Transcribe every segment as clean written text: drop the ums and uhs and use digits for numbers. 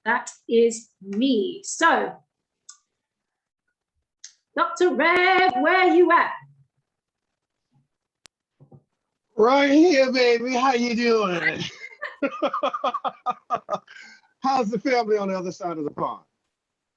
That is me. So, Dr. Rev, where you at? Right here, baby. How you doing? How's the family on the other side of the pond?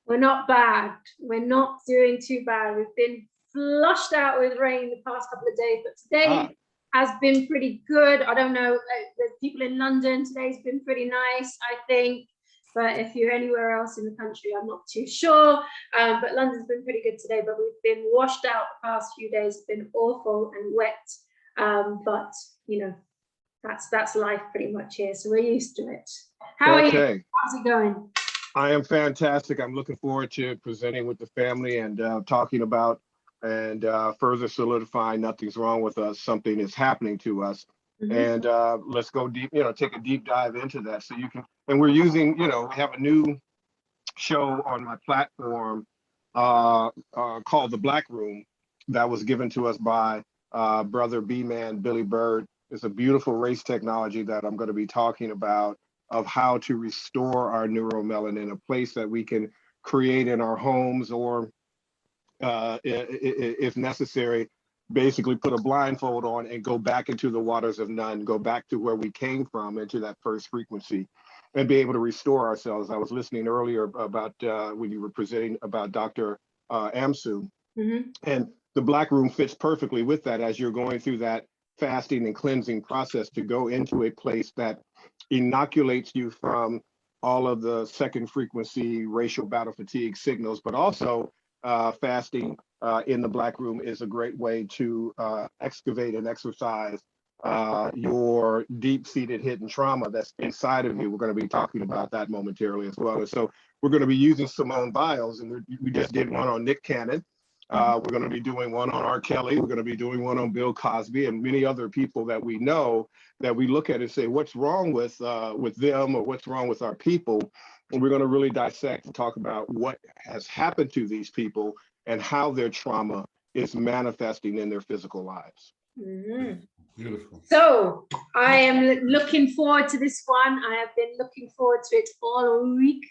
We're not bad. We're not doing too bad. We've been flushed out with rain the past couple of days, but today has been pretty good. I don't know, the people in London, today's been pretty nice, I think. But if you're anywhere else in the country, I'm not too sure. But London's been pretty good today, but we've been washed out the past few days. It's been awful and wet. But, you know, that's life pretty much here. So we're used to it. How are you? How's it going? I am fantastic. I'm looking forward to presenting with the family and talking about and further solidifying nothing's wrong with us. Something is happening to us. And let's go deep, take a deep dive into that. So you can, and we're using, we have a new show on my platform called The Black Room that was given to us by brother B-Man Billy Bird. It's a beautiful race technology that I'm going to be talking about, of how to restore our neuromelanin, a place that we can create in our homes, or if necessary, basically put a blindfold on and go back into the waters of none, go back to where we came from, into that first frequency, and be able to restore ourselves. I was listening earlier about when you were presenting about Dr. Amsu, and the Black Room fits perfectly with that, as you're going through that fasting and cleansing process to go into a place that inoculates you from all of the second frequency racial battle fatigue signals. But also fasting in the Black Room is a great way to excavate and exercise your deep-seated hidden trauma that's inside of you. We're going to be talking about that momentarily as well. And so we're going to be using Simone Biles, and we just did one on Nick Cannon. We're going to be doing one on R. Kelly. We're going to be doing one on Bill Cosby and many other people that we know, that we look at and say, what's wrong with them, or what's wrong with our people? And we're going to really dissect and talk about what has happened to these people and how their trauma is manifesting in their physical lives. Beautiful. So I am looking forward to this one. I have been looking forward to it all week.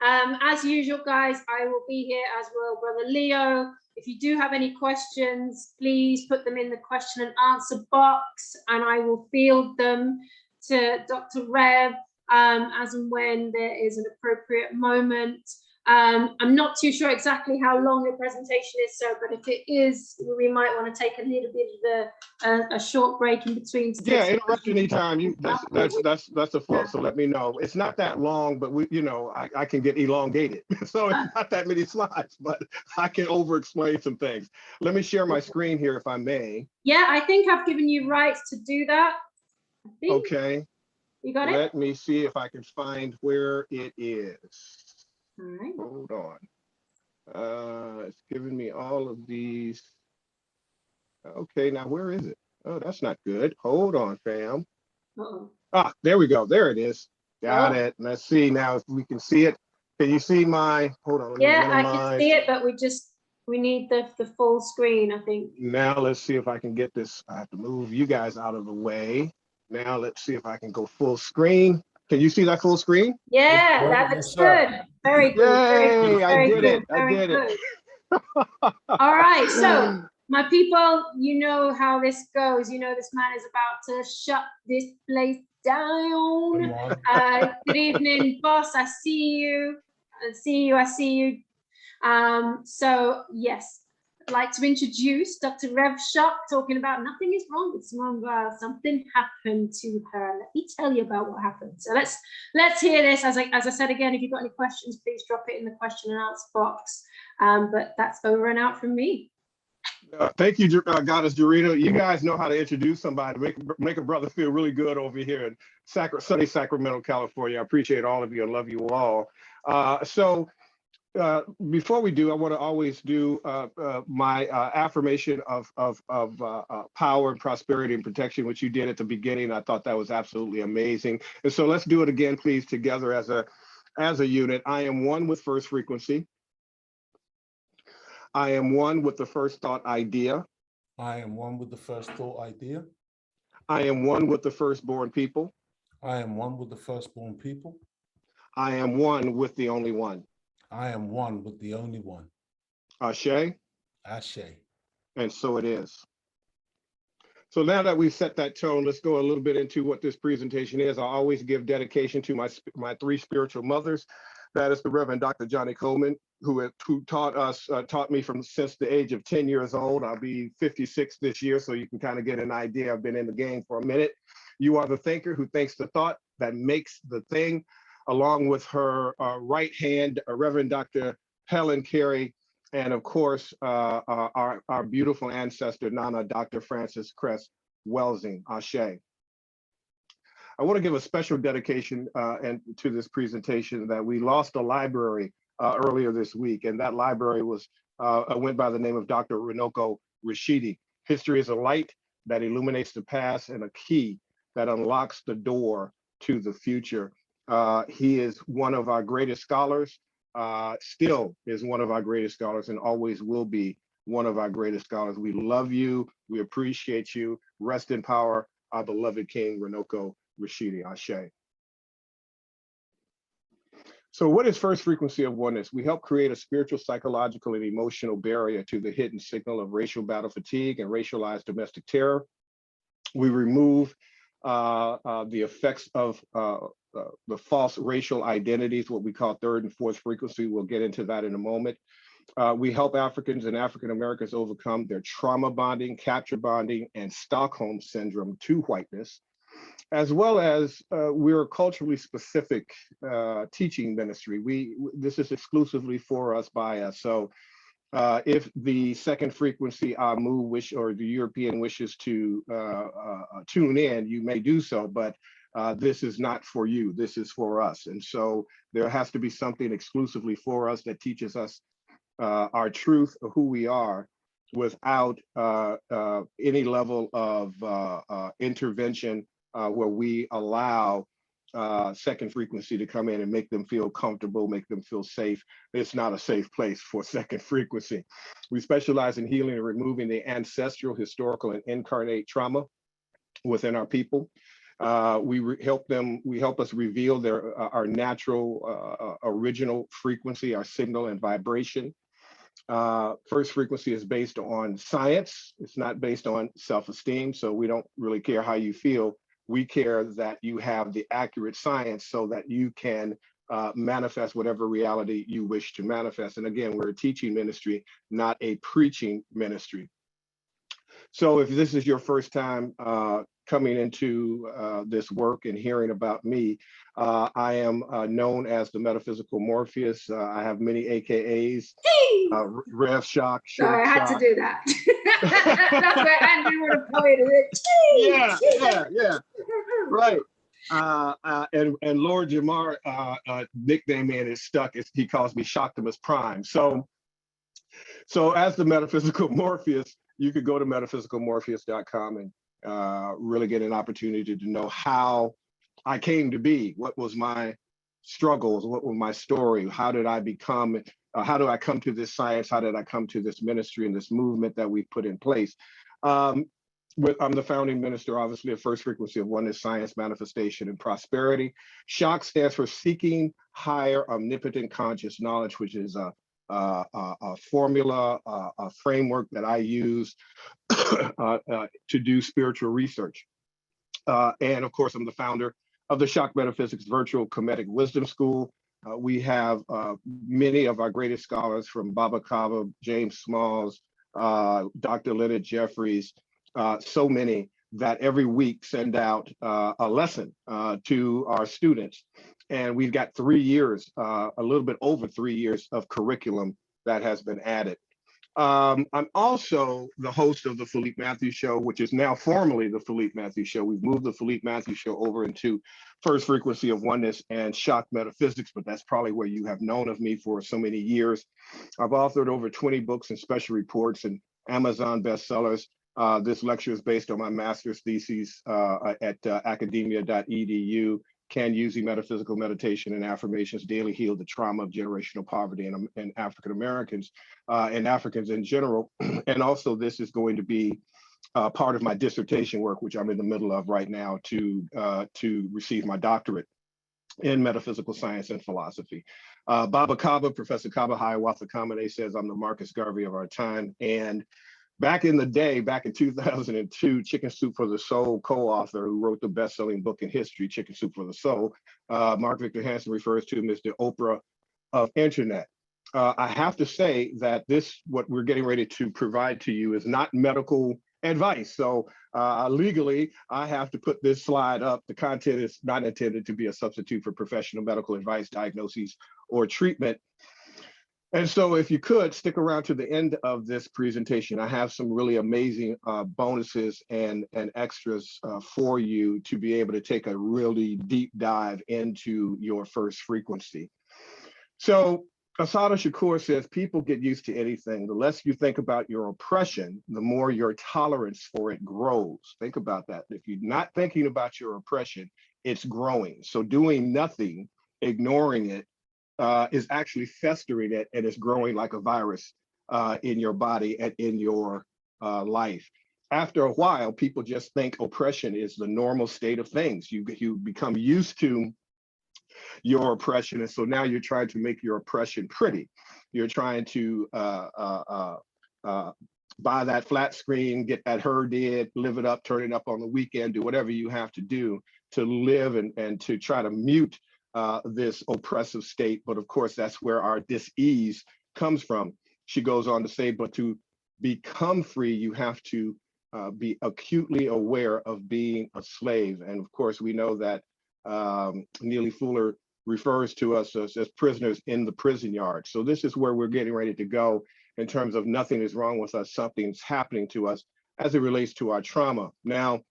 As usual, guys, I will be here, as will Brother Leo. If you do have any questions, please put them in the question and answer box, and I will field them to Dr. Rev as and when there is an appropriate moment. I'm not too sure exactly how long the presentation is, but if it is, we might want to take a little bit of a short break in between. Yeah, interrupt anytime. That's a flow. So let me know. It's not that long, but I can get elongated. So it's not that many slides, but I can over-explain some things. Let me share my screen here, if I may. Yeah, I think I've given you rights to do that. Okay. You got it? Let me see if I can find where it is. All right. Hold on. It's giving me all of these. Okay, now where is it? Oh, that's not good. Hold on, fam. Ah, there we go. There it is. Got it. Let's see now if we can see it. Can you see my, hold on. Yeah, I can see it, but we need the full screen, I think. Now let's see if I can get this. I have to move you guys out of the way. Now let's see if I can go full screen. Can you see that full screen? Yeah, that looks good. Very good. Yay, I did it. I did it. All right, so my people, you know how this goes. You know this man is about to shut this place down. Good evening, boss. I see you. I see you. So yes, I'd like to introduce Dr. Rev Shock, talking about nothing is wrong with Simone Biles. Something happened to her. Let me tell you about what happened. So let's hear this. As I said again, if you've got any questions, please drop it in the question and answer box. But that's over and out from me. Thank you, Goddess Dorito. You guys know how to introduce somebody, make a brother feel really good over here in sunny Sacramento, California. I appreciate all of you and love you all. Before we do, I want to always do my affirmation of power and prosperity and protection, which you did at the beginning. I thought that was absolutely amazing. And so let's do it again, please, together as a unit. I am one with first frequency. I am one with the first thought idea. I am one with the first thought idea. I am one with the firstborn people. I am one with the firstborn people. I am one with the only one. I am one with the only one. Ashe, Ashe. and so it is. So now that we've set that tone, let's go a little bit into what this presentation is. I always give dedication to my three spiritual mothers. That is the Reverend Dr. Johnny Coleman, who taught me since the age of 10 years old. I'll be 56 this year, so you can kind of get an idea. I've been in the game for a minute. You are the thinker who thinks the thought that makes the thing, along with her right hand, Reverend Dr. Helen Carey, and of course, our beautiful ancestor, Nana Dr. Frances Cress Welsing, Ashe. I want to give a special dedication to this presentation that we lost a library earlier this week, and that library went by the name of Dr. Runoko Rashidi. History is a light that illuminates the past and a key that unlocks the door to the future. He is one of our greatest scholars, still is one of our greatest scholars, and always will be one of our greatest scholars. We love you. We appreciate you. Rest in power, our beloved King Runoko Rashidi. Ashe. So what is first frequency of oneness? We help create a spiritual, psychological, and emotional barrier to the hidden signal of racial battle fatigue and racialized domestic terror. We remove the effects of the false racial identities, what we call third and fourth frequency. We'll get into that in a moment. We help Africans and African Americans overcome their trauma bonding, capture bonding, and Stockholm syndrome to whiteness, as well as we're a culturally specific teaching ministry. This is exclusively for us, by us. So if the second frequency, Amu or the European wishes to tune in, you may do so, but this is not for you, this is for us. And so there has to be something exclusively for us that teaches us our truth of who we are without any level of intervention where we allow second frequency to come in and make them feel comfortable, make them feel safe. It's not a safe place for second frequency. We specialize in healing and removing the ancestral, historical, and incarnate trauma within our people. We help us reveal our natural original frequency, our signal and vibration. First frequency is based on science. It's not based on self-esteem. So we don't really care how you feel. We care that you have the accurate science so that you can manifest whatever reality you wish to manifest. And again, we're a teaching ministry, not a preaching ministry. So if this is your first time coming into this work and hearing about me, I am known as the Metaphysical Morpheus. I have many AKAs, Rev Shock, Sorry, I had Shock. to do that. That's where Andrew would have pointed it. Yeah, right. And Lord Jamar nickname man is stuck. He calls me Shoctimus Prime. So as the Metaphysical Morpheus, you could go to metaphysicalmorpheus.com and really get an opportunity to know how I came to be, what was my struggles, what was my story, how did I become, how do I come to this science, how did I come to this ministry and this movement that we've put in place. I'm the founding minister, obviously, of First Frequency of Oneness, Science, Manifestation, and Prosperity. SHOCK stands for Seeking Higher Omnipotent Conscious Knowledge, which is a formula, a framework that I use to do spiritual research. And of course, I'm the founder of the SHOCK Metaphysics Virtual Comedic Wisdom School. We have many of our greatest scholars, from Baba Kava, James Smalls, Dr. Leonard Jeffries, so many that every week send out a lesson to our students. And we've got 3 years, a little bit over 3 years of curriculum that has been added. I'm also the host of the Philippe Matthews Show, which is now formally the Philippe Matthews Show. We've moved the Philippe Matthews Show over into First Frequency of Oneness and SHOCK Metaphysics, but that's probably where you have known of me for so many years. I've authored over 20 books and special reports and Amazon bestsellers. This lecture is based on my master's thesis at academia.edu. Can using metaphysical meditation and affirmations daily heal the trauma of generational poverty in African Americans and Africans in general. And also, this is going to be part of my dissertation work, which I'm in the middle of right now to receive my doctorate. in metaphysical science and philosophy. Baba Kaba, Professor Kaba Hiawatha Kamene says, I'm the Marcus Garvey of our time. And back in the day, back in 2002, Chicken Soup for the Soul co-author who wrote the best-selling book in history, Chicken Soup for the Soul, Mark Victor Hansen refers to him as the Oprah of internet. I have to say that what we're getting ready to provide to you is not medical advice. So legally, I have to put this slide up. The content is not intended to be a substitute for professional medical advice, diagnoses, or treatment. And so if you could stick around to the end of this presentation, I have some really amazing bonuses and extras for you to be able to take a really deep dive into your first frequency. So Assata Shakur says, people get used to anything. The less you think about your oppression, the more your tolerance for it grows. Think about that. If you're not thinking about your oppression, it's growing. So doing nothing, ignoring it, is actually festering it, and it's growing like a virus in your body and in your life. After a while, people just think oppression is the normal state of things. You become used to your oppression, and so now you're trying to make your oppression pretty. You're trying to buy that flat screen, get that did, live it up, turn it up on the weekend, do whatever you have to do to live and to try to mute this oppressive state. But of course, that's where our dis-ease comes from. She goes on to say, but to become free, you have to be acutely aware of being a slave. And of course, we know that Neely Fuller refers to us as prisoners in the prison yard. So this is where we're getting ready to go in terms of nothing is wrong with us, something's happening to us as it relates to our trauma. Now,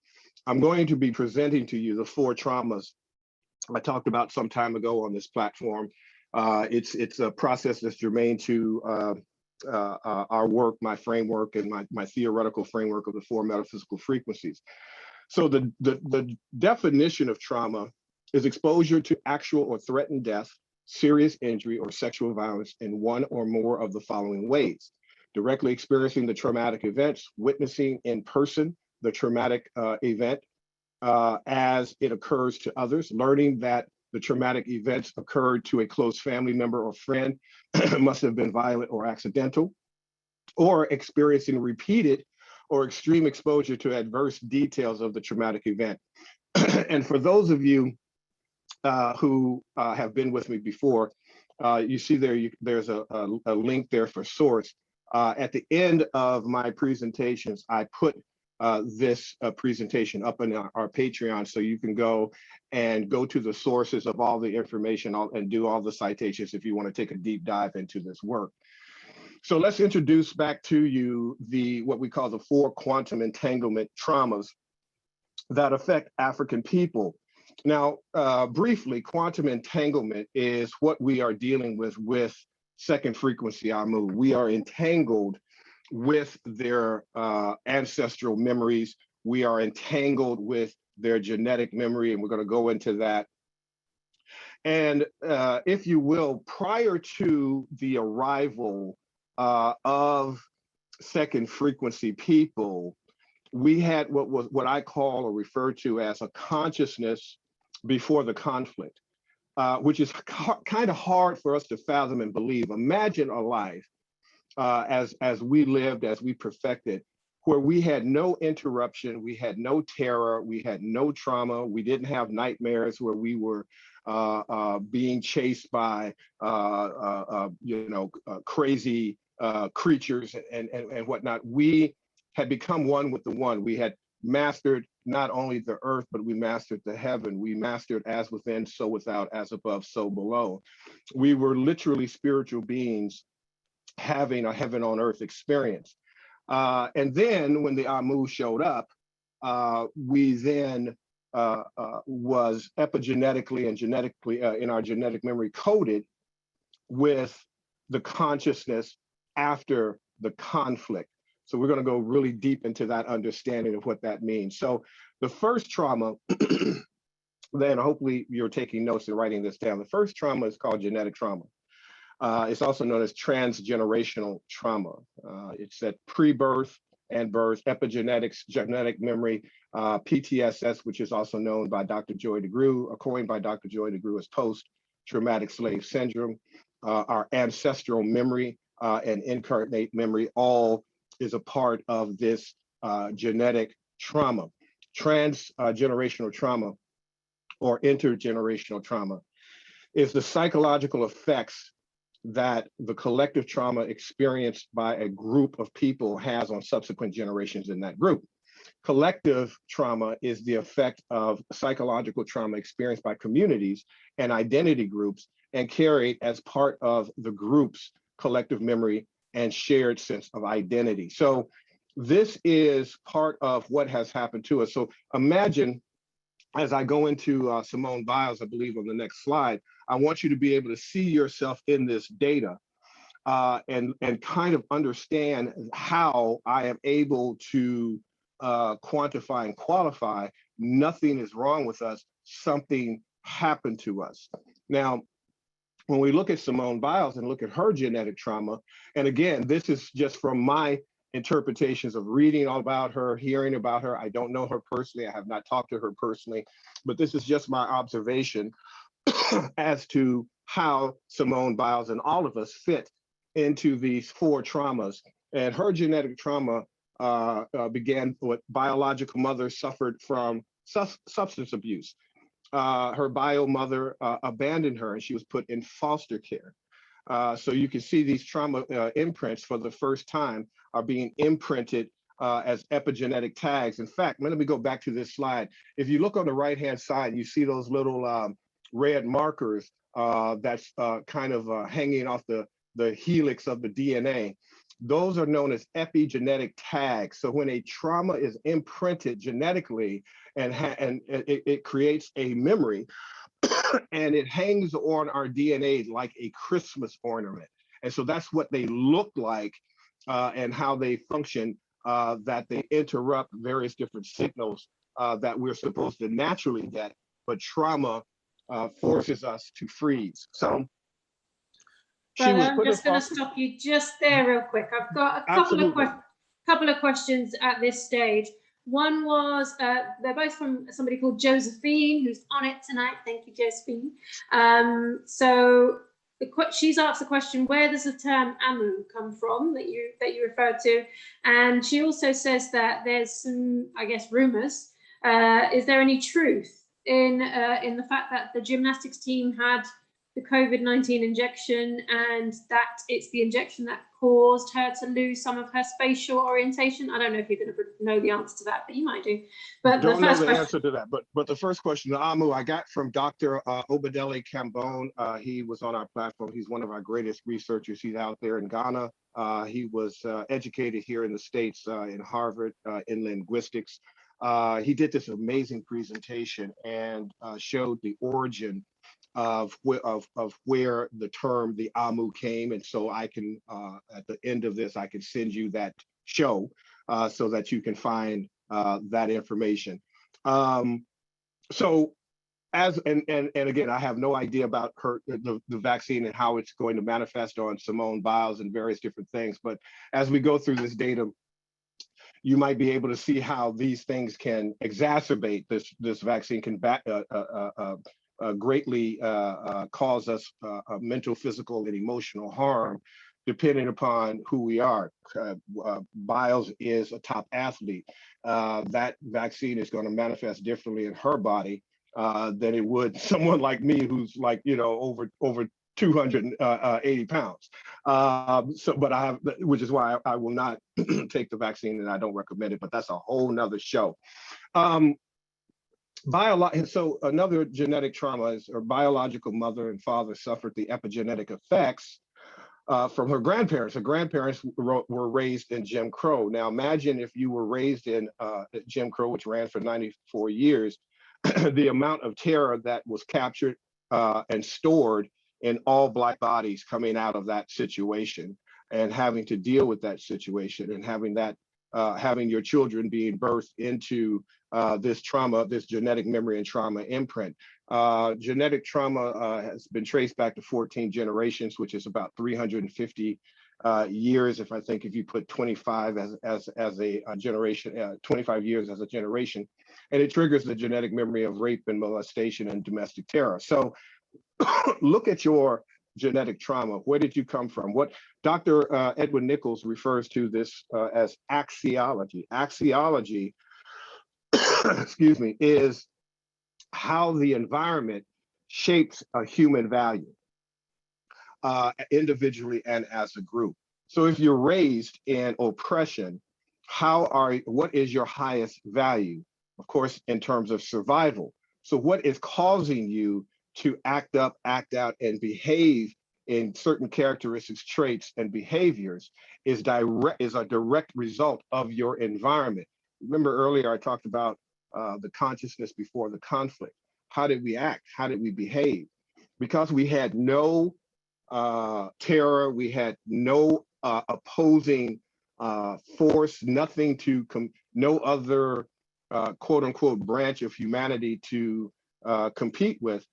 I'm going to be presenting to you the 4 traumas I talked about some time ago on this platform. It's a process that's germane to our work, my framework, and my theoretical framework of the 4 metaphysical frequencies. So the definition of trauma is exposure to actual or threatened death, serious injury, or sexual violence in one or more of the following ways: directly experiencing the traumatic events, witnessing in person the traumatic event as it occurs to others, learning that the traumatic events occurred to a close family member or friend, must have been violent or accidental, or experiencing repeated or extreme exposure to adverse details of the traumatic event. And for those of you who have been with me before, you see there's a link there for source. At the end of my presentations, I put this presentation up on our Patreon, so you can go to the sources of all the information and do all the citations if you want to take a deep dive into this work. So let's introduce back to you what we call the 4 quantum entanglement traumas that affect African people. Now, briefly, quantum entanglement is what we are dealing with second frequency Amu. We are entangled with their ancestral memories. We are entangled with their genetic memory, and we're going to go into that. And if you will, prior to the arrival of second frequency people, we had what I call or refer to as a consciousness before the conflict, which is kind of hard for us to fathom and believe. Imagine a life as we lived, as we perfected, where we had no interruption, we had no terror, we had no trauma, we didn't have nightmares where we were being chased by crazy creatures and whatnot. We had become one with the one. We had mastered not only the earth, but we mastered the heaven. We mastered as within, so without, as above, so below. We were literally spiritual beings having a heaven on earth experience. And then when the Amu showed up, we then was epigenetically and genetically in our genetic memory coded with the consciousness after the conflict. So we're going to go really deep into that understanding of what that means. So the first trauma, then hopefully you're taking notes and writing this down. The first trauma is called genetic trauma. It's also known as transgenerational trauma. It's at pre-birth, and birth, epigenetics, genetic memory, PTSS, which is also known by Dr. Joy DeGruy, or coined by Dr. Joy DeGruy as post-traumatic slave syndrome, our ancestral memory and incarnate memory, all is a part of this genetic trauma. Transgenerational trauma or intergenerational trauma is the psychological effects that the collective trauma experienced by a group of people has on subsequent generations in that group. Collective trauma is the effect of psychological trauma experienced by communities and identity groups and carried as part of the group's collective memory and shared sense of identity. So this is part of what has happened to us. So imagine, as I go into Simone Biles, I believe on the next slide, I want you to be able to see yourself in this data and kind of understand how I am able to quantify and qualify nothing is wrong with us, something happened to us. Now, when we look at Simone Biles and look at her genetic trauma, and again, this is just from my interpretations of reading all about her, hearing about her. I don't know her personally. I have not talked to her personally, but this is just my observation as to how Simone Biles and all of us fit into these four traumas. And her genetic trauma began with biological mother suffered from substance abuse. Her bio mother abandoned her and she was put in foster care. So you can see these trauma imprints for the first time are being imprinted as epigenetic tags. In fact, let me go back to this slide. If you look on the right-hand side, you see those little red markers that's kind of hanging off the helix of the DNA. Those are known as epigenetic tags. So when a trauma is imprinted genetically and it creates a memory, and it hangs on our DNA like a Christmas ornament. And so that's what they look like and how they function, that they interrupt various different signals that we're supposed to naturally get, but trauma forces us to freeze. So I'm just going to stop you just there real quick. I've got a couple of questions at this stage. One was, they're both from somebody called Josephine, who's on it tonight. Thank you, Josephine. So she's asked the question, where does the term Amu come from that you referred to? And she also says that there's some, I guess, rumors. Is there any truth in the fact that the gymnastics team had the COVID-19 injection and that it's the injection that caused her to lose some of her spatial orientation? I don't know if you're going to know the answer to that, but you might do. But don't know the answer to that. But the first question, the Amu, I got from Dr. Obadele Cambone. He was on our platform. He's one of our greatest researchers. He's out there in Ghana. He was educated here in the States in Harvard in linguistics. He did this amazing presentation and showed the origin of where the term the Amu came. And so I can, at the end of this, I can send you that show so that you can find that information. So and again, I have no idea about the vaccine and how it's going to manifest on Simone Biles and various different things. But as we go through this data, you might be able to see how these things can exacerbate this vaccine can greatly cause us mental, physical, and emotional harm, depending upon who we are. Biles is a top athlete. That vaccine is going to manifest differently in her body than it would someone like me, who's like, over 280 pounds. But I have, which is why I will not take the vaccine, and I don't recommend it. But that's a whole nother show. So another genetic trauma is her biological mother and father suffered the epigenetic effects from her grandparents. Her grandparents were raised in Jim Crow. Now imagine if you were raised in Jim Crow, which ran for 94 years, the amount of terror that was captured and stored in all Black bodies coming out of that situation, and having to deal with that situation, and having that having your children being birthed into this trauma, this genetic memory and trauma imprint. Genetic trauma has been traced back to 14 generations, which is about 350 years. If you put 25 as a generation, 25 years as a generation, and it triggers the genetic memory of rape and molestation and domestic terror. So look at your genetic trauma. Where did you come from? What Dr. Edwin Nichols refers to this as axiology. Axiology, excuse me, is how the environment shapes a human value, individually and as a group. So if you're raised in oppression, what is your highest value? Of course, in terms of survival. So what is causing you to act up, act out, and behave in certain characteristics, traits, and behaviors is a direct result of your environment. Remember earlier I talked about the consciousness before the conflict. How did we act? How did we behave? Because we had no terror, we had no opposing force, no other quote unquote branch of humanity to compete with.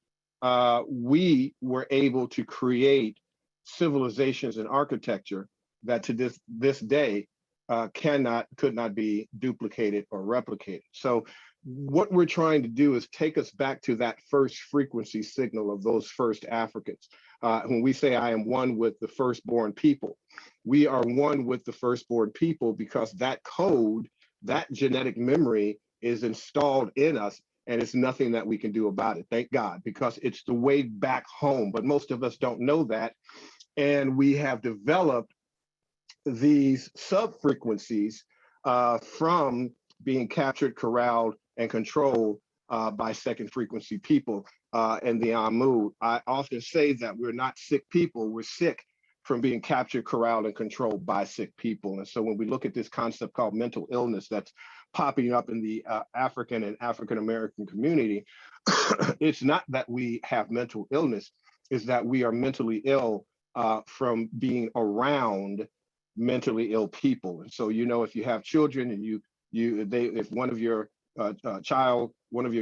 We were able to create civilizations and architecture that to this day could not be duplicated or replicated. So what we're trying to do is take us back to that first frequency signal of those first Africans. When we say I am one with the firstborn people, we are one with the firstborn people because that code, that genetic memory is installed in us, and it's nothing that we can do about it, thank God, because it's the way back home. But most of us don't know that. And we have developed these sub-frequencies from being captured, corralled, and controlled by second frequency people and the Amu. I often say that we're not sick people, we're sick from being captured, corralled, and controlled by sick people. And so when we look at this concept called mental illness that's popping up in the African and African-American community, it's not that we have mental illness, it's that we are mentally ill from being around mentally ill people. And so, you know, if you have children and if one of your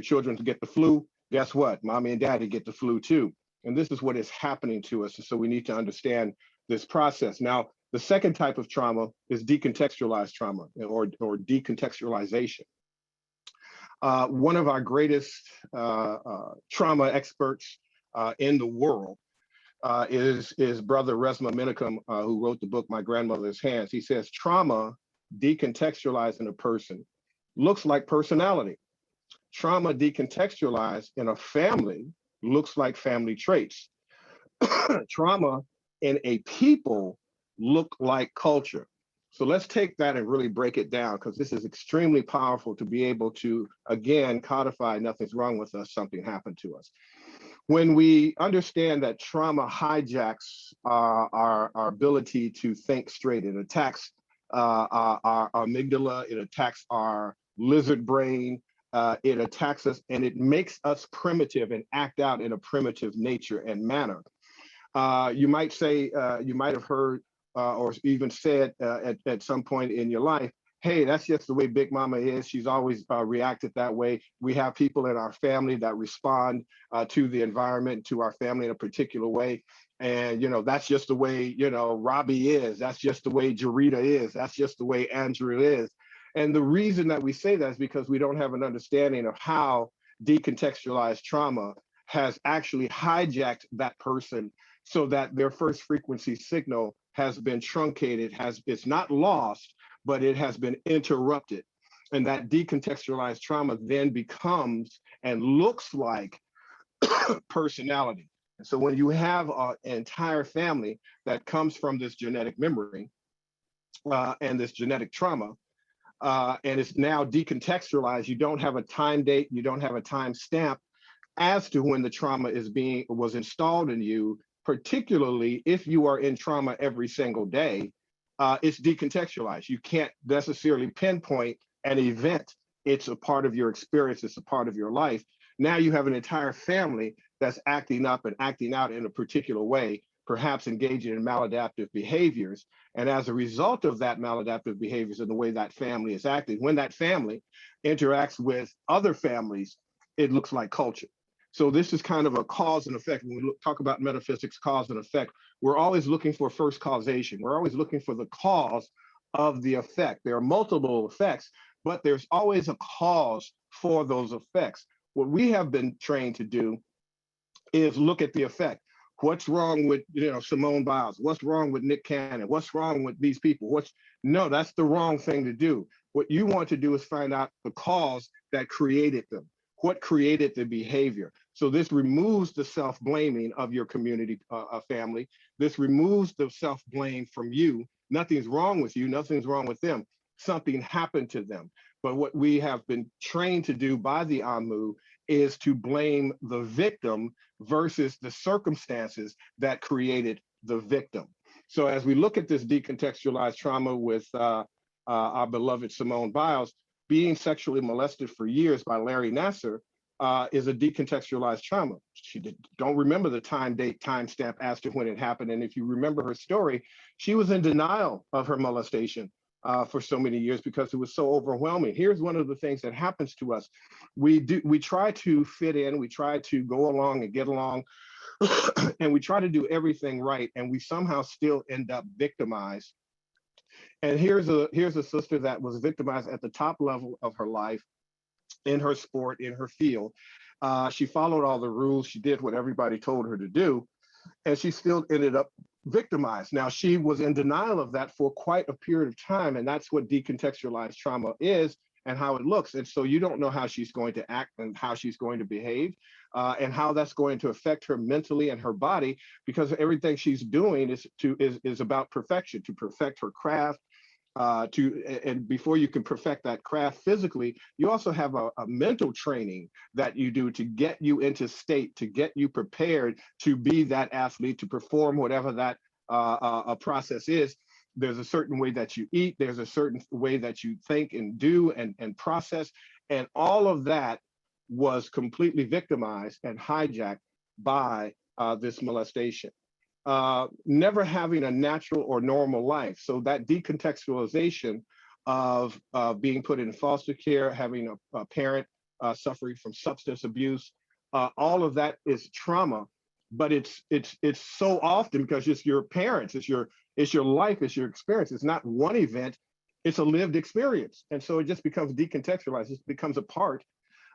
children get the flu, guess what? Mommy and daddy get the flu too. And this is what is happening to us. And so we need to understand this process. Now, the second type of trauma is decontextualized trauma or decontextualization. One of our greatest trauma experts in the world is Brother Resma Menakem, who wrote the book, My Grandmother's Hands. He says, trauma decontextualized in a person looks like personality. Trauma decontextualized in a family looks like family traits. Trauma in a people look like culture. So let's take that and really break it down, because this is extremely powerful to be able to, again, codify nothing's wrong with us, something happened to us. When we understand that trauma hijacks our ability to think straight, it attacks our amygdala, it attacks our lizard brain, it attacks us, and it makes us primitive and act out in a primitive nature and manner. You might say, you might have heard or even said at some point in your life, hey, that's just the way Big Mama is. She's always reacted that way. We have people in our family that respond to the environment, to our family in a particular way. And, you know, that's just the way, you know, Robbie is. That's just the way Jarita is. That's just the way Andrew is. And the reason that we say that is because we don't have an understanding of how decontextualized trauma has actually hijacked that person so that their first frequency signal has been truncated, it's not lost, but it has been interrupted. And that decontextualized trauma then becomes and looks like personality. And so when you have an entire family that comes from this genetic memory and this genetic trauma, and it's now decontextualized, you don't have a time date, you don't have a time stamp as to when the trauma was installed in you, particularly if you are in trauma every single day. It's decontextualized. You can't necessarily pinpoint an event. It's a part of your experience. It's a part of your life. Now you have an entire family that's acting up and acting out in a particular way, perhaps engaging in maladaptive behaviors. And as a result of that maladaptive behaviors and the way that family is acting, when that family interacts with other families, it looks like culture. So this is kind of a cause and effect. When we talk about metaphysics, cause and effect, we're always looking for first causation. We're always looking for the cause of the effect. There are multiple effects, but there's always a cause for those effects. What we have been trained to do is look at the effect. What's wrong with Simone Biles? What's wrong with Nick Cannon? What's wrong with these people? No, that's the wrong thing to do. What you want to do is find out the cause that created them. What created the behavior? So this removes the self-blaming of your community, family. This removes the self-blame from you. Nothing's wrong with you. Nothing's wrong with them. Something happened to them. But what we have been trained to do by the Amu is to blame the victim versus the circumstances that created the victim. So as we look at this decontextualized trauma with our beloved Simone Biles, being sexually molested for years by Larry Nassar is a decontextualized trauma. She don't remember the time, date, timestamp as to when it happened. And if you remember her story, she was in denial of her molestation for so many years because it was so overwhelming. Here's one of the things that happens to us. We try to fit in, we try to go along and get along, and we try to do everything right, and we somehow still end up victimized. And here's a sister that was victimized at the top level of her life, in her sport, in her field. She followed all the rules. She did what everybody told her to do, and she still ended up victimized. Now, she was in denial of that for quite a period of time, and that's what decontextualized trauma is and how it looks. And so you don't know how she's going to act and how she's going to behave, and how that's going to affect her mentally and her body, because everything she's doing is about perfection, to perfect her craft. And before you can perfect that craft physically, you also have a mental training that you do to get you into state, to get you prepared to be that athlete, to perform whatever that a process is. There's a certain way that you eat, there's a certain way that you think and do and process, and all of that was completely victimized and hijacked by this molestation. Never having a natural or normal life. So that decontextualization of being put in foster care, having a parent suffering from substance abuse, all of that is trauma. But it's so often because it's your parents, it's your life, it's your experience. It's not one event, it's a lived experience. And so it just becomes decontextualized. It becomes a part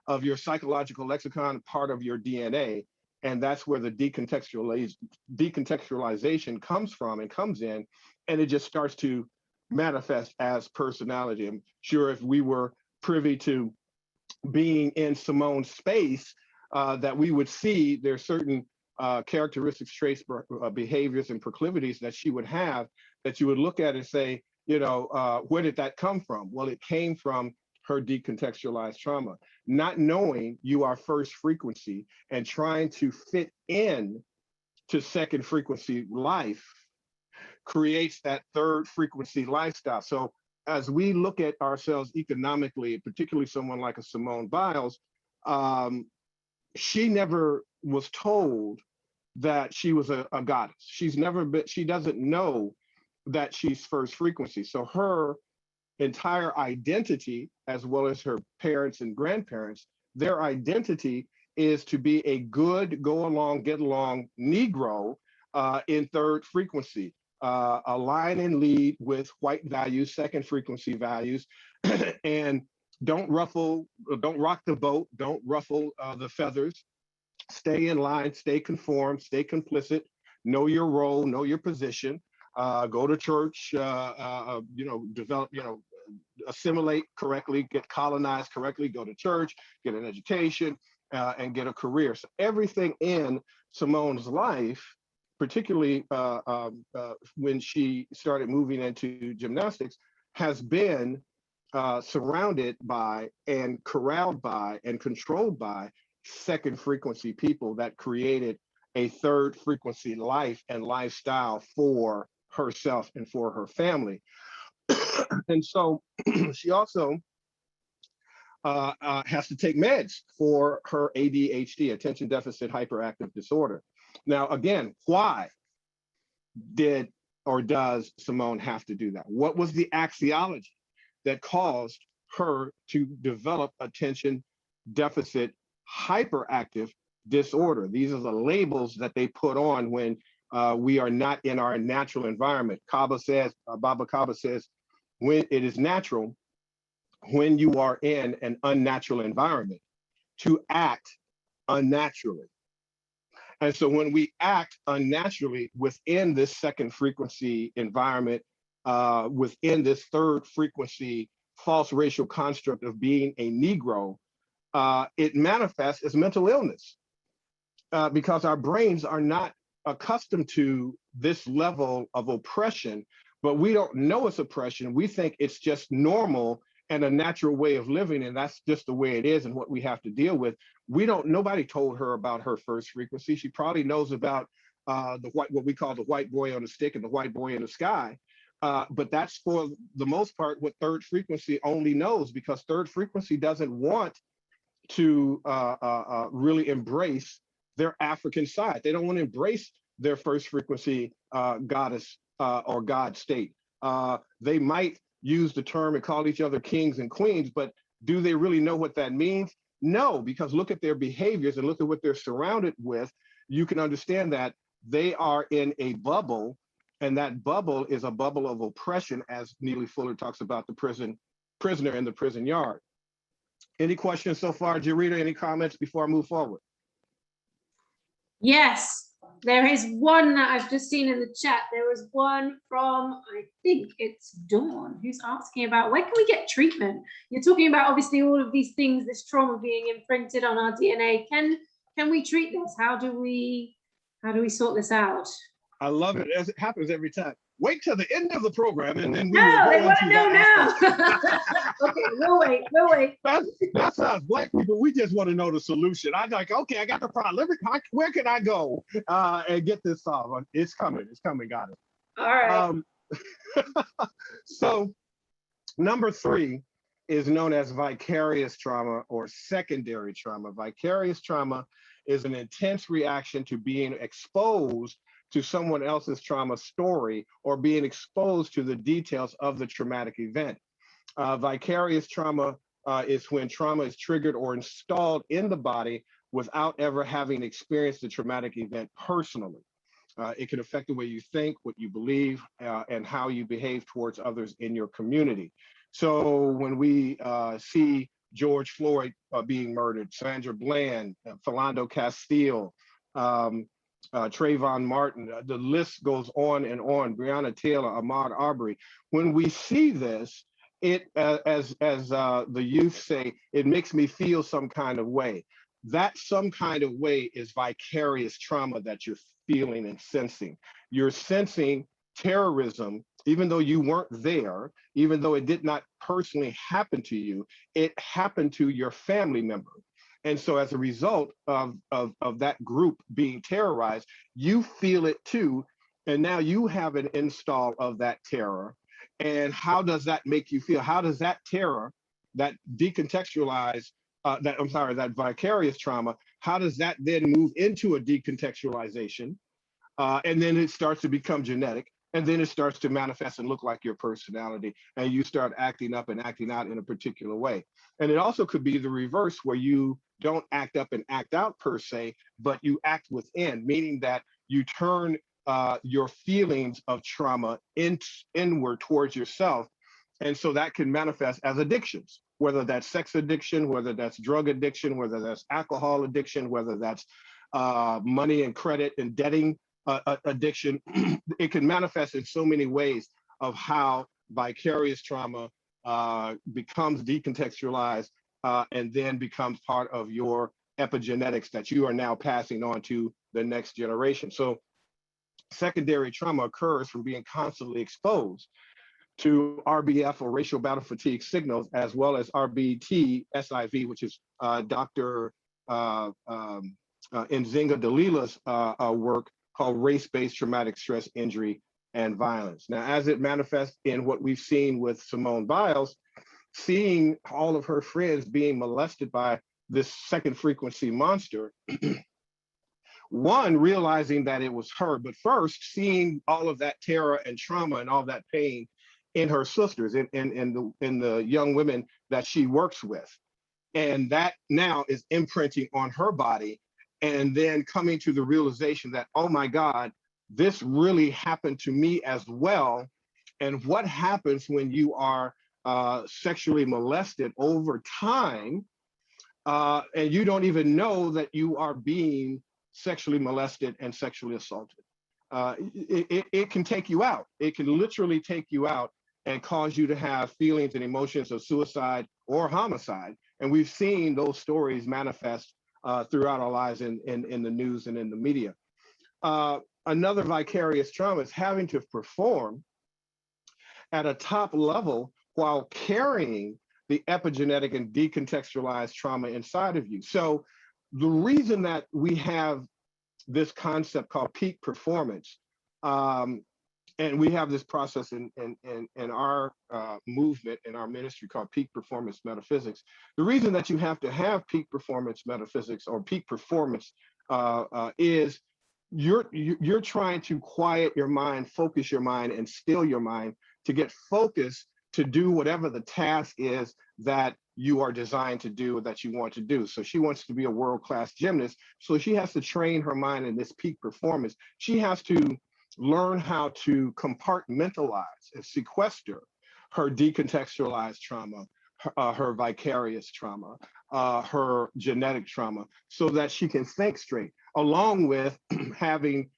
of your psychological lexicon, part of your DNA. And that's where the decontextualization comes from and comes in, and it just starts to manifest as personality. I'm sure if we were privy to being in Simone's space, that we would see there's certain characteristics, traits, behaviors, and proclivities that she would have that you would look at and say, where did that come from? Well, it came from her decontextualized trauma. Not knowing you are first frequency and trying to fit in to second frequency life creates that third frequency lifestyle. So as we look at ourselves economically, particularly someone like a Simone Biles, she never was told that she was a goddess. She doesn't know that she's first frequency. So her entire identity, as well as her parents and grandparents, their identity is to be a good, go along, get along Negro in third frequency, align and lead with white values, second frequency values, and don't rock the boat, don't ruffle the feathers, stay in line, stay conformed, stay complicit, know your role, know your position, go to church, develop, assimilate correctly, get colonized correctly, go to church, get an education, and get a career. So everything in Simone's life, particularly when she started moving into gymnastics, has been surrounded by and corralled by and controlled by second frequency people that created a third frequency life and lifestyle for herself and for her family. And so she also has to take meds for her ADHD, attention deficit hyperactive disorder. Now, again, why did or does Simone have to do that? What was the axiology that caused her to develop attention deficit hyperactive disorder. These are the labels that they put on when we are not in our natural environment. Baba Kaba says, when it is natural, when you are in an unnatural environment, to act unnaturally. And so when we act unnaturally within this second frequency environment, within this third frequency false racial construct of being a Negro, it manifests as mental illness because our brains are not accustomed to this level of oppression, but we don't know it's oppression. We think it's just normal and a natural way of living, and that's just the way it is and what we have to deal with. Nobody told her about her first frequency. She probably knows about what we call the white boy on the stick and the white boy in the sky. But that's for the most part what third frequency only knows, because third frequency doesn't want to really embrace their African side. They don't want to embrace their first frequency goddess or God state. They might use the term and call each other kings and queens, but do they really know what that means? No, because look at their behaviors and look at what they're surrounded with. You can understand that they are in a bubble, and that bubble is a bubble of oppression, as Neely Fuller talks about the prisoner in the prison yard. Any questions so far, Jarita? Any comments before I move forward? Yes, there is one that I've just seen in the chat. There was one from, I think it's Dawn, who's asking about where can we get treatment? You're talking about obviously all of these things, this trauma being imprinted on our DNA. Can we treat this? How do we sort this out? I love it, as it happens every time. Wait till the end of the program, and then we no, will they go want to into know now. that. Okay, we'll wait. That's us, Black people. We just want to know the solution. I'm like, okay, I got the problem. Where can I go and get this solved? It's coming, got it. All right. So number 3 is known as vicarious trauma or secondary trauma. Vicarious trauma is an intense reaction to being exposed to someone else's trauma story or being exposed to the details of the traumatic event. Vicarious trauma is when trauma is triggered or installed in the body without ever having experienced the traumatic event personally. It can affect the way you think, what you believe, and how you behave towards others in your community. So when we see George Floyd being murdered, Sandra Bland, Philando Castile, Trayvon Martin, the list goes on and on, Breonna Taylor, Ahmaud Arbery. When we see this, it, as the youth say, it makes me feel some kind of way. That some kind of way is vicarious trauma that you're feeling and sensing. You're sensing terrorism, even though you weren't there, even though it did not personally happen to you, it happened to your family member. And so as a result of that group being terrorized, you feel it too. And now you have an install of that terror. And how does that make you feel? How does that terror, that decontextualized, that vicarious trauma, how does that then move into a decontextualization? And then it starts to become genetic. And then it starts to manifest and look like your personality. And you start acting up and acting out in a particular way. And it also could be the reverse, where you don't act up and act out per se, but you act within, meaning that you turn your feelings of trauma inward towards yourself. And so that can manifest as addictions, whether that's sex addiction, whether that's drug addiction, whether that's alcohol addiction, whether that's money and credit and debting addiction. It can manifest in so many ways of how vicarious trauma becomes decontextualized and then becomes part of your epigenetics that you are now passing on to the next generation. So secondary trauma occurs from being constantly exposed to RBF or racial battle fatigue signals, as well as RBT SIV, which is Dr. Nzinga Dalila's work called race-based traumatic stress injury and violence. Now, as it manifests in what we've seen with Simone Biles, seeing all of her friends being molested by this second frequency monster, one, realizing that it was her, but first seeing all of that terror and trauma and all that pain in her sisters, in the young women that she works with. And that now is imprinting on her body and then coming to the realization that, oh my God, this really happened to me as well. And what happens when you are sexually molested over time, and you don't even know that you are being sexually molested and sexually assaulted. It can take you out. It can literally take you out and cause you to have feelings and emotions of suicide or homicide. And we've seen those stories manifest throughout our lives in the news and in the media. Another vicarious trauma is having to perform at a top level while carrying the epigenetic and decontextualized trauma inside of you. So the reason that we have this concept called peak performance, and we have this process in our movement, in our ministry, called peak performance metaphysics. The reason that you have to have peak performance metaphysics or peak performance is you're trying to quiet your mind, focus your mind, and still your mind to get focused to do whatever the task is that you are designed to do, that you want to do. So she wants to be a world-class gymnast. So she has to train her mind in this peak performance. She has to learn how to compartmentalize and sequester her decontextualized trauma, her vicarious trauma, her genetic trauma, so that she can think straight, along with having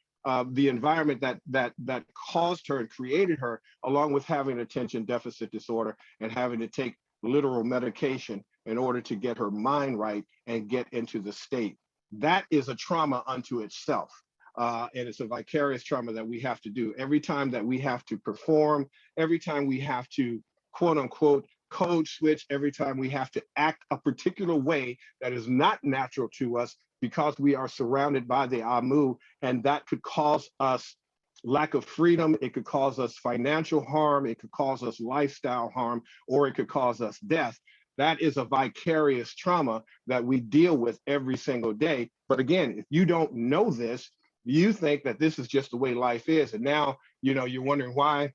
the environment that caused her and created her, along with having attention deficit disorder and having to take literal medication in order to get her mind right and get into the state. That is a trauma unto itself. And it's a vicarious trauma that we have to do. Every time that we have to perform, every time we have to, quote unquote, code switch, every time we have to act a particular way that is not natural to us because we are surrounded by the Amu, and that could cause us lack of freedom, it could cause us financial harm, it could cause us lifestyle harm, or it could cause us death. That is a vicarious trauma that we deal with every single day. But again, if you don't know this, you think that this is just the way life is. And now, you're wondering why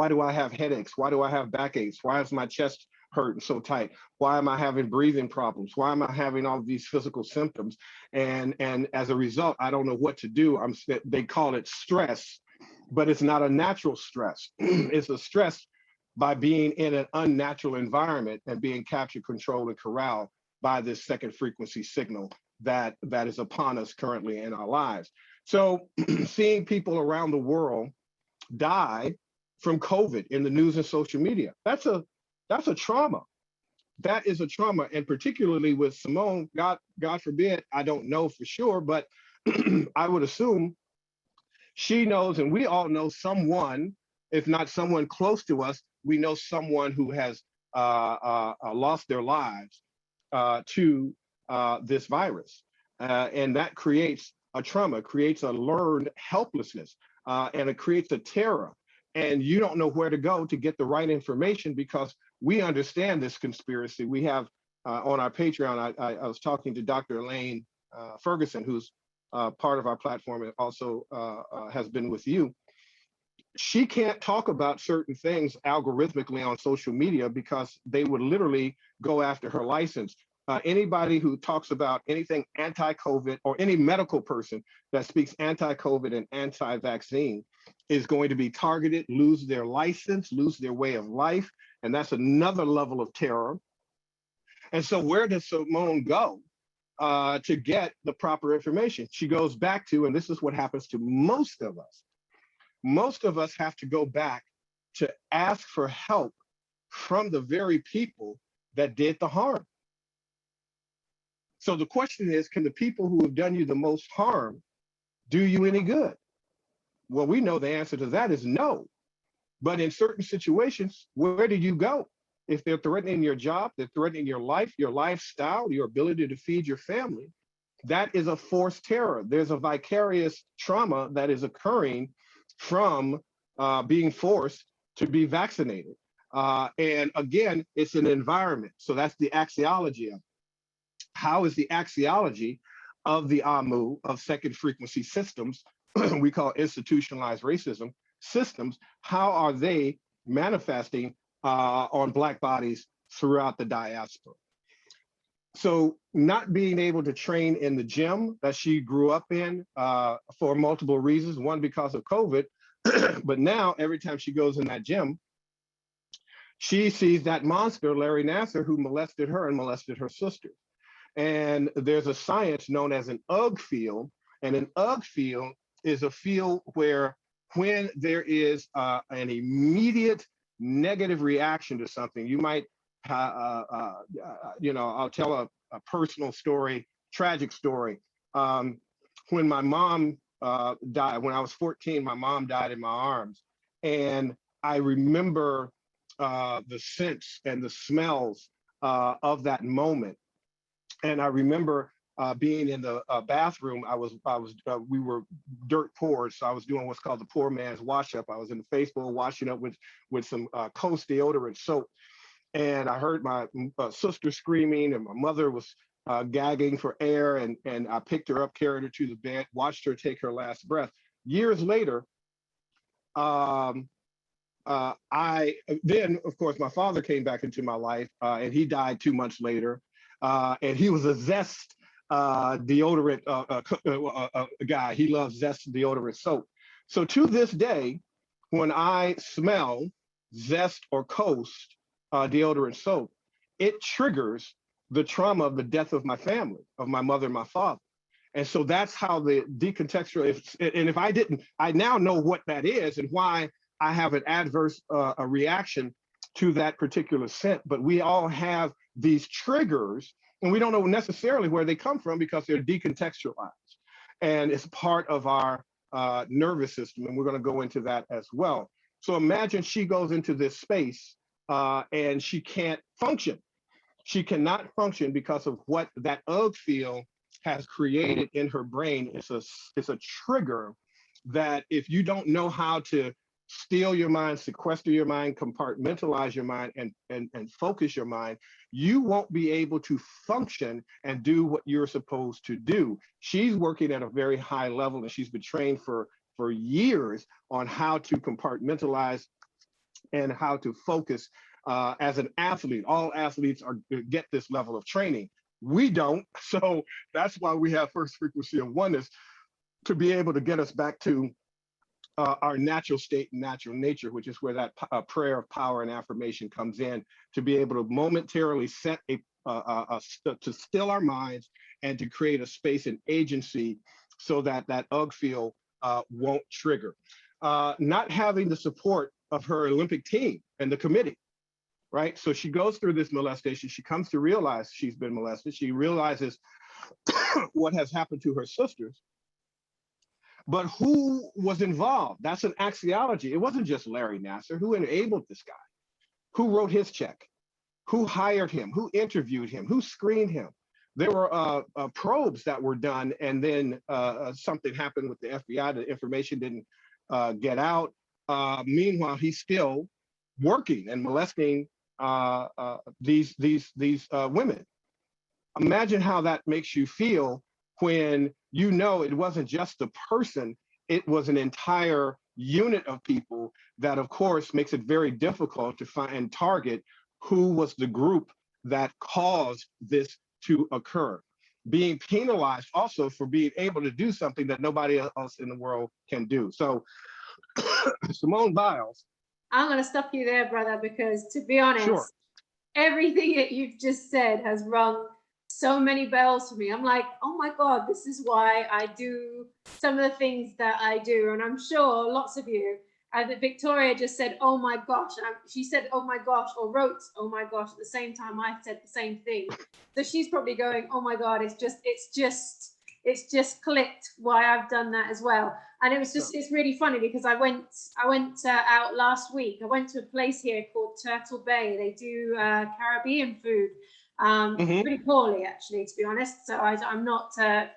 do I have headaches? Why do I have backaches? Why is my chest hurting so tight? Why am I having breathing problems? Why am I having all these physical symptoms? And as a result, I don't know what to do. They call it stress, but it's not a natural stress. It's a stress by being in an unnatural environment and being captured, controlled, and corralled by this second frequency signal that is upon us currently in our lives. So seeing people around the world die from COVID in the news and social media, that's a trauma. That is a trauma. And particularly with Simone, God forbid, I don't know for sure, but I would assume she knows, and we all know someone, if not someone close to us, we know someone who has lost their lives to this virus. And that creates a trauma, creates a learned helplessness, and it creates a terror. And you don't know where to go to get the right information, because we understand this conspiracy. We have on our Patreon, I was talking to Dr. Elaine Ferguson, who's part of our platform and also has been with you. She can't talk about certain things algorithmically on social media because they would literally go after her license. Anybody who talks about anything anti-COVID, or any medical person that speaks anti-COVID and anti-vaccine, is going to be targeted, lose their license, lose their way of life. And that's another level of terror. And so where does Simone go to get the proper information? She goes back to, and this is what happens to most of us. Most of us have to go back to ask for help from the very people that did the harm. So the question is, can the people who have done you the most harm do you any good? Well, we know the answer to that is no. But in certain situations, where do you go? If they're threatening your job, they're threatening your life, your lifestyle, your ability to feed your family, that is a forced terror. There's a vicarious trauma that is occurring from being forced to be vaccinated. And again, it's an environment. So that's the axiology of it. How is the axiology of the AMU, of second frequency systems, we call institutionalized racism systems, how are they manifesting on Black bodies throughout the diaspora? So not being able to train in the gym that she grew up in for multiple reasons, one because of COVID, but now every time she goes in that gym, she sees that monster, Larry Nassar, who molested her and molested her sister. And there's a science known as an UG field, and an UG field is a field where when there is an immediate negative reaction to something, you might, I'll tell a personal story, tragic story. When my mom died, when I was 14, my mom died in my arms. And I remember the scents and the smells of that moment. And I remember being in the bathroom. We were dirt poor, so I was doing what's called the poor man's wash up. I was in the face bowl washing up with some Coast deodorant soap, and I heard my sister screaming, and my mother was gagging for air, and I picked her up, carried her to the bed, watched her take her last breath. Years later, then of course my father came back into my life, and he died 2 months later, and he was a Zest deodorant guy. He loves Zest deodorant soap. So to this day, when I smell Zest or Coast deodorant soap, it triggers the trauma of the death of my family, of my mother and my father. And so that's how the decontextual, if I didn't, I now know what that is and why I have an adverse a reaction to that particular scent. But we all have these triggers, and we don't know necessarily where they come from because they're decontextualized. And it's part of our nervous system, and we're going to go into that as well. So imagine she goes into this space and she can't function. She cannot function because of what that UG field has created in her brain. It's a trigger that if you don't know how to steal your mind, sequester your mind, compartmentalize your mind, and focus your mind, you won't be able to function and do what you're supposed to do. She's working at a very high level, and she's been trained for years on how to compartmentalize and how to focus as an athlete. All athletes get this level of training. We don't. So that's why we have first frequency of oneness, to be able to get us back to our natural state and natural nature, which is where that prayer of power and affirmation comes in, to be able to momentarily set to still our minds and to create a space and agency so that that UG field won't trigger. Not having the support of her Olympic team and the committee, right? So she goes through this molestation. She comes to realize she's been molested. She realizes what has happened to her sisters. But who was involved? That's an axiology. It wasn't just Larry Nassar. Who enabled this guy? Who wrote his check? Who hired him? Who interviewed him? Who screened him? There were probes that were done, and then something happened with the FBI. The information didn't get out. Meanwhile, he's still working and molesting these women. Imagine how that makes you feel when you know it wasn't just a person, it was an entire unit of people that, of course, makes it very difficult to find and target who was the group that caused this to occur. Being penalized also for being able to do something that nobody else in the world can do. So, Simone Biles. I'm going to stop you there, brother, because to be honest, sure, everything that you've just said has rung so many bells for me. I'm like, oh my God, this is why I do some of the things that I do. And I'm sure lots of you, Victoria just said, oh my gosh. And she said, oh my gosh, or wrote, oh my gosh, at the same time I said the same thing. So she's probably going, oh my God, it's just clicked why I've done that as well. And it was just, it's really funny because I went out last week. I went to a place here called Turtle Bay. They do Caribbean food. Pretty poorly, actually, to be honest. So I'm not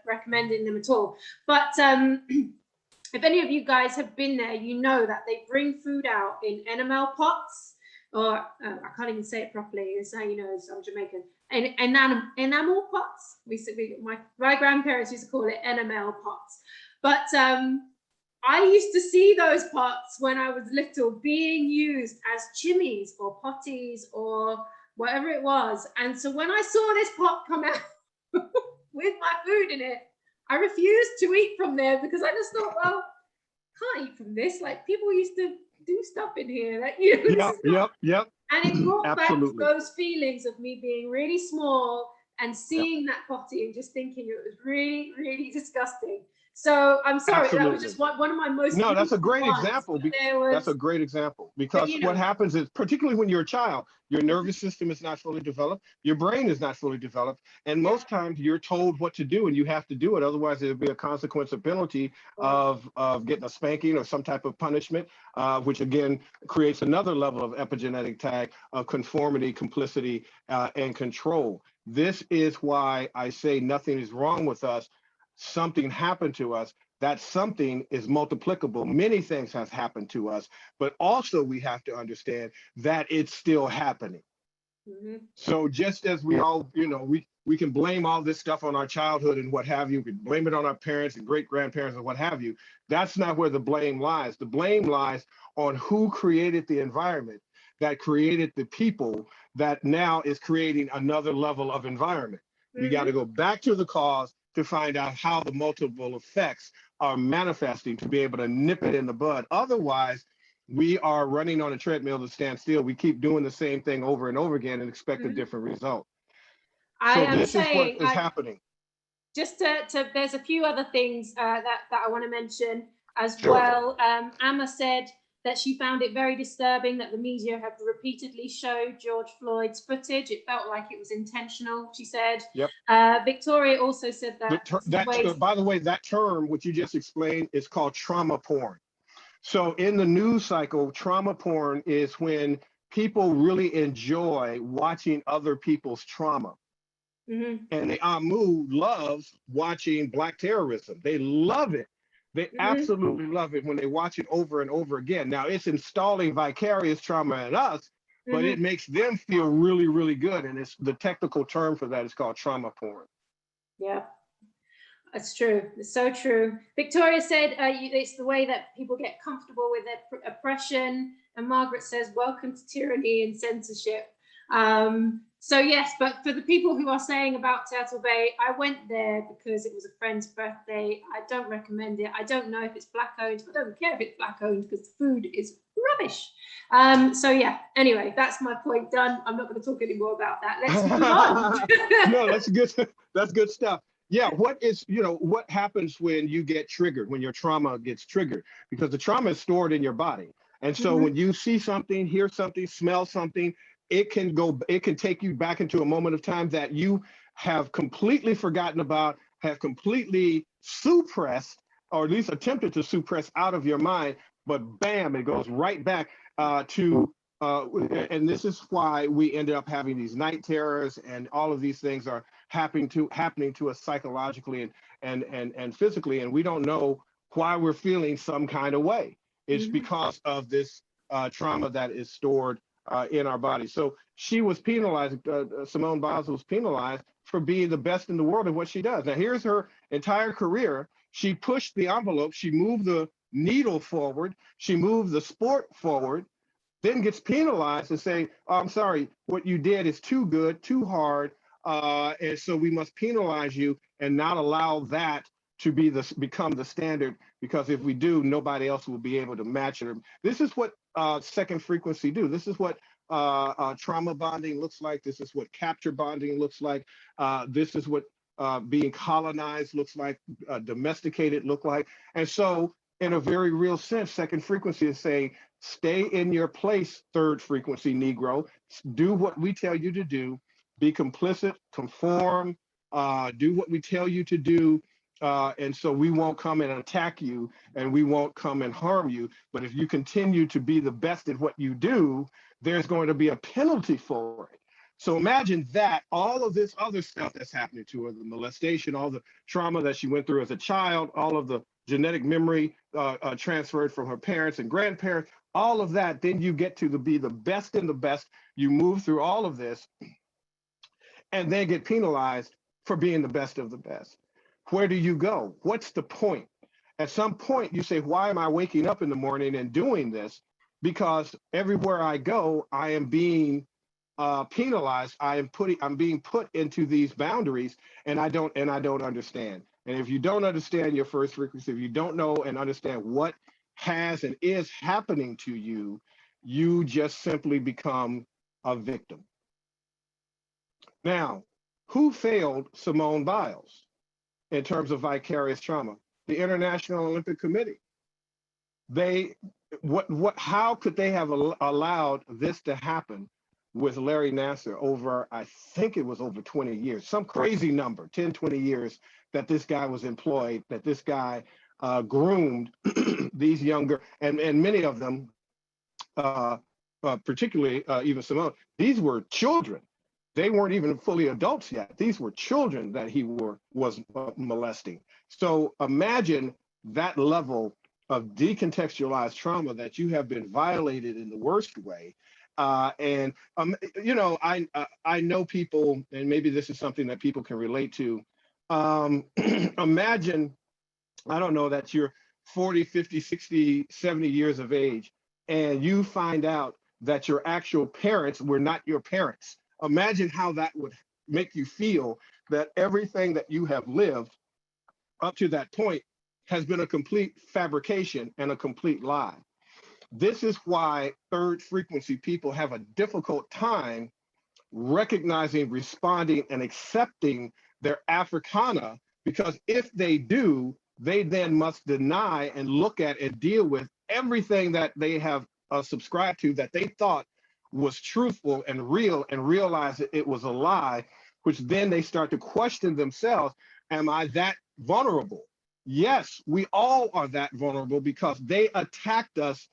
recommending them at all. But if any of you guys have been there, you know that they bring food out in enamel pots, or I can't even say it properly. It's how you know I'm Jamaican. Enamel pots. My grandparents used to call it enamel pots. But I used to see those pots when I was little being used as chimneys or potties or whatever it was. And so when I saw this pot come out with my food in it, I refused to eat from there because I just thought, well, can't eat from this. Like, people used to do stuff in here that, you know, this is not. Yep. And it brought back Absolutely. those feelings of me being really small and seeing that potty and just thinking it was really, really disgusting. So I'm sorry, that was just one of my most. No, that's a great ones, example. That's a great example because you know, what happens is, particularly when you're a child, your nervous system is not fully developed, your brain is not fully developed, and most times you're told what to do and you have to do it. Otherwise, there'll be a consequence or penalty of getting a spanking or some type of punishment, which again creates another level of epigenetic tag of conformity, complicity, and control. This is why I say nothing is wrong with us. Something happened to us. That something is multiplicable. Many things have happened to us, but also we have to understand that it's still happening. So just as we all, you know, we can blame all this stuff on our childhood and what have you, we can blame it on our parents and great grandparents and what have you. That's not where the blame lies. The blame lies on who created the environment that created the people that now is creating another level of environment. We got to go back to the cause to find out how the multiple effects are manifesting to be able to nip it in the bud. Otherwise, we are running on a treadmill to stand still. We keep doing the same thing over and over again and expect a different result. So this is what is happening. Just there's a few other things that I want to mention as well. Amma said that she found it very disturbing that the media have repeatedly showed George Floyd's footage. It felt like it was intentional, she said. Victoria also said that. By the way, that term, which you just explained, is called trauma porn. So in the news cycle, trauma porn is when people really enjoy watching other people's trauma. And the Amu loves watching Black terrorism. They love it. They absolutely love it when they watch it over and over again. Now, it's installing vicarious trauma in us, but it makes them feel really, really good. And it's the technical term for that is called trauma porn. Yeah, that's true. It's so true. Victoria said it's the way that people get comfortable with their oppression. And Margaret says, welcome to tyranny and censorship. So yes, but for the people who are saying about Turtle Bay, I went there because it was a friend's birthday. I don't recommend it. I don't know if it's Black owned. I don't care if it's Black owned because the food is rubbish. So yeah, anyway, that's my point done. I'm not going to talk anymore about that. Let's move on. No, that's good. That's good stuff. Yeah, what happens when you get triggered, when your trauma gets triggered? Because the trauma is stored in your body. And so when you see something, hear something, smell something, it can take you back into a moment of time that you have completely forgotten about, have completely suppressed, or at least attempted to suppress out of your mind, but bam, it goes right back and this is why we ended up having these night terrors, and all of these things are happening to us psychologically and physically, and we don't know why we're feeling some kind of way. It's because of this trauma that is stored in our body. So she was penalized, Simone Biles was penalized for being the best in the world at what she does. Now here's her entire career. She pushed the envelope, she moved the needle forward, she moved the sport forward, then gets penalized and say, oh, I'm sorry, what you did is too good, too hard, and so we must penalize you and not allow that to become the standard, because if we do, nobody else will be able to match it. This is what second frequency do. This is what trauma bonding looks like. This is what capture bonding looks like. This is what being colonized looks like, domesticated look like. And so in a very real sense, second frequency is saying, stay in your place, third frequency Negro. Do what we tell you to do. Be complicit, conform, do what we tell you to do. And so we won't come and attack you, and we won't come and harm you. But if you continue to be the best at what you do, there's going to be a penalty for it. So imagine that, all of this other stuff that's happening to her, the molestation, all the trauma that she went through as a child, all of the genetic memory transferred from her parents and grandparents, all of that, then you get to be the best in the best. You move through all of this and then get penalized for being the best of the best. Where do you go? What's the point? At some point you say, why am I waking up in the morning and doing this? Because everywhere I go, I am being penalized. I'm being put into these boundaries, and I don't understand. And if you don't understand your first frequency, if you don't know and understand what has and is happening to you, you just simply become a victim. Now, who failed Simone Biles in terms of vicarious trauma? The International Olympic Committee. How could they have allowed this to happen with Larry Nassar over, I think it was over 20 years, some crazy number, 10, 20 years that this guy was employed, that this guy groomed these younger, and many of them, particularly even Simone, these were children. They weren't even fully adults yet. These were children that he was molesting. So imagine that level of decontextualized trauma, that you have been violated in the worst way. I know people, and maybe this is something that people can relate to. Imagine, I don't know, that you're 40, 50, 60, 70 years of age, and you find out that your actual parents were not your parents. Imagine how that would make you feel, that everything that you have lived up to that point has been a complete fabrication and a complete lie. This is why third frequency people have a difficult time recognizing, responding, and accepting their Africana, because if they do, they then must deny and look at and deal with everything that they have subscribed to, that they thought was truthful and real, and realize that it was a lie, which then they start to question themselves. Am I that vulnerable? Yes, we all are that vulnerable, because they attacked us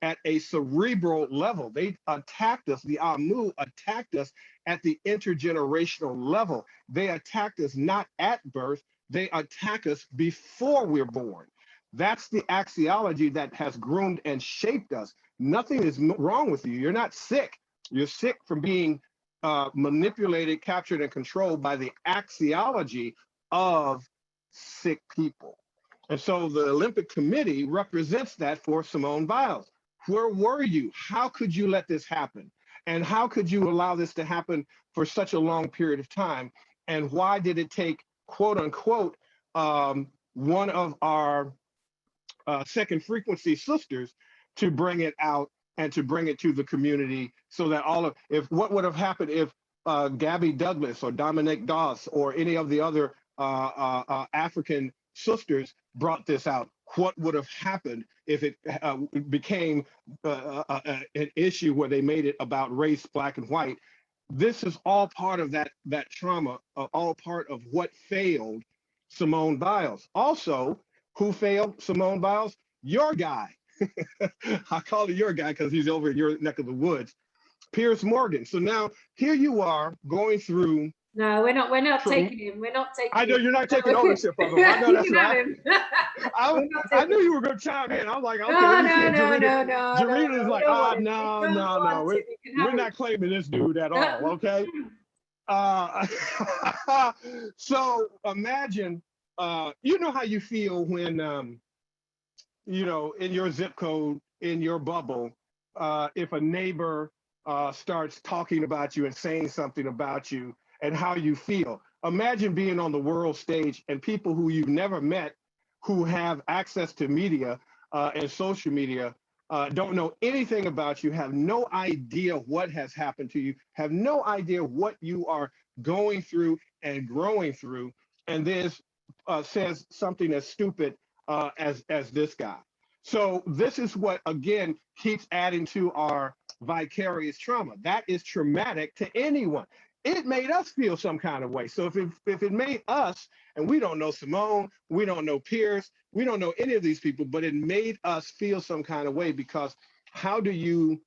at a cerebral level. They attacked us, the Amu attacked us at the intergenerational level. They attacked us not at birth, they attack us before we're born. That's the axiology that has groomed and shaped us. Nothing is wrong with you. You're not sick. You're sick from being manipulated, captured, and controlled by the axiology of sick people. And so the Olympic Committee represents that for Simone Biles. Where were you? How could you let this happen? And how could you allow this to happen for such a long period of time? And why did it take, quote unquote, one of our second frequency sisters to bring it out and to bring it to the community, so that what would have happened if Gabby Douglas or Dominique Doss or any of the other African sisters brought this out? What would have happened if it became an issue where they made it about race, black and white? This is all part of that trauma, all part of what failed Simone Biles. Also, who failed Simone Biles? Your guy. I call it your guy because he's over in your neck of the woods, Piers Morgan. So now here you are going through. No, we're not taking him. We're not taking him. I know you're not taking ownership of him. I know that's right. I knew you were going to chime in. I'm like, okay, let me see. Jarita is like, no. We're not claiming this dude at all, okay? So imagine, you know how you feel when, in your zip code, in your bubble, if a neighbor starts talking about you and saying something about you, and how you feel. Imagine being on the world stage and people who you've never met, who have access to media and social media, don't know anything about you, have no idea what has happened to you, have no idea what you are going through and growing through, and this says something as stupid as this guy. So this is what, again, keeps adding to our vicarious trauma. That is traumatic to anyone. It made us feel some kind of way. So if it made us, and we don't know Simone, we don't know Piers, we don't know any of these people, but it made us feel some kind of way, because how do you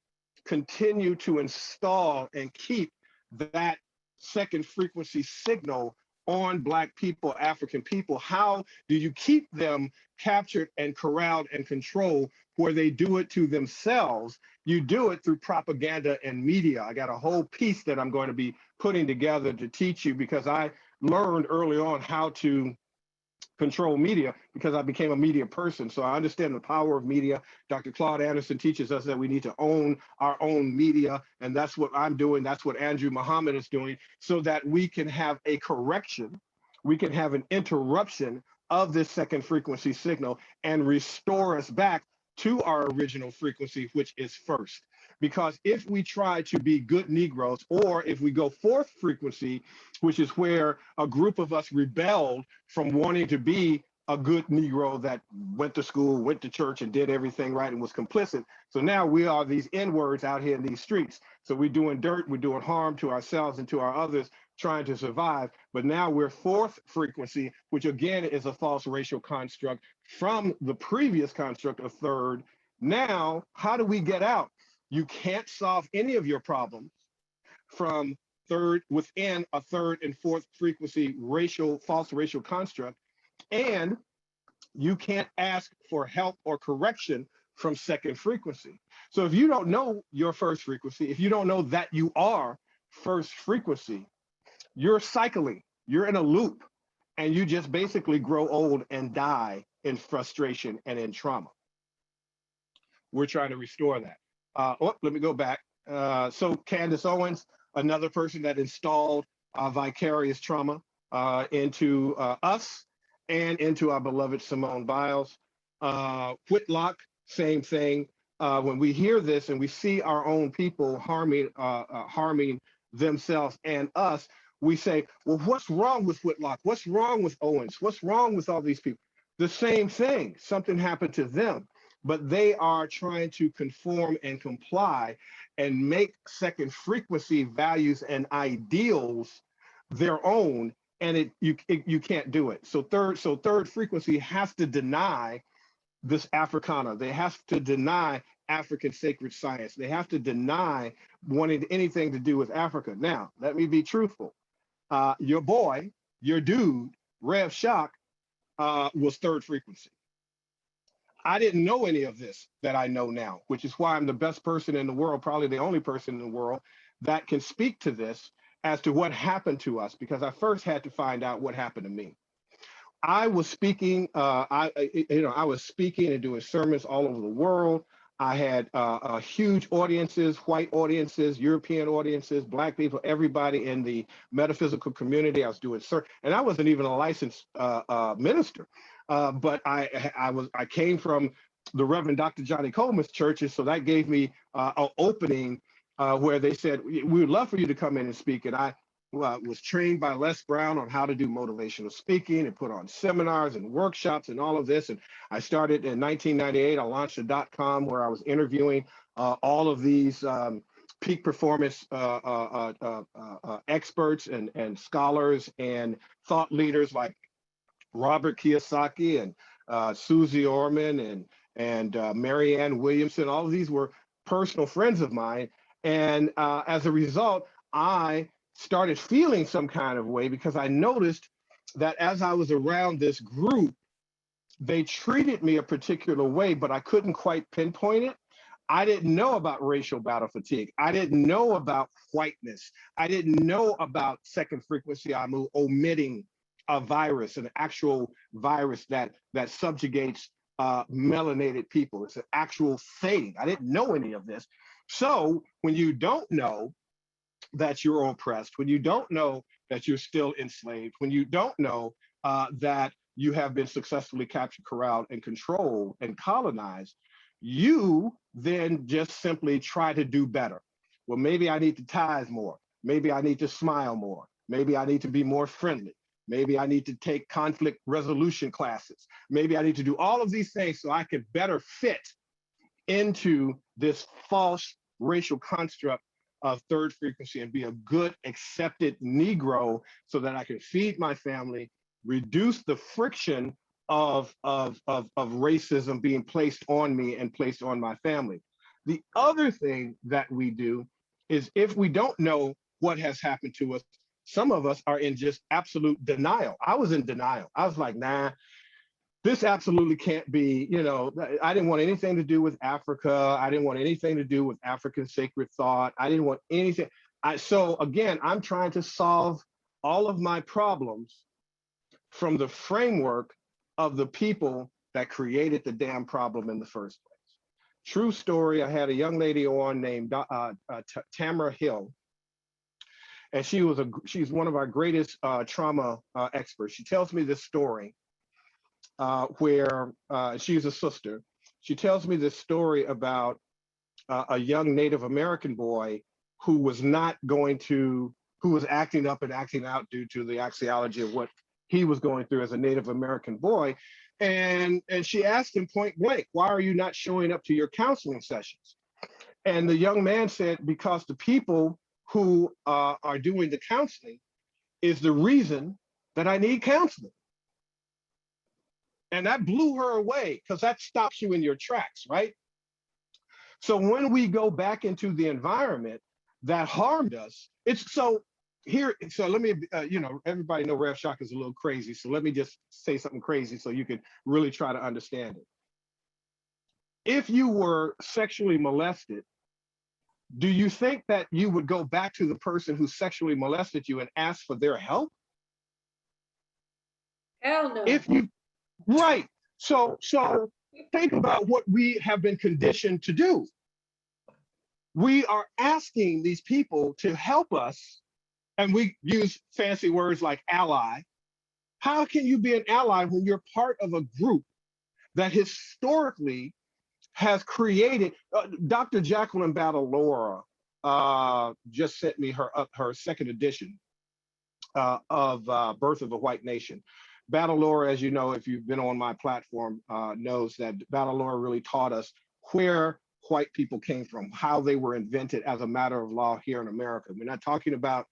continue to install and keep that second frequency signal on Black people, African people? How do you keep them captured and corralled and controlled where they do it to themselves? You do it through propaganda and media. I got a whole piece that I'm going to be putting together to teach you, because I learned early on how to control media because I became a media person. So I understand the power of media. Dr. Claude Anderson teaches us that we need to own our own media. And that's what I'm doing. That's what Andrew Muhammad is doing, so that we can have a correction. We can have an interruption of this second frequency signal and restore us back to our original frequency, which is first. Because if we try to be good Negroes, or if we go fourth frequency, which is where a group of us rebelled from wanting to be a good Negro that went to school, went to church, and did everything right and was complicit. So now we are these N-words out here in these streets. So we're doing dirt, we're doing harm to ourselves and to our others, trying to survive. But now we're fourth frequency, which again is a false racial construct from the previous construct of third. Now, how do we get out? You can't solve any of your problems from third within a third and fourth frequency false racial construct. And you can't ask for help or correction from second frequency. So if you don't know your first frequency, if you don't know that you are first frequency, you're cycling, you're in a loop, and you just basically grow old and die in frustration and in trauma. We're trying to restore that. Let me go back. So Candace Owens, another person that installed vicarious trauma into us and into our beloved Simone Biles. Whitlock, same thing. When we hear this and we see our own people harming themselves and us, we say, well, what's wrong with Whitlock? What's wrong with Owens? What's wrong with all these people? The same thing. Something happened to them, but they are trying to conform and comply and make second frequency values and ideals their own, and you can't do it. So third frequency has to deny this Africana. They have to deny African sacred science. They have to deny wanting anything to do with Africa. Now, let me be truthful. Your boy, your dude, Rev Shock, was third frequency. I didn't know any of this that I know now, which is why I'm the best person in the world, probably the only person in the world that can speak to this as to what happened to us, because I first had to find out what happened to me. I was speaking, I was speaking and doing sermons all over the world. I had huge audiences, white audiences, European audiences, Black people, everybody in the metaphysical community. I was doing and I wasn't even a licensed minister, but I came from the Reverend Dr. Johnny Coleman's churches, so that gave me an opening where they said, we would love for you to come in and speak. And I was trained by Les Brown on how to do motivational speaking and put on seminars and workshops and all of this. And I started in 1998. I launched a .com where I was interviewing all of these peak performance experts and scholars and thought leaders like Robert Kiyosaki and Susie Orman and Marianne Williamson. All of these were personal friends of mine. And as a result, I started feeling some kind of way because I noticed that as I was around this group, they treated me a particular way, but I couldn't quite pinpoint it. I didn't know about racial battle fatigue. I didn't know about whiteness. I didn't know about second frequency. I'm omitting a virus, an actual virus that subjugates melanated people. It's an actual thing. I didn't know any of this. So when you don't know that you're oppressed, when you don't know that you're still enslaved, when you don't know that you have been successfully captured, corralled, and controlled and colonized, you then just simply try to do better. Well, maybe I need to tithe more. Maybe I need to smile more. Maybe I need to be more friendly. Maybe I need to take conflict resolution classes. Maybe I need to do all of these things so I can better fit into this false racial construct of third frequency and be a good, accepted Negro so that I can feed my family, reduce the friction of racism being placed on me and placed on my family. The other thing that we do is if we don't know what has happened to us, some of us are in just absolute denial. I was in denial. I was like, nah, this absolutely can't be, I didn't want anything to do with Africa. I didn't want anything to do with African sacred thought. I didn't want anything. So again, I'm trying to solve all of my problems from the framework of the people that created the damn problem in the first place. True story. I had a young lady on named Tamara Hill, and she's one of our greatest trauma experts. She tells me this story where she's a sister. She tells me this story about a young Native American boy who was who was acting up and acting out due to the axiology of what he was going through as a Native American boy. And she asked him point blank, why are you not showing up to your counseling sessions? And the young man said, because the people who are doing the counseling is the reason that I need counseling. And that blew her away, because that stops you in your tracks, right? So when we go back into the environment that harmed us, so let me, everybody know Rev Shock is a little crazy. So let me just say something crazy so you can really try to understand it. If you were sexually molested, do you think that you would go back to the person who sexually molested you and ask for their help? Hell no. Right. So think about what we have been conditioned to do. We are asking these people to help us, and we use fancy words like ally. How can you be an ally when you're part of a group that historically has created? Dr. Jacqueline Battle just sent me her second edition of Birth of a White Nation. Battle, as you know, if you've been on my platform, knows that Battle really taught us where white people came from, how they were invented as a matter of law here in America. We're not talking about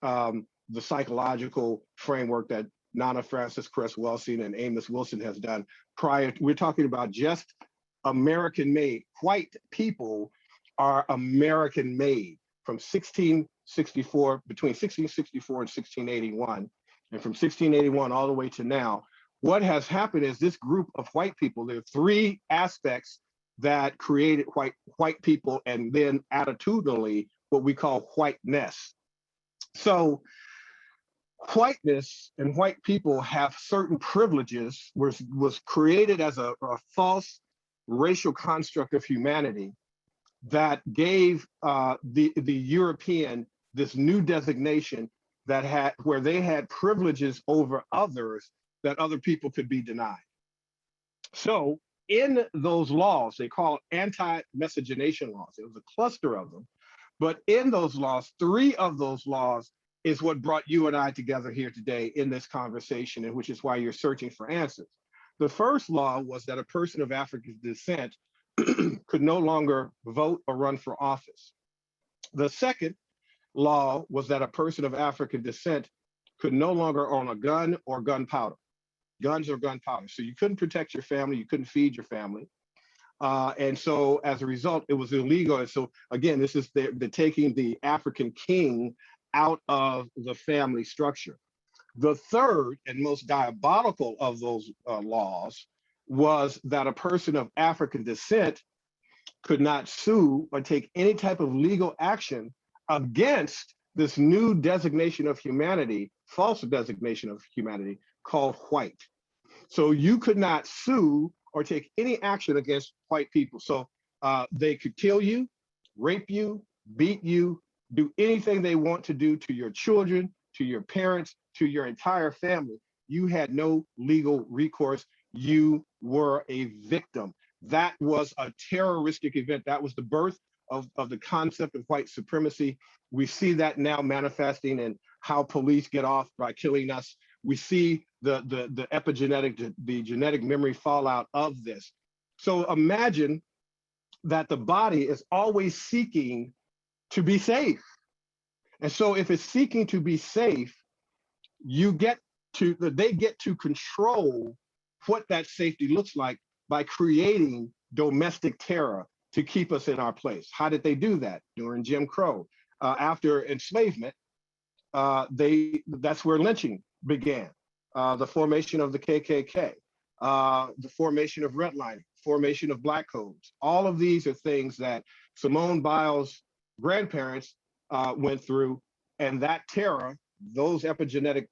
the psychological framework that Nana Francis Cress Welsing and Amos Wilson has done prior. We're talking about just American-made. White people are American-made from 1664, between 1664 and 1681, and from 1681 all the way to now. What has happened is this group of white people, there are three aspects that created white people, and then attitudinally what we call whiteness. So whiteness and white people have certain privileges, was created as a false racial construct of humanity that gave the European this new designation where they had privileges over others that other people could be denied. So in those laws, they call it anti-miscegenation laws. It was a cluster of them. But in those laws, 3 of those laws is what brought you and I together here today in this conversation, and which is why you're searching for answers. The first law was that a person of African descent could no longer vote or run for office. The second law was that a person of African descent could no longer own a gun or gunpowder. Guns or gunpowder. So you couldn't protect your family, you couldn't feed your family. And so as a result, it was illegal. And so again, this is the taking the African king out of the family structure. The third and most diabolical of those laws was that a person of African descent could not sue or take any type of legal action against this new designation of humanity, false designation of humanity called white. So you could not sue or take any action against white people. So they could kill you, rape you, beat you, do anything they want to do to your children, to your parents, to your entire family. You had no legal recourse. You were a victim. That was a terroristic event. That was the birth of the concept of white supremacy. We see that now manifesting in how police get off by killing us. We see the epigenetic, the genetic memory fallout of this. So imagine that the body is always seeking to be safe. And so if it's seeking to be safe, they get to control what that safety looks like by creating domestic terror to keep us in our place. How did they do that? During Jim Crow. After enslavement, that's where lynching began. The formation of the KKK, the formation of redlining, formation of black codes. All of these are things that Simone Biles' grandparents went through, and that terror, those epigenetic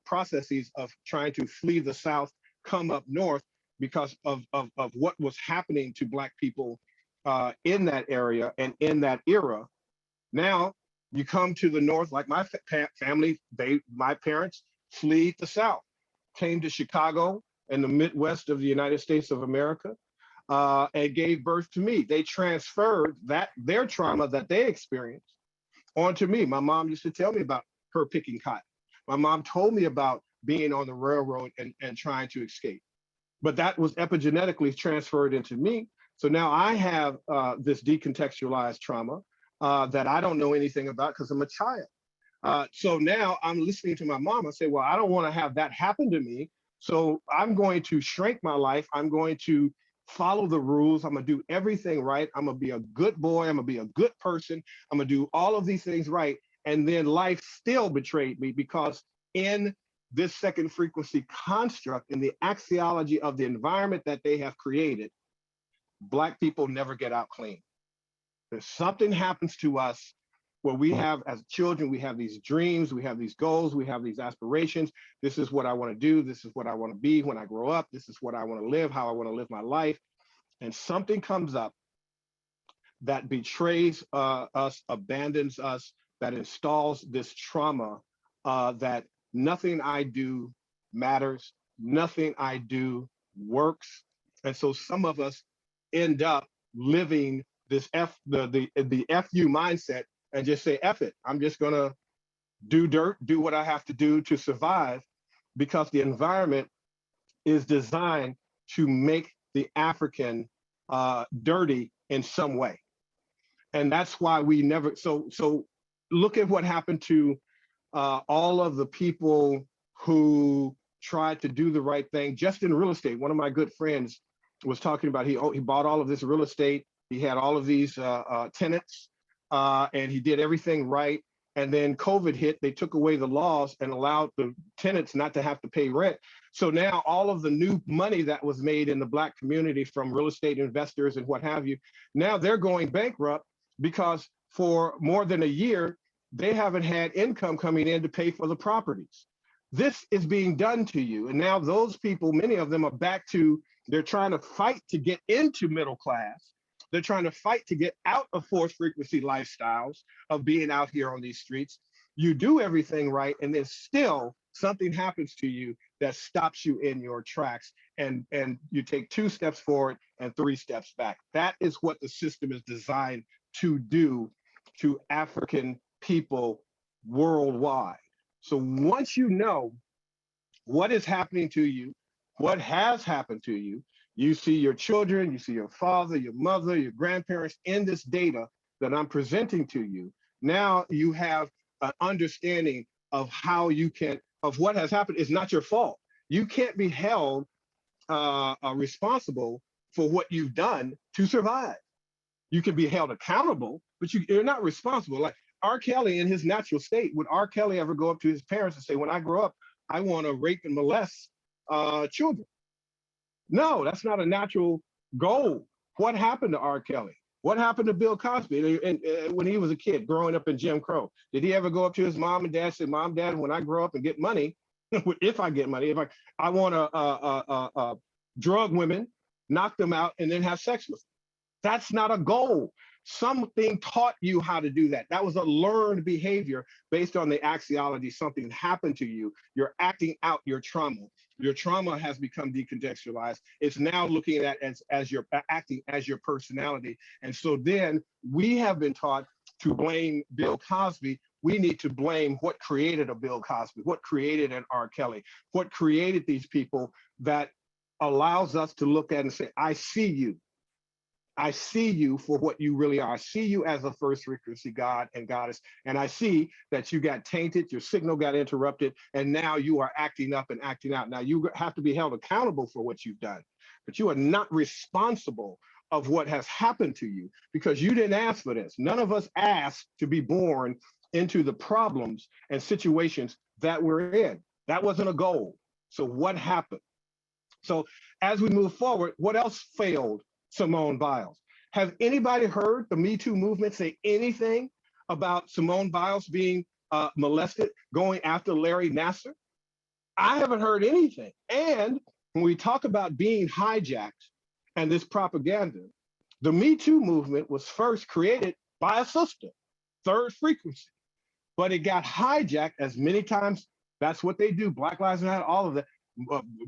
processes of trying to flee the South, come up north because of what was happening to Black people in that area and in that era. Now you come to the north, like my family, my parents fled the South, came to Chicago and the Midwest of the United States of America, and gave birth to me. They transferred their trauma that they experienced onto me. My mom used to tell me about her picking cotton. My mom told me about being on the railroad and trying to escape. But that was epigenetically transferred into me. So now I have this decontextualized trauma that I don't know anything about because I'm a child. So now I'm listening to my mom. I say, well, I don't want to have that happen to me. So I'm going to shrink my life. I'm going to follow the rules. I'm going to do everything right. I'm going to be a good boy. I'm going to be a good person. I'm going to do all of these things right. And then life still betrayed me because in this second frequency construct, in the axiology of the environment that they have created, Black people never get out clean. There's something happens to us where we have, as children, we have these dreams, we have these goals, we have these aspirations. This is what I want to do. This is what I want to be when I grow up. This is what I want to live, how I want to live my life. And something comes up that betrays us, abandons us, that installs this trauma that nothing I do matters, nothing I do works. And so some of us end up living this the FU mindset and just say, F it. I'm just gonna do what I have to do to survive because the environment is designed to make the African dirty in some way. And that's why we never, so look at what happened to all of the people who tried to do the right thing just in real estate. One of my good friends was talking about, he bought all of this real estate. He had all of these tenants and he did everything right. And then COVID hit, they took away the laws and allowed the tenants not to have to pay rent. So now all of the new money that was made in the Black community from real estate investors and what have you, now they're going bankrupt because for more than a year, they haven't had income coming in to pay for the properties. This is being done to you. And now those people, many of them are back to, they're trying to fight to get into middle class. They're trying to fight to get out of fourth frequency lifestyles of being out here on these streets. You do everything right, and then still something happens to you that stops you in your tracks, and you take 2 steps forward and 3 steps back. That is what the system is designed to do to African people worldwide. So once you know what is happening to you, what has happened to you, you see your children, you see your father, your mother, your grandparents in this data that I'm presenting to you. Now you have an understanding of how you can, of what has happened. It's not your fault. You can't be held responsible for what you've done to survive. You can be held accountable, but you're not responsible. Like R. Kelly in his natural state, would R. Kelly ever go up to his parents and say, when I grow up, I want to rape and molest children? No, that's not a natural goal. What happened to R. Kelly? What happened to Bill Cosby when he was a kid growing up in Jim Crow? Did he ever go up to his mom and dad and say, Mom, Dad, when I grow up and get money, if I get money, if I want to drug women, knock them out, and then have sex with them? That's not a goal. Something taught you how to do that. That was a learned behavior based on the axiology. Something happened to you. You're acting out your trauma. Your trauma has become decontextualized. It's now looking at as you're acting as your personality. And so then we have been taught to blame Bill Cosby. We need to blame what created a Bill Cosby, what created an R. Kelly, what created these people that allows us to look at and say, I see you. I see you for what you really are. I see you as a first frequency God and goddess. And I see that you got tainted, your signal got interrupted, and now you are acting up and acting out. Now you have to be held accountable for what you've done, but you are not responsible of what has happened to you because you didn't ask for this. None of us asked to be born into the problems and situations that we're in. That wasn't a goal. So what happened? So as we move forward, what else failed Simone Biles? Has anybody heard the Me Too movement say anything about Simone Biles being molested, going after Larry Nassar? I haven't heard anything. And when we talk about being hijacked and this propaganda, the Me Too movement was first created by a sister, third frequency, but it got hijacked as many times. That's what they do. Black Lives Matter, all of that,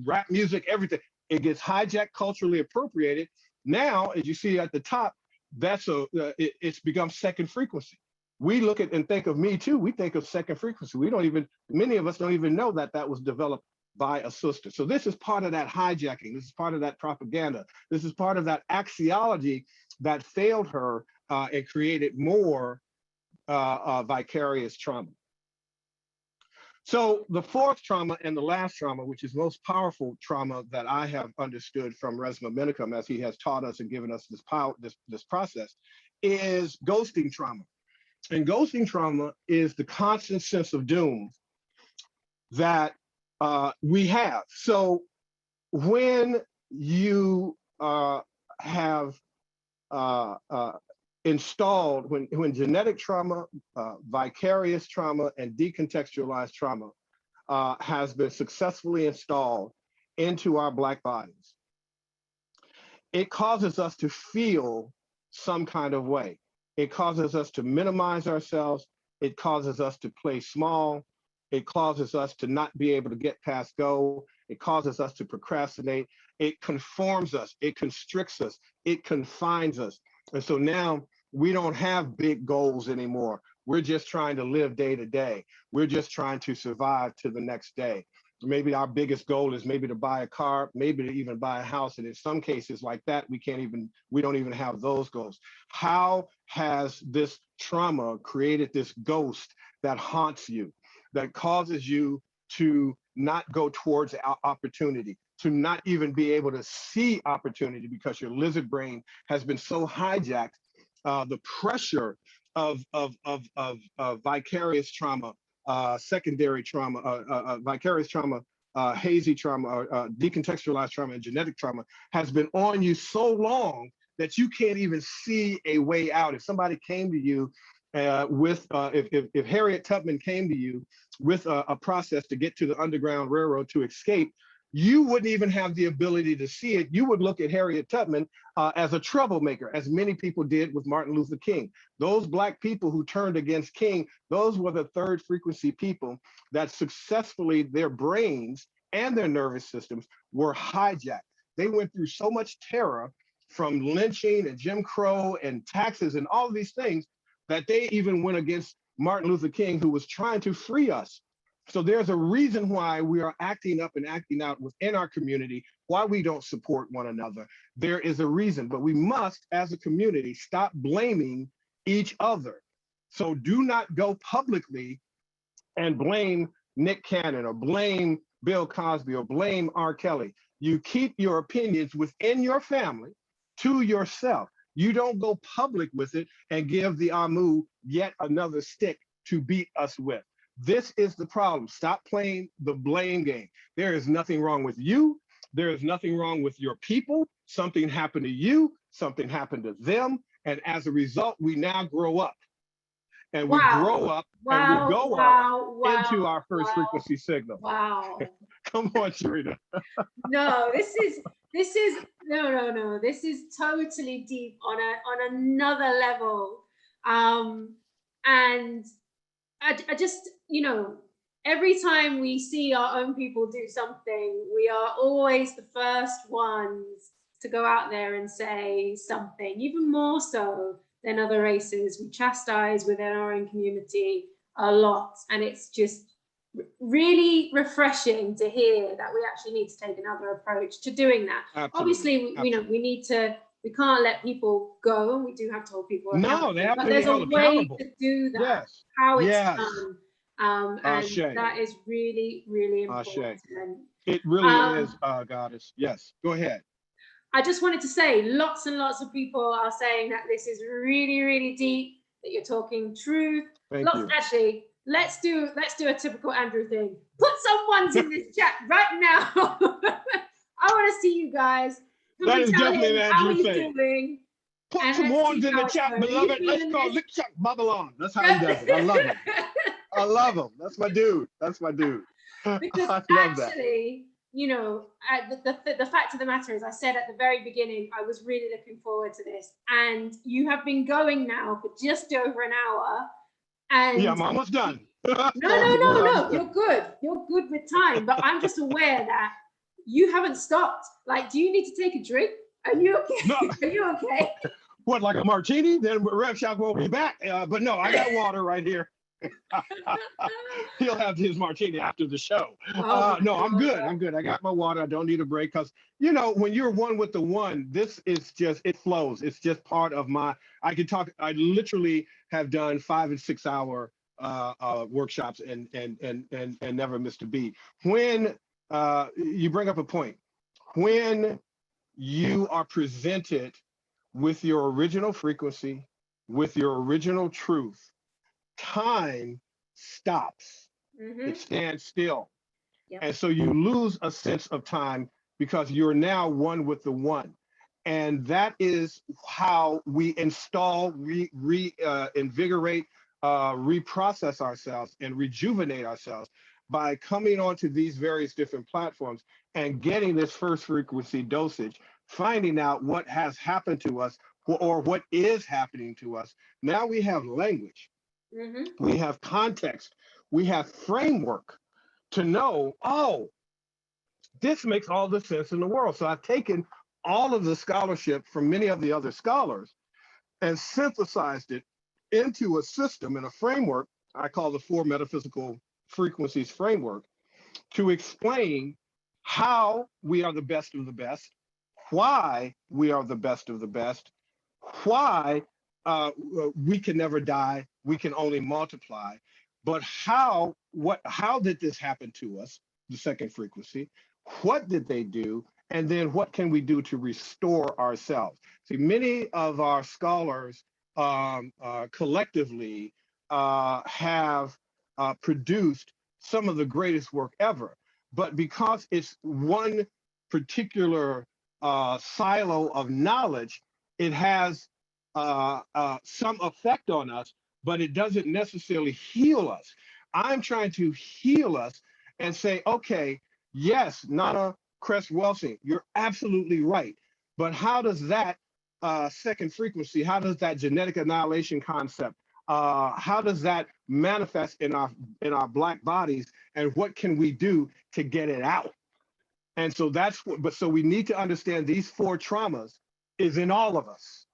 rap music, everything. It gets hijacked, culturally appropriated. Now, as you see at the top, it's become second frequency. We look at and think of Me Too, we think of second frequency. Many of us don't even know that that was developed by a sister. So this is part of that hijacking. This is part of that propaganda. This is part of that axiology that failed her and created more vicarious trauma. So the fourth trauma and the last trauma, which is most powerful trauma that I have understood from Resmaa Menakem, as he has taught us and given us this power, this process, is ghosting trauma. And ghosting trauma is the constant sense of doom that we have. So when you have installed, when genetic trauma, vicarious trauma, and decontextualized trauma has been successfully installed into our Black bodies, it causes us to feel some kind of way. It causes us to minimize ourselves. It causes us to play small. It causes us to not be able to get past go. It causes us to procrastinate. It conforms us. It constricts us. It confines us. And so now we don't have big goals anymore. We're just trying to live day to day. We're just trying to survive to the next day. Maybe our biggest goal is maybe to buy a car, maybe to even buy a house. And in some cases like that, we don't even have those goals. How has this trauma created this ghost that haunts you, that causes you to not go towards opportunity, to not even be able to see opportunity because your lizard brain has been so hijacked? The pressure of vicarious trauma, secondary trauma, vicarious trauma, hazy trauma, decontextualized trauma, and genetic trauma has been on you so long that you can't even see a way out. If somebody came to you if Harriet Tubman came to you with a process to get to the Underground Railroad to escape, you wouldn't even have the ability to see it. You would look at Harriet Tubman as a troublemaker, as many people did with Martin Luther King. Those Black people who turned against King, those were the third frequency people that successfully, their brains and their nervous systems were hijacked. They went through so much terror from lynching and Jim Crow and taxes and all of these things that they even went against Martin Luther King, who was trying to free us. So there's a reason why we are acting up and acting out within our community, why we don't support one another. There is a reason, but we must, as a community, stop blaming each other. So do not go publicly and blame Nick Cannon or blame Bill Cosby or blame R. Kelly. You keep your opinions within your family to yourself. You don't go public with it and give the Amu yet another stick to beat us with. This is the problem. Stop playing the blame game. There is nothing wrong with you. There is nothing wrong with your people. Something happened to you. Something happened to them. And as a result, we now grow up. And we grow up and we go up into our first frequency signal. Wow. Come on, Sharita. No, this is no. This is totally deep on another level. And I just, every time we see our own people do something, we are always the first ones to go out there and say something, even more so than other races. We chastise within our own community a lot, and it's just really refreshing to hear that we actually need to take another approach to doing that. Obviously, we can't let people go, and we do have to hold people accountable. No, they have but to there's be held a way accountable. to do that. Yes. How it's Yes. done, and that is really, really important. It really is, Goddess. Yes, go ahead. I just wanted to say, lots and lots of people are saying that this is really, really deep, that you're talking truth. Thank you. Actually, let's do a typical Andrew thing. Put some ones in this chat right now. I want to see you guys. That is definitely an Andrew thing. Doing, Put some ones in the chat, beloved. Let's go. Lick Chuck Babylon. That's how he does it. I love him. I love him. That's my dude. That's my dude. Because I love actually, you know, the fact of the matter is, I said at the very beginning, I was really looking forward to this. And you have been going now for just over an hour. And yeah, I'm almost done. No, you're good. You're good with time. But I'm just aware that you haven't stopped. Like, do you need to take a drink? Are you okay? No. Are you okay? What, like a martini? Then Rev Shop won't be back. But no, I got water right here. He'll have his martini after the show. No, I'm good. I'm good. I got my water. I don't need a break because, you know, when you're one with the one, this is just, it flows. It's just part of my, I literally have done 5 and 6 hour workshops and never missed a beat. When you bring up a point, when you are presented with your original frequency, with your original truth, time stops. It stands still. Yep. And so you lose a sense of time because you're now one with the one. And that is how we install, invigorate, reprocess ourselves and rejuvenate ourselves by coming onto these various different platforms and getting this first frequency dosage, finding out what has happened to us or what is happening to us. Now we have language, we have context, we have framework to know, oh, this makes all the sense in the world. So I've taken all of the scholarship from many of the other scholars and synthesized it into a system and a framework I call the 4 metaphysical frequencies framework to explain how we are the best of the best, why we are the best of the best, why we can never die, we can only multiply, but how did this happen to us, the second frequency, what did they do, and then what can we do to restore ourselves? See, many of our scholars collectively have produced some of the greatest work ever, but because it's one particular silo of knowledge, it has some effect on us, but it doesn't necessarily heal us. I'm trying to heal us and say, okay, yes, Nana Cress-Welsing, you're absolutely right. But how does that second frequency, how does that genetic annihilation concept, how does that manifest in our Black bodies, and what can we do to get it out? And so that's what, but so we need to understand these 4 traumas is in all of us,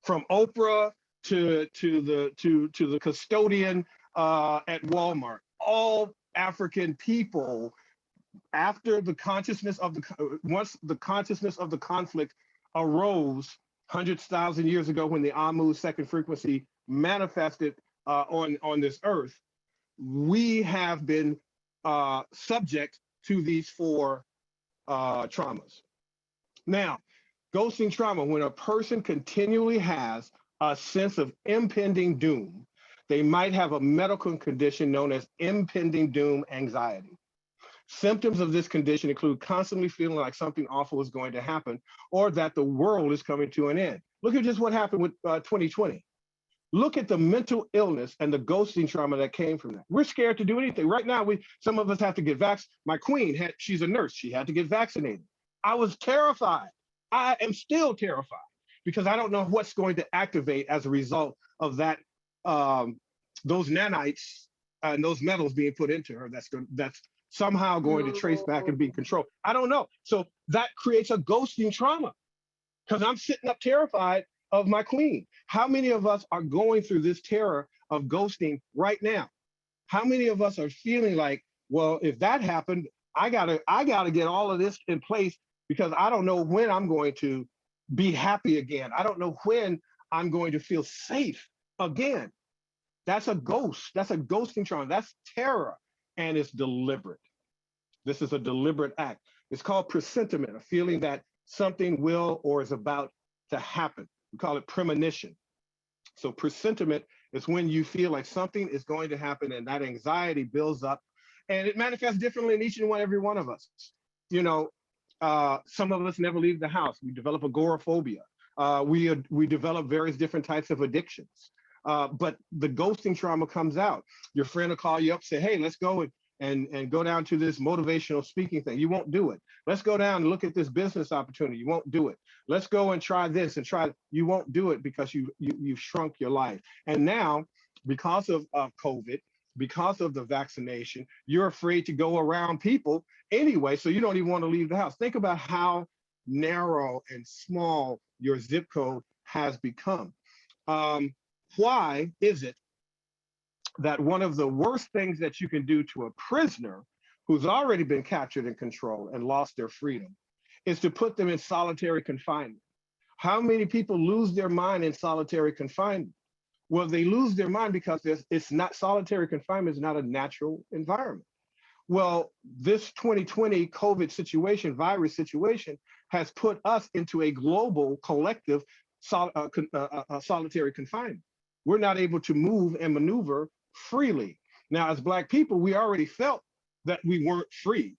from Oprah to the custodian at Walmart. All African people, after the consciousness of once the consciousness of the conflict arose hundreds thousand years ago when the Amu second frequency manifested on this earth, we have been subject to these 4 traumas. Now, ghosting trauma, when a person continually has a sense of impending doom, they might have a medical condition known as impending doom anxiety. Symptoms of this condition include constantly feeling like something awful is going to happen or that the world is coming to an end. Look at just what happened with 2020. Look at the mental illness and the ghosting trauma that came from that. We're scared to do anything. Right now, some of us have to get vaccinated. My queen, she's a nurse. She had to get vaccinated. I was terrified. I am still terrified because I don't know what's going to activate as a result of that, those nanites and those metals being put into her. That's somehow going to trace back and be controlled. I don't know. So that creates a ghosting trauma because I'm sitting up terrified of my queen. How many of us are going through this terror of ghosting right now? How many of us are feeling like, well, if that happened, I gotta get all of this in place because I don't know when I'm going to be happy again. I don't know when I'm going to feel safe again. That's a ghost. That's a ghosting trauma. That's terror, and it's deliberate. This is a deliberate act. It's called presentiment, a feeling that something will or is about to happen. We call it premonition. So presentiment is when you feel like something is going to happen and that anxiety builds up, and it manifests differently in each and every one of us. You know, some of us never leave the house. We develop agoraphobia. We develop various different types of addictions. But the ghosting trauma comes out. Your friend will call you up, say, hey, let's go and go down to this motivational speaking thing. You won't do it. Let's go down and look at this business opportunity. You won't do it. Let's go and try this and try. You won't do it because you've shrunk your life. And now, because of COVID, because of the vaccination, you're afraid to go around people anyway, so you don't even want to leave the house. Think about how narrow and small your zip code has become. Why is it that one of the worst things that you can do to a prisoner who's already been captured and controlled and lost their freedom is to put them in solitary confinement? How many people lose their mind in solitary confinement? Well, they lose their mind because it's not, solitary confinement is not a natural environment. Well, this 2020 COVID situation, virus situation, has put us into a global collective solitary confinement. We're not able to move and maneuver freely. Now, as Black people, we already felt that we weren't free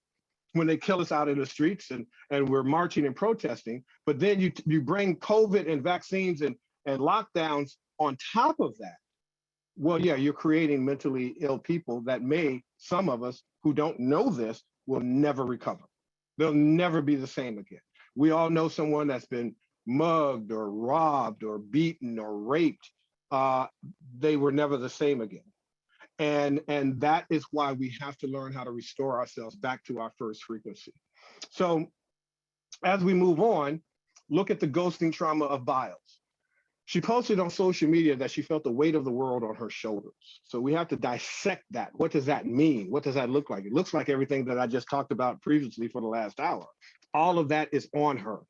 when they kill us out in the streets and we're marching and protesting. But then you bring COVID and vaccines and lockdowns on top of that. Well, yeah, you're creating mentally ill people that some of us who don't know this, will never recover. They'll never be the same again. We all know someone that's been mugged or robbed or beaten or raped. They were never the same again. And that is why we have to learn how to restore ourselves back to our first frequency. So as we move on, look at the ghosting trauma of Biles. She posted on social media that she felt the weight of the world on her shoulders. So we have to dissect that. What does that mean? What does that look like? It looks like everything that I just talked about previously for the last hour. All of that is on her.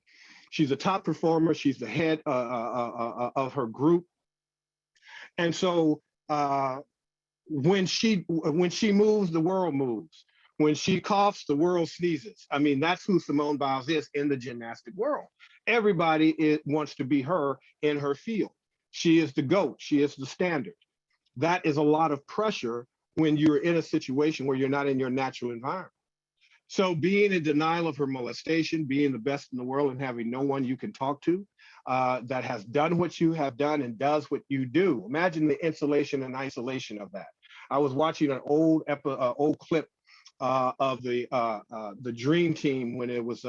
She's a top performer. She's the head of her group. And so when she moves, the world moves. When she coughs, the world sneezes. I mean, that's who Simone Biles is in the gymnastic world. Everybody wants to be her in her field. She is the GOAT. She is the standard. That is a lot of pressure when you're in a situation where you're not in your natural environment. So being in denial of her molestation, being the best in the world and having no one you can talk to that has done what you have done and does what you do. Imagine the insulation and isolation of that. I was watching an old clip of the Dream Team when it was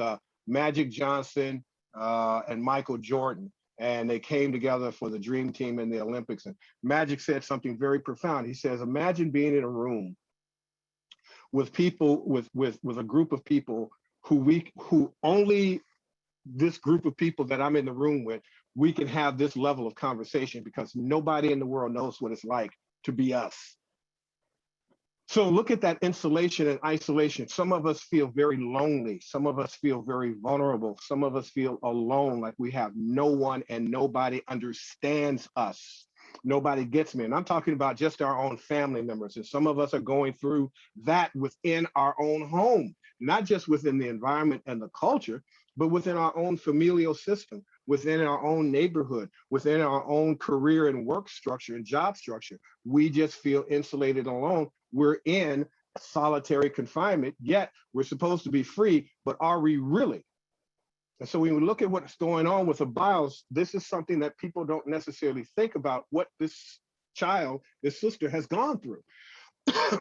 Magic Johnson and Michael Jordan, and they came together for the Dream Team in the Olympics. And Magic said something very profound. He says, imagine being in a room with people, with a group of people who only this group of people that I'm in the room with, we can have this level of conversation because nobody in the world knows what it's like to be us. So look at that insulation and isolation. Some of us feel very lonely. Some of us feel very vulnerable. Some of us feel alone, like we have no one and nobody understands us. Nobody gets me. And I'm talking about just our own family members. And some of us are going through that within our own home, not just within the environment and the culture, but within our own familial system, within our own neighborhood, within our own career and work structure and job structure. We just feel insulated and alone. We're in solitary confinement, yet we're supposed to be free, but are we really? And so when we look at what's going on with the Biles, this is something that people don't necessarily think about, what this child, this sister has gone through.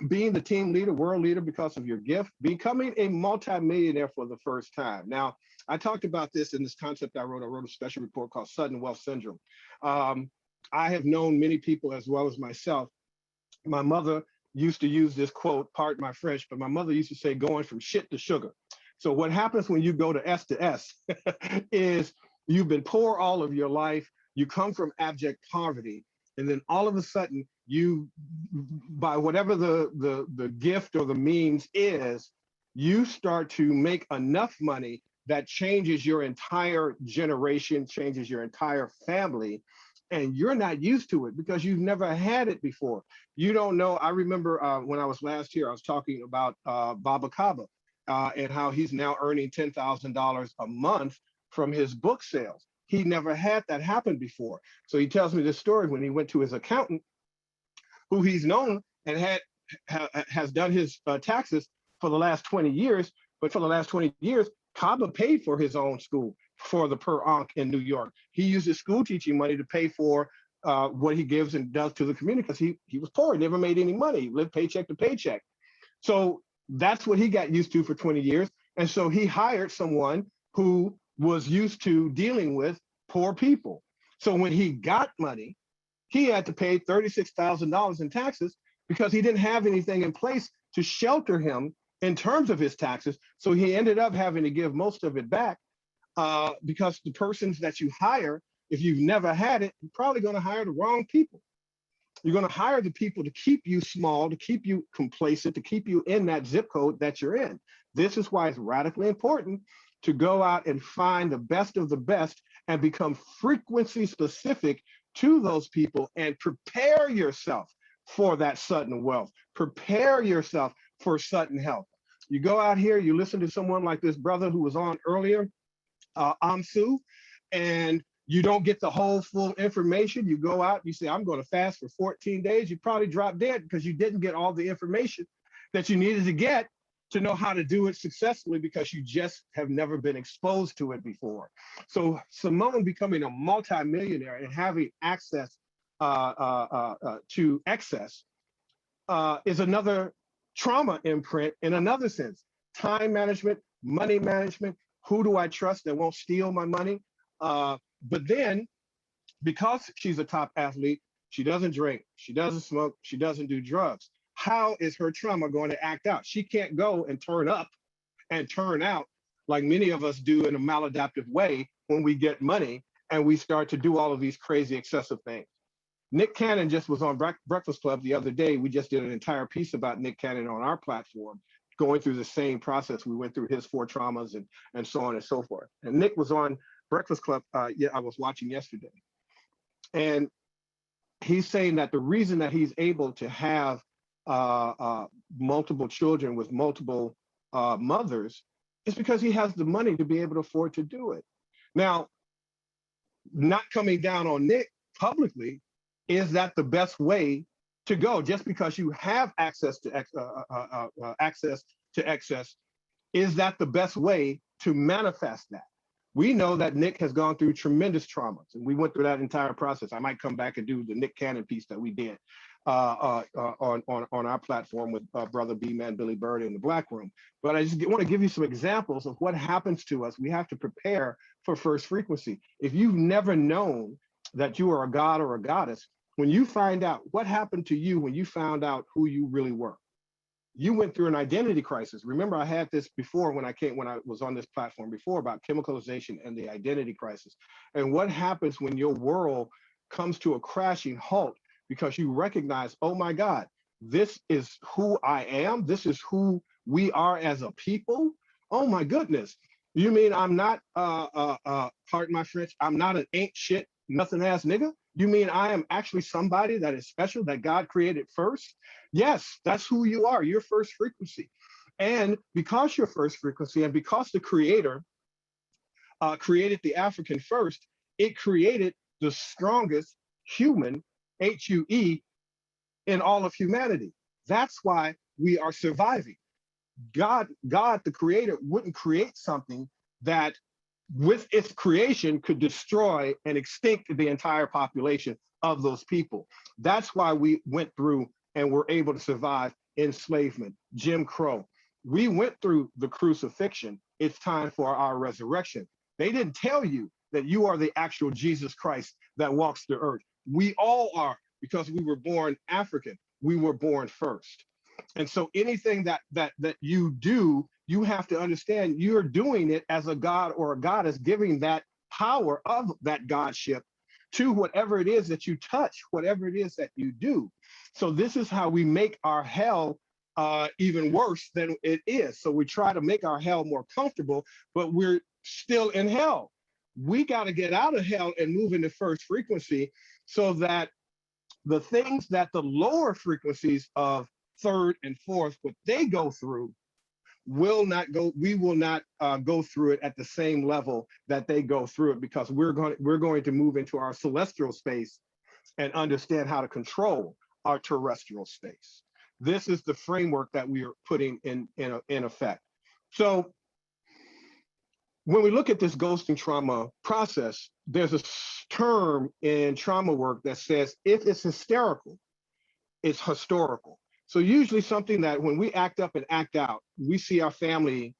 Being the team leader, world leader because of your gift, becoming a multimillionaire for the first time. Now, I talked about this in this concept I wrote a special report called Sudden Wealth Syndrome. I have known many people as well as myself. My mother used to use this quote, pardon my French, but my mother used to say, going from shit to sugar. So what happens when you go to S is you've been poor all of your life, you come from abject poverty, and then all of a sudden you, by whatever the gift or the means is, you start to make enough money that changes your entire generation, changes your entire family, and you're not used to it because you've never had it before. You don't know. I remember when I was last here, I was talking about Baba Kaba and how he's now earning $10,000 a month from his book sales. He never had that happen before. So he tells me this story when he went to his accountant, who he's known and has done his taxes for the last 20 years. But for the last 20 years, Kaba paid for his own school for the Per Ankh in New York. He uses school teaching money to pay for what he gives and does to the community because he was poor. He never made any money. He lived paycheck to paycheck. So that's what he got used to for 20 years. And so he hired someone who was used to dealing with poor people. So when he got money, he had to pay $36,000 in taxes because he didn't have anything in place to shelter him in terms of his taxes. So he ended up having to give most of it back because the persons that you hire, if you've never had it, you're probably going to hire the wrong people. You're going to hire the people to keep you small, to keep you complacent, to keep you in that zip code that you're in. This is why it's radically important to go out and find the best of the best and become frequency specific to those people and prepare yourself for that sudden wealth. Prepare yourself for sudden health. You go out here, you listen to someone like this brother who was on earlier, Amsu, and you don't get the whole full information. You go out, you say, I'm going to fast for 14 days. You probably drop dead because you didn't get all the information that you needed to get to know how to do it successfully because you just have never been exposed to it before. So Simone becoming a multimillionaire and having access to excess is another trauma imprint in another sense. Time management, money management, who do I trust that won't steal my money? But then, because she's a top athlete, she doesn't drink, she doesn't smoke, she doesn't do drugs. How is her trauma going to act out? She can't go and turn up and turn out like many of us do in a maladaptive way when we get money and we start to do all of these crazy excessive things. Nick Cannon just was on Breakfast Club the other day. We just did an entire piece about Nick Cannon on our platform, going through the same process. We went through his 4 traumas and so on and so forth. And Nick was on Breakfast Club, yeah, I was watching yesterday. And he's saying that the reason that he's able to have multiple children with multiple mothers is because he has the money to be able to afford to do it. Now, not coming down on Nick publicly, is that the best way to go? Just because you have access to excess, is that the best way to manifest that? We know that Nick has gone through tremendous traumas, and we went through that entire process. I might come back and do the Nick Cannon piece that we did on our platform with brother B-Man Billy Bird in the Black Room. But I just want to give you some examples of what happens to us. We have to prepare for first frequency. If you've never known that you are a god or a goddess, when you find out what happened to you when you found out who you really were, you went through an identity crisis. Remember, I had this before when I was on this platform before about chemicalization and the identity crisis. And what happens when your world comes to a crashing halt because you recognize, oh my God, this is who I am. This is who we are as a people. Oh my goodness. You mean I'm not, pardon my French, I'm not an ain't shit, nothing ass nigga? You mean I am actually somebody that is special, that God created first? Yes, that's who you are, your first frequency. And because you're first frequency and because the creator created the African first, it created the strongest human, H-U-E, in all of humanity. That's why we are surviving. God, the creator, wouldn't create something that with its creation could destroy and extinct the entire population of those people. That's why we went through and were able to survive enslavement, Jim Crow. We went through the crucifixion. It's time for our resurrection. They didn't tell you that you are the actual Jesus Christ that walks the earth. We all are, because we were born African. We were born first. And so anything that you do, you have to understand you're doing it as a god or a goddess, giving that power of that godship to whatever it is that you touch, whatever it is that you do. So this is how we make our hell even worse than it is. So we try to make our hell more comfortable, but we're still in hell. We got to get out of hell and move into first frequency so that the things that the lower frequencies of third and fourth, what they go through, we will not go through it at the same level that they go through it, because we're going to move into our celestial space and understand how to control our terrestrial space. This is the framework that we are putting in effect. So when we look at this ghosting trauma process, there's a term in trauma work that says if it's hysterical, it's historical. So usually something that when we act up and act out, we see our family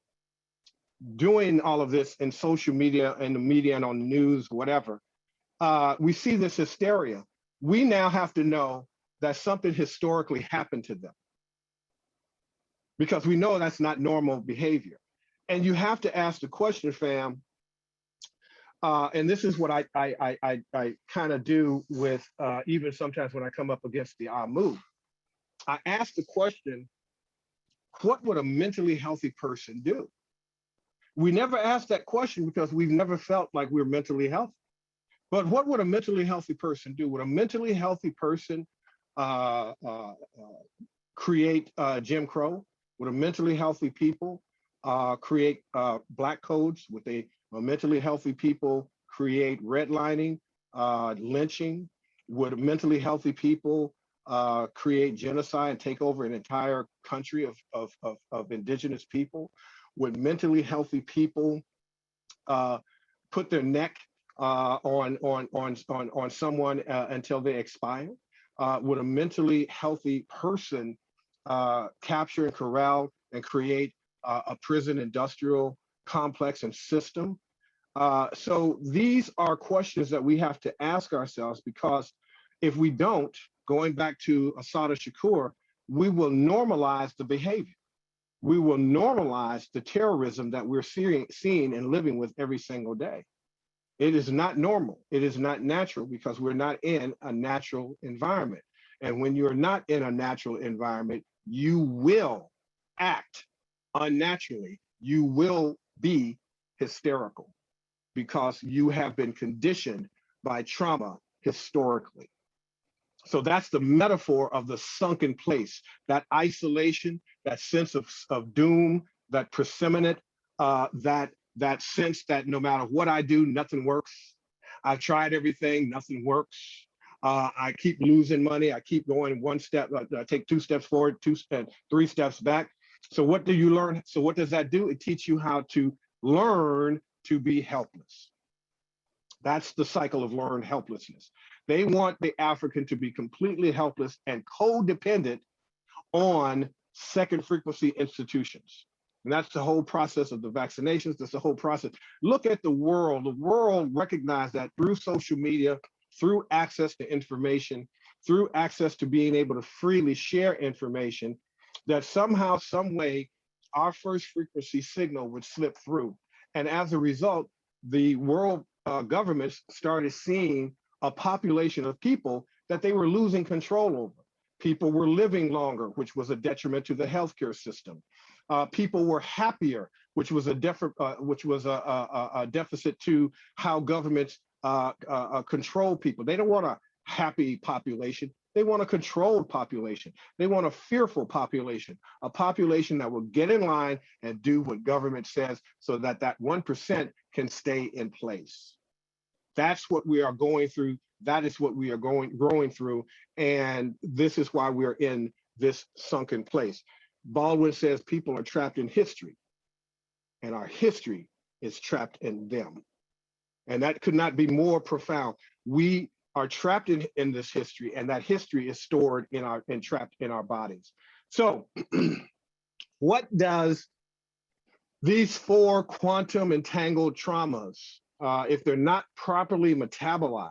doing all of this in social media and the media and on the news, whatever. We see this hysteria. We now have to know that something historically happened to them, because we know that's not normal behavior. And you have to ask the question, fam, and this is what I kind of do with even sometimes when I come up against the Amu. I ask the question, what would a mentally healthy person do? We never ask that question because we've never felt like we're mentally healthy. But what would a mentally healthy person do? Would a mentally healthy person create Jim Crow? Would a mentally healthy people create black codes? Would a mentally healthy people create redlining, lynching? Would mentally healthy people create genocide and take over an entire country of indigenous people? Would mentally healthy people put their neck on someone until they expire? Would a mentally healthy person capture and corral and create a prison industrial complex and system? So these are questions that we have to ask ourselves, because if we don't, going back to Assata Shakur, we will normalize the behavior. We will normalize the terrorism that we're seeing and living with every single day. It is not normal. It is not natural, because we're not in a natural environment. And when you're not in a natural environment, you will act unnaturally. You will be hysterical, because you have been conditioned by trauma historically. So that's the metaphor of the sunken place, that isolation, that sense of doom, that preeminent, that sense that no matter what I do, nothing works. I've tried everything, nothing works. I keep losing money. I keep going one step, I take 2 steps forward, 3 steps back. So what do you learn? So what does that do? It teaches you how to learn to be helpless. That's the cycle of learned helplessness. They want the African to be completely helpless and codependent on second frequency institutions. And that's the whole process of the vaccinations. That's the whole process. Look at the world. The world recognized that through social media, through access to information, through access to being able to freely share information, that somehow, some way, our first frequency signal would slip through. And as a result, the world governments started seeing a population of people that they were losing control over. People were living longer, which was a detriment to the healthcare system. People were happier, which was a deficit to how governments control people. They don't want a happy population. They want a controlled population. They want a fearful population, a population that will get in line and do what government says, so that that 1% can stay in place. That's what we are going through. That is what we are growing through. And this is why we're in this sunken place. Baldwin says people are trapped in history, and our history is trapped in them. And that could not be more profound. We are trapped in this history, and that history is stored in and trapped in our bodies. So what does these 4 quantum entangled traumas, if they're not properly metabolized,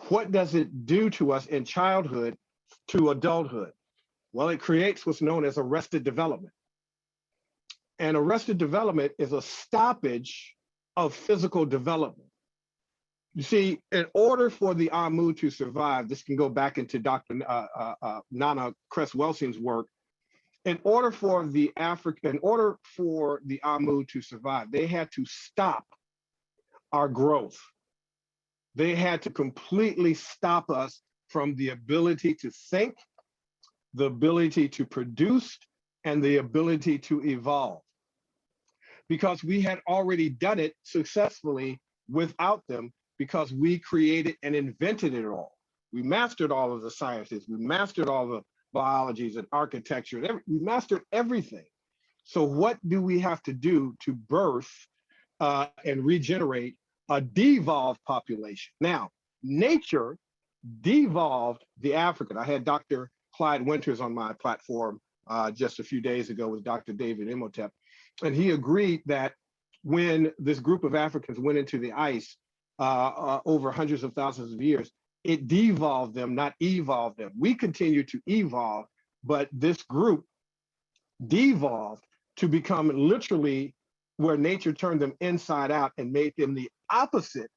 what does it do to us in childhood to adulthood? Well, it creates what's known as arrested development. And arrested development is a stoppage of physical development. You see, in order for the Amu to survive, this can go back into Dr. Nana Cress-Welsing's work. In order for the Amu to survive, they had to stop our growth. They had to completely stop us from the ability to think, the ability to produce, and the ability to evolve. Because we had already done it successfully without them, because we created and invented it all. We mastered all of the sciences. We mastered all the biologies and architecture. We mastered everything. So what do we have to do to birth and regenerate a devolved population? Now, nature devolved the African. I had Dr. Clyde Winters on my platform just a few days ago with Dr. David Imhotep. And he agreed that when this group of Africans went into the ice over hundreds of thousands of years, it devolved them, not evolved them. We continue to evolve, but this group devolved to become literally where nature turned them inside out and made them the opposite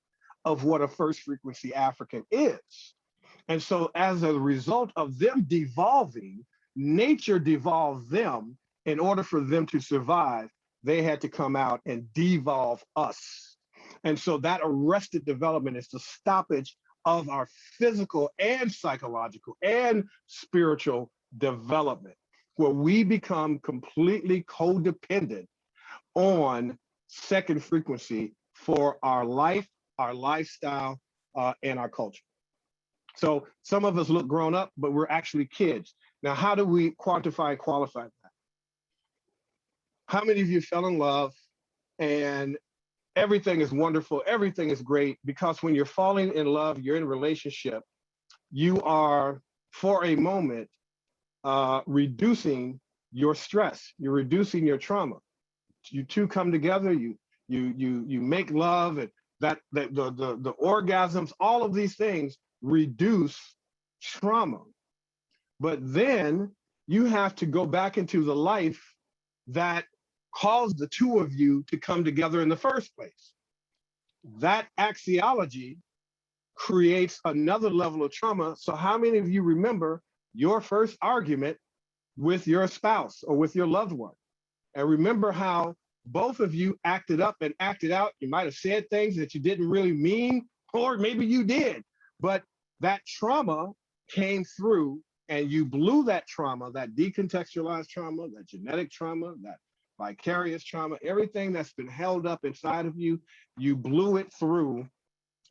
of what a first frequency African is. And so as a result of them devolving, nature devolved them. In order for them to survive, they had to come out and devolve us. And so that arrested development is the stoppage of our physical and psychological and spiritual development, where we become completely codependent on second frequency for our life, our lifestyle, and our culture. So some of us look grown up, but we're actually kids. Now, how do we quantify and qualify that? How many of you fell in love and everything is wonderful, everything is great, because when you're falling in love, you're in a relationship, you are, for a moment, reducing your stress, you're reducing your trauma. You two come together, you make love, and the orgasms, all of these things reduce trauma. But then you have to go back into the life that caused the two of you to come together in the first place. That axiology creates another level of trauma. So how many of you remember your first argument with your spouse or with your loved one? And remember how both of you acted up and acted out. You might have said things that you didn't really mean, or maybe you did, but that trauma came through and you blew that trauma, that decontextualized trauma, that genetic trauma, that vicarious trauma, everything that's been held up inside of you, you blew it through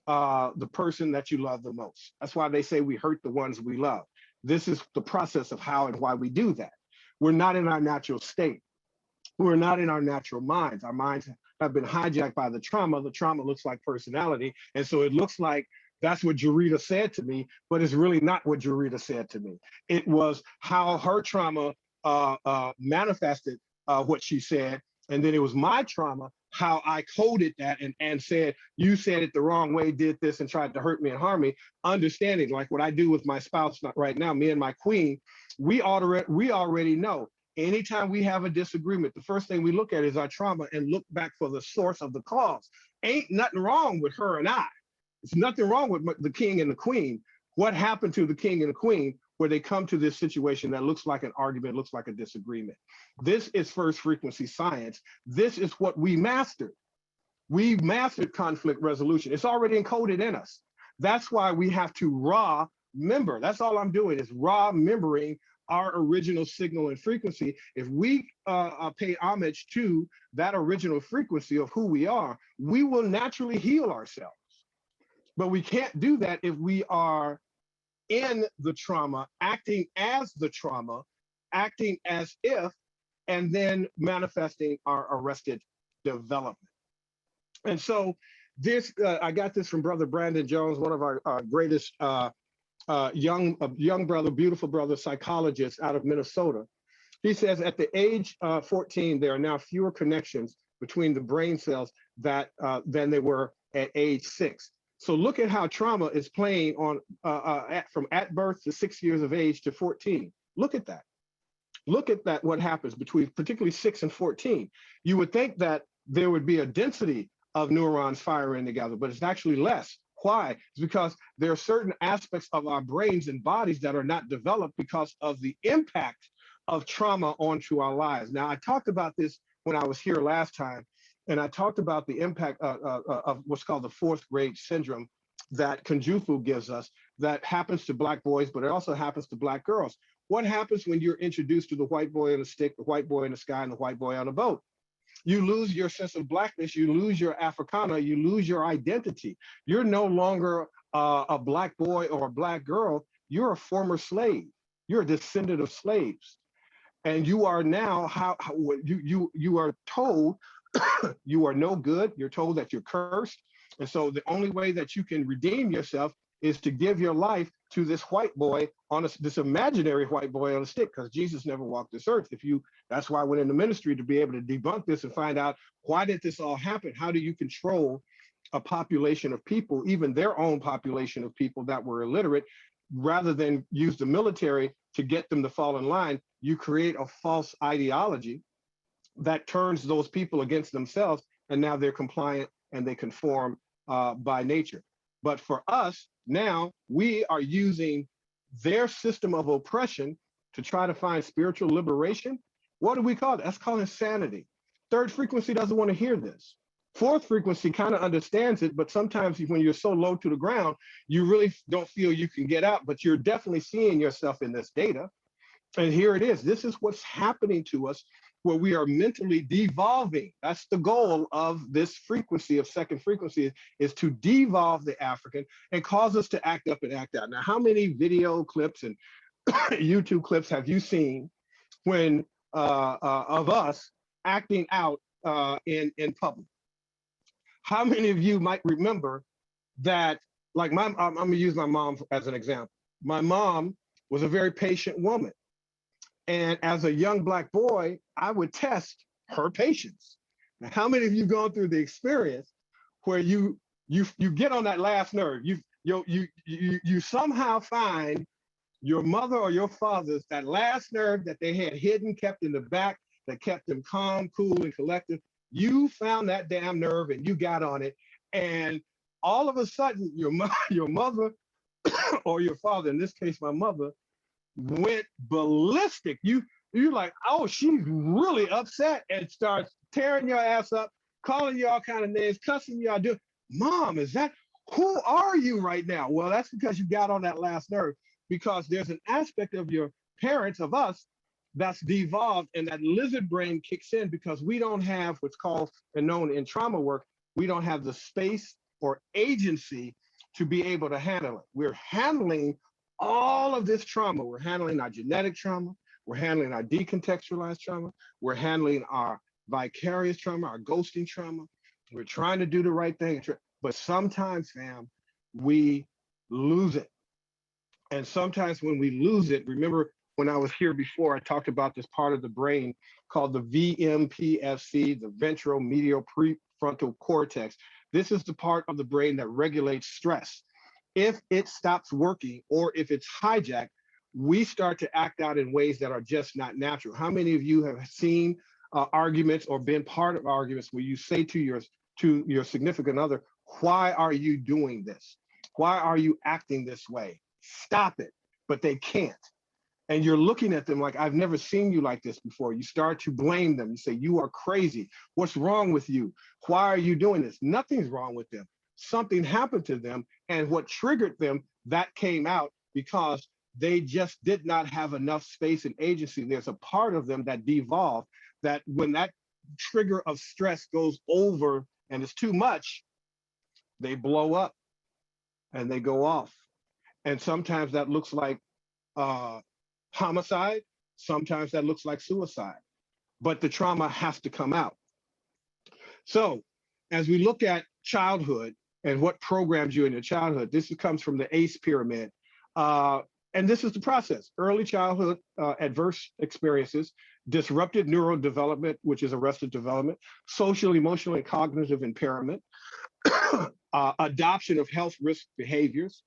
the person that you love the most. That's why they say we hurt the ones we love. This is the process of how and why we do that. We're not in our natural state. We're not in our natural minds. Our minds have been hijacked by the trauma. The trauma looks like personality. And so it looks like that's what Jarita said to me, but it's really not what Jarita said to me. It was how her trauma manifested what she said. And then it was my trauma, how I coded that and said, you said it the wrong way, did this and tried to hurt me and harm me. Understanding, like what I do with my spouse right now, me and my queen, we already know. Anytime we have a disagreement, the first thing we look at is our trauma and look back for the source of the cause. Ain't nothing wrong with her and I. There's nothing wrong with the king and the queen. What happened to the king and the queen where they come to this situation that looks like an argument, looks like a disagreement? This is first frequency science. This is what we mastered. We mastered conflict resolution. It's already encoded in us. That's why we have to raw member. That's all I'm doing is raw membering our original signal and frequency. If we pay homage to that original frequency of who we are, we will naturally heal ourselves. But we can't do that if we are in the trauma, acting as the trauma, acting as if, and then manifesting our arrested development. And so this, I got this from Brother Brandon Jones, one of our greatest young brother, beautiful brother, psychologist out of Minnesota. He says at the age 14, there are now fewer connections between the brain cells than they were at age 6. So look at how trauma is playing on from at birth to 6 years of age to 14. Look at that. Look at that, what happens between particularly 6 and 14. You would think that there would be a density of neurons firing together, but it's actually less. Why? It's because there are certain aspects of our brains and bodies that are not developed because of the impact of trauma onto our lives. Now, I talked about this when I was here last time, and I talked about the impact of what's called the 4th grade syndrome that Kunjufu gives us that happens to Black boys, but it also happens to Black girls. What happens when you're introduced to the white boy on a stick, the white boy in the sky, and the white boy on a boat? You lose your sense of Blackness, you lose your Africana, you lose your identity. You're no longer a Black boy or a Black girl, you're a former slave. You're a descendant of slaves. And you are now, you are told you are no good, you're told that you're cursed. And so the only way that you can redeem yourself is to give your life to this white boy on this imaginary white boy on a stick, because Jesus never walked this earth. That's why I went into ministry, to be able to debunk this and find out, why did this all happen? How do you control a population of people, even their own population of people that were illiterate, rather than use the military to get them to fall in line? You create a false ideology that turns those people against themselves, and now they're compliant and they conform by nature. But for us, now we are using their system of oppression to try to find spiritual liberation. What do we call it? That's called insanity. Third frequency doesn't want to hear this. Fourth frequency kind of understands it, but sometimes when you're so low to the ground, you really don't feel you can get out, but you're definitely seeing yourself in this data. And here it is. This is what's happening to us, where we are mentally devolving. That's the goal of this frequency, of second frequency, is to devolve the African and cause us to act up and act out. Now, how many video clips and YouTube clips have you seen when of us acting out in public? How many of you might remember that, like I'm gonna use my mom as an example. My mom was a very patient woman. And as a young Black boy, I would test her patience. Now, how many of you gone through the experience where you get on that last nerve? You somehow find your mother or your father's, that last nerve that they had hidden, kept in the back, that kept them calm, cool, and collected. You found that damn nerve and you got on it. And all of a sudden, your mother or your father, in this case, my mother, went ballistic. You're like, oh, she's really upset, and starts tearing your ass up, calling you all kind of names, cussing you out. Mom, who are you right now? Well, that's because you got on that last nerve, because there's an aspect of your parents, of us, that's devolved, and that lizard brain kicks in because we don't have what's called and known in trauma work, we don't have the space or agency to be able to handle it. We're handling all of this trauma. We're handling our genetic trauma. We're handling our decontextualized trauma. We're handling our vicarious trauma, our ghosting trauma. We're trying to do the right thing. But sometimes, fam, we lose it. And sometimes when we lose it, remember when I was here before, I talked about this part of the brain called the VMPFC, the ventral medial prefrontal cortex. This is the part of the brain that regulates stress. If it stops working, or if it's hijacked, we start to act out in ways that are just not natural. How many of you have seen arguments or been part of arguments where you say to your significant other, why are you doing this? Why are you acting this way? Stop it. But they can't. And you're looking at them like, I've never seen you like this before. You start to blame them. You say, you are crazy. What's wrong with you? Why are you doing this? Nothing's wrong with them. Something happened to them, and what triggered them, that came out because they just did not have enough space and agency. There's a part of them that devolved, that when that trigger of stress goes over and it's too much, they blow up and they go off. And sometimes that looks like homicide. Sometimes that looks like suicide, but the trauma has to come out. So as we look at childhood and what programs you in your childhood, this comes from the ACE pyramid. And this is the process: early childhood adverse experiences, disrupted neural development, which is arrested development, social, emotional, and cognitive impairment, adoption of health risk behaviors,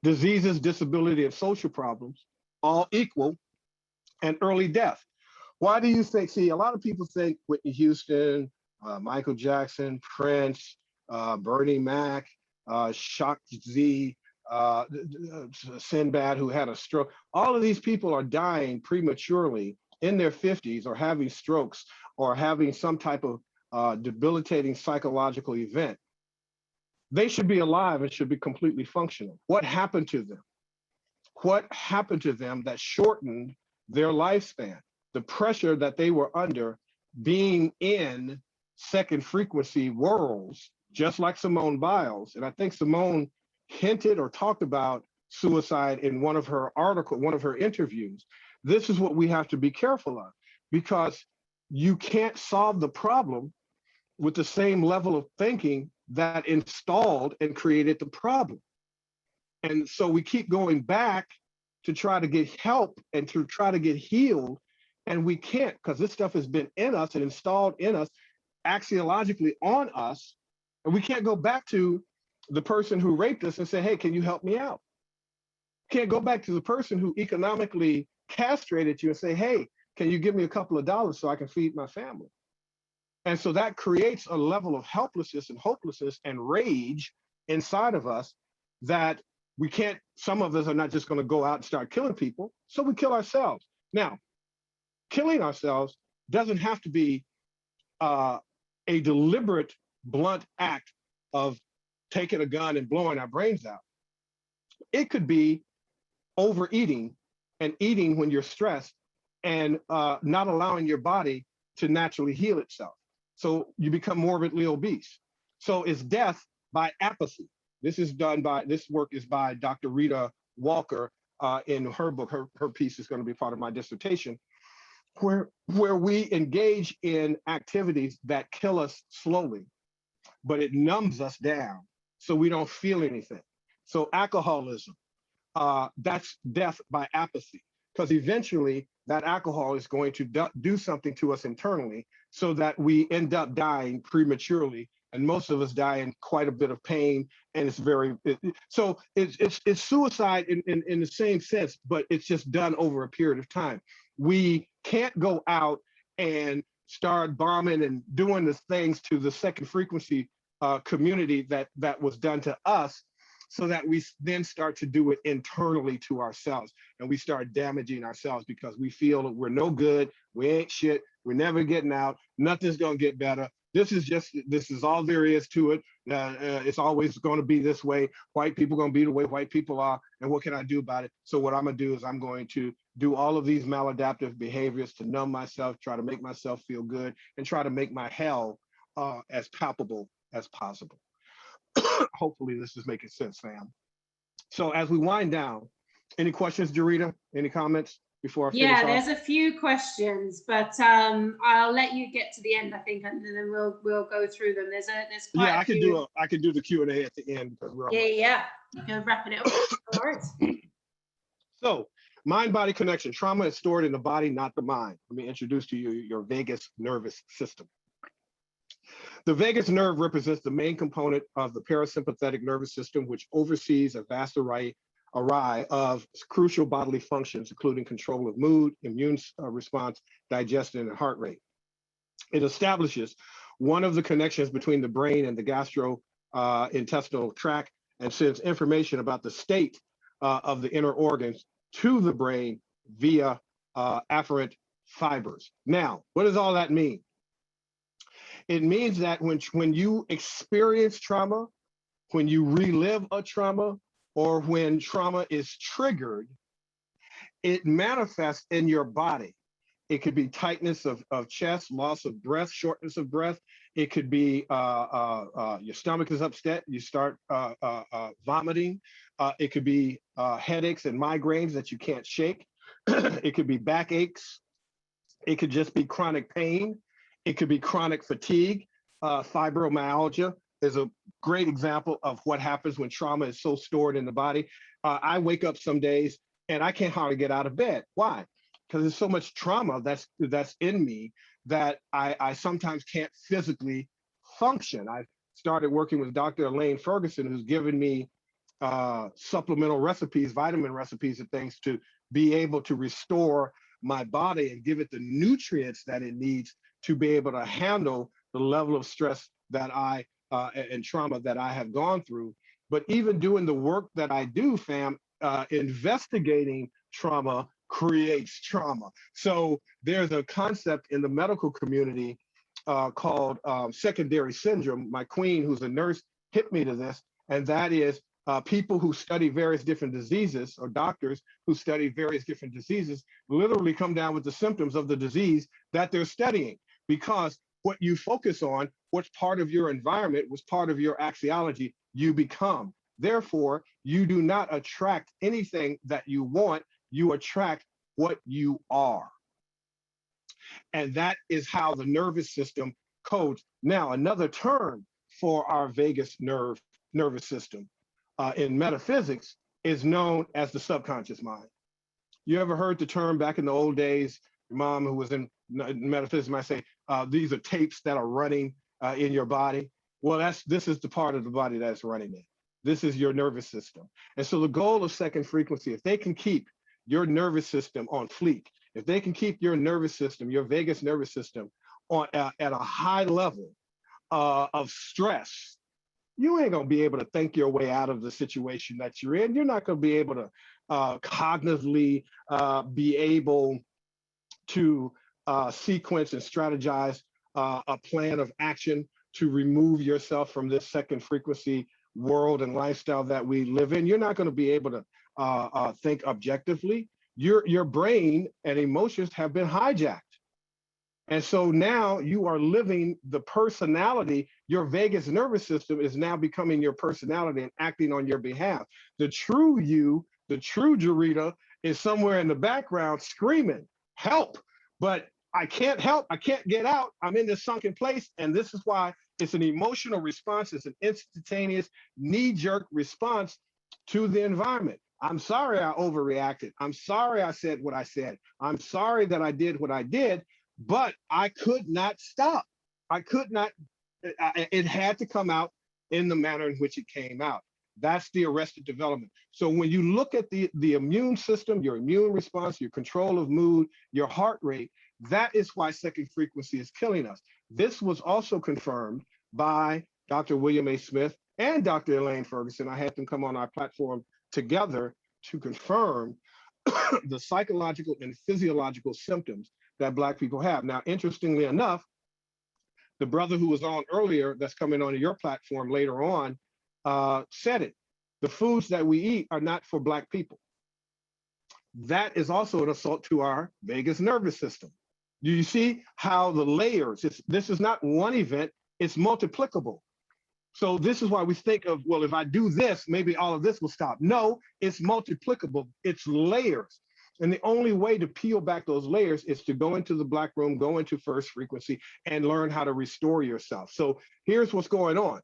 diseases, disability, and social problems, all equal, and early death. Why do you think? See, a lot of people think Whitney Houston, Michael Jackson, Prince, Bernie Mac, Shock Z, Sinbad, who had a stroke. All of these people are dying prematurely in their 50s, or having strokes, or having some type of debilitating psychological event. They should be alive and should be completely functional. What happened to them? What happened to them that shortened their lifespan? The pressure that they were under, being in second frequency worlds, just like Simone Biles. And I think Simone hinted or talked about suicide in one of her interviews. This is what we have to be careful of, because you can't solve the problem with the same level of thinking that installed and created the problem. And so we keep going back to try to get help and to try to get healed. And we can't, because this stuff has been in us and installed in us, axiologically on us. And we can't go back to the person who raped us and say, hey, can you help me out? Can't go back to the person who economically castrated you and say, hey, can you give me a couple of dollars so I can feed my family? And so that creates a level of helplessness and hopelessness and rage inside of us that we can't, some of us are not just going to go out and start killing people, so we kill ourselves. Now, killing ourselves doesn't have to be a deliberate, blunt act of taking a gun and blowing our brains out. It could be overeating and eating when you're stressed and not allowing your body to naturally heal itself. So you become morbidly obese. So it's death by apathy. This work is by Dr. Rita Walker in her book. Her piece is going to be part of my dissertation, where we engage in activities that kill us slowly, but it numbs us down so we don't feel anything. So alcoholism, that's death by apathy, because eventually that alcohol is going to do something to us internally so that we end up dying prematurely. And most of us die in quite a bit of pain. And it's it's suicide in the same sense, but it's just done over a period of time. We can't go out and start bombing and doing the things to the second frequency community that was done to us, so that we then start to do it internally to ourselves, and we start damaging ourselves because we feel that we're no good, we ain't shit, we're never getting out, nothing's gonna get better. This is all there is to it. It's always going to be this way. White people going to be the way white people are, and what can I do about it? So what I'm going to do is I'm going to do all of these maladaptive behaviors to numb myself, try to make myself feel good, and try to make my hell as palpable as possible. Hopefully this is making sense, fam. So as we wind down, any questions, Jarita? Any comments before I finish off? There's a few questions, but I'll let you get to the end, I think, and then we'll go through them. There's quite a few. I could do the Q&A at the end because we're You're wrapping it up. All right. So mind-body connection. Trauma is stored in the body, not the mind. Let me introduce to you your vagus nervous system. The vagus nerve represents the main component of the parasympathetic nervous system, which oversees a vast array of crucial bodily functions, including control of mood, immune response, digestion, and heart rate. It establishes one of the connections between the brain and the gastrointestinal tract and sends information about the state of the inner organs to the brain via afferent fibers. Now, what does all that mean? It means that when you experience trauma, when you relive a trauma, or when trauma is triggered, it manifests in your body. It could be tightness of chest, loss of breath, shortness of breath. It could be your stomach is upset, you start vomiting. It could be headaches and migraines that you can't shake. It could be backaches. It could just be chronic pain. It could be chronic fatigue. Fibromyalgia is a great example of what happens when trauma is so stored in the body. I wake up some days and I can't hardly get out of bed. Why? Because there's so much trauma that's in me that I sometimes can't physically function. I started working with Dr. Elaine Ferguson, who's given me supplemental recipes, vitamin recipes and things to be able to restore my body and give it the nutrients that it needs to be able to handle the level of stress that and trauma that I have gone through. But even doing the work that I do, fam, investigating trauma creates trauma. So there's a concept in the medical community called secondary syndrome. My queen, who's a nurse, hit me to this, and that is people who study various different diseases, or doctors who study various different diseases, literally come down with the symptoms of the disease that they're studying, because what you focus on, what's part of your environment, what's part of your axiology, you become. Therefore, you do not attract anything that you want, you attract what you are. And that is how the nervous system codes. Now, another term for our vagus nervous system in metaphysics is known as the subconscious mind. You ever heard the term back in the old days? Your mom, who was in metaphysics, might say, these are tapes that are running in your body. Well, this is the part of the body that's running it. This is your nervous system. And so the goal of second frequency, if they can keep your nervous system on fleek, if they can keep your nervous system, your vagus nervous system on at a high level of stress, you ain't gonna be able to think your way out of the situation that you're in. You're not gonna be able to cognitively be able to sequence and strategize a plan of action to remove yourself from this second frequency world and lifestyle that we live in. You're not going to be able to think objectively. Your brain and emotions have been hijacked. And so now you are living the personality. Your vagus nervous system is now becoming your personality and acting on your behalf. The true you, the true Jarita, is somewhere in the background screaming, help, but I can't help, I can't get out, I'm in this sunken place. And this is why it's an emotional response, it's an instantaneous knee-jerk response to the environment. I'm sorry I overreacted. I'm sorry I said what I said. I'm sorry that I did what I did, but I could not stop. I could not, it had to come out in the manner in which it came out. That's the arrested development. So when you look at the immune system, your immune response, your control of mood, your heart rate, that is why second frequency is killing us. This was also confirmed by Dr. William A. Smith and Dr. Elaine Ferguson. I had them come on our platform together to confirm the psychological and physiological symptoms that Black people have. Now, interestingly enough, the brother who was on earlier that's coming on your platform later on said it. The foods that we eat are not for Black people. That is also an assault to our vagus nervous system. Do you see how the layers, this is not one event, it's multiplicable. So this is why we think of, well, if I do this, maybe all of this will stop. No, it's multiplicable, it's layers. And the only way to peel back those layers is to go into the Black room, go into first frequency, and learn how to restore yourself. So here's what's going on.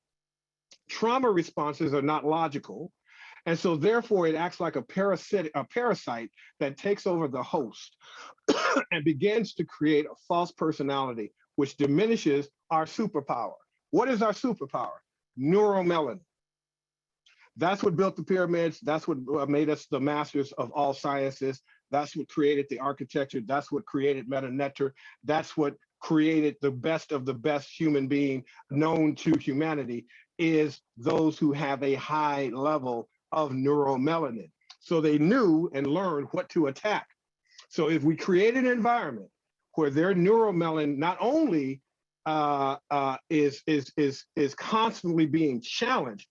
Trauma responses are not logical. And so therefore it acts like a parasite that takes over the host and begins to create a false personality, which diminishes our superpower. What is our superpower? Neuromelanin. That's what built the pyramids. That's what made us the masters of all sciences. That's what created the architecture. That's what created Meta Nectar. That's what created the best of the best human being known to humanity, is those who have a high level of neuromelanin. So they knew and learned what to attack. So if we create an environment where their neuromelanin not only is constantly being challenged,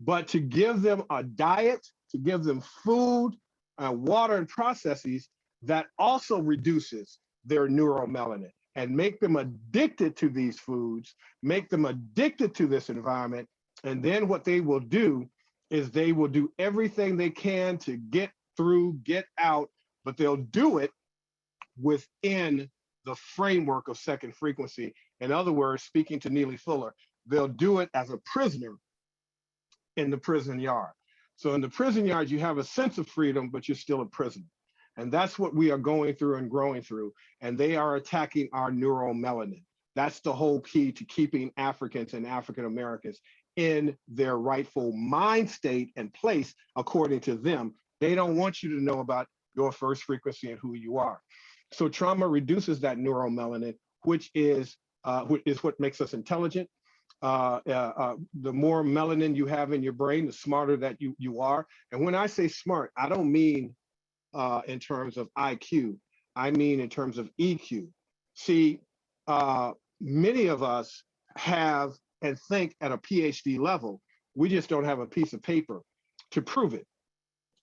but to give them a diet, to give them food, water, and processes that also reduces their neuromelanin and make them addicted to these foods, make them addicted to this environment. And then what they will do is they will do everything they can to get through, get out, but they'll do it within the framework of second frequency. In other words, speaking to Neely Fuller, they'll do it as a prisoner in the prison yard. So in the prison yard, you have a sense of freedom, but you're still a prisoner. And that's what we are going through and growing through. And they are attacking our neuromelanin. That's the whole key to keeping Africans and African Americans in their rightful mind state and place according to them. They don't want you to know about your first frequency and who you are. So trauma reduces that neuromelanin, which is what makes us intelligent. The more melanin you have in your brain, the smarter that you are. And when I say smart, I don't mean in terms of IQ. I mean in terms of EQ. See, many of us have and think at a PhD level. We just don't have a piece of paper to prove it.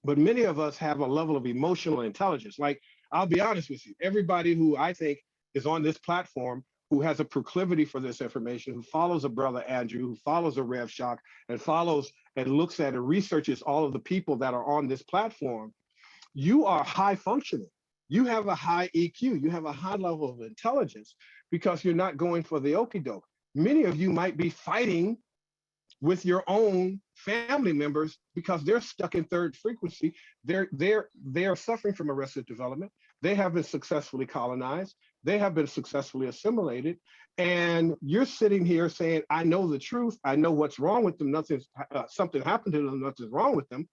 But many of us have a level of emotional intelligence. Like, I'll be honest with you, everybody who I think is on this platform who has a proclivity for this information, who follows a brother Andrew, who follows a Rev Shock, and follows and looks at and researches all of the people that are on this platform, you are high functioning. You have a high EQ. You have a high level of intelligence because you're not going for the okie doke. Many of you might be fighting with your own family members because they're stuck in third frequency. They're suffering from arrested development. They have been successfully colonized. They have been successfully assimilated. And you're sitting here saying, I know the truth. I know what's wrong with them. Something happened to them. Nothing's wrong with them.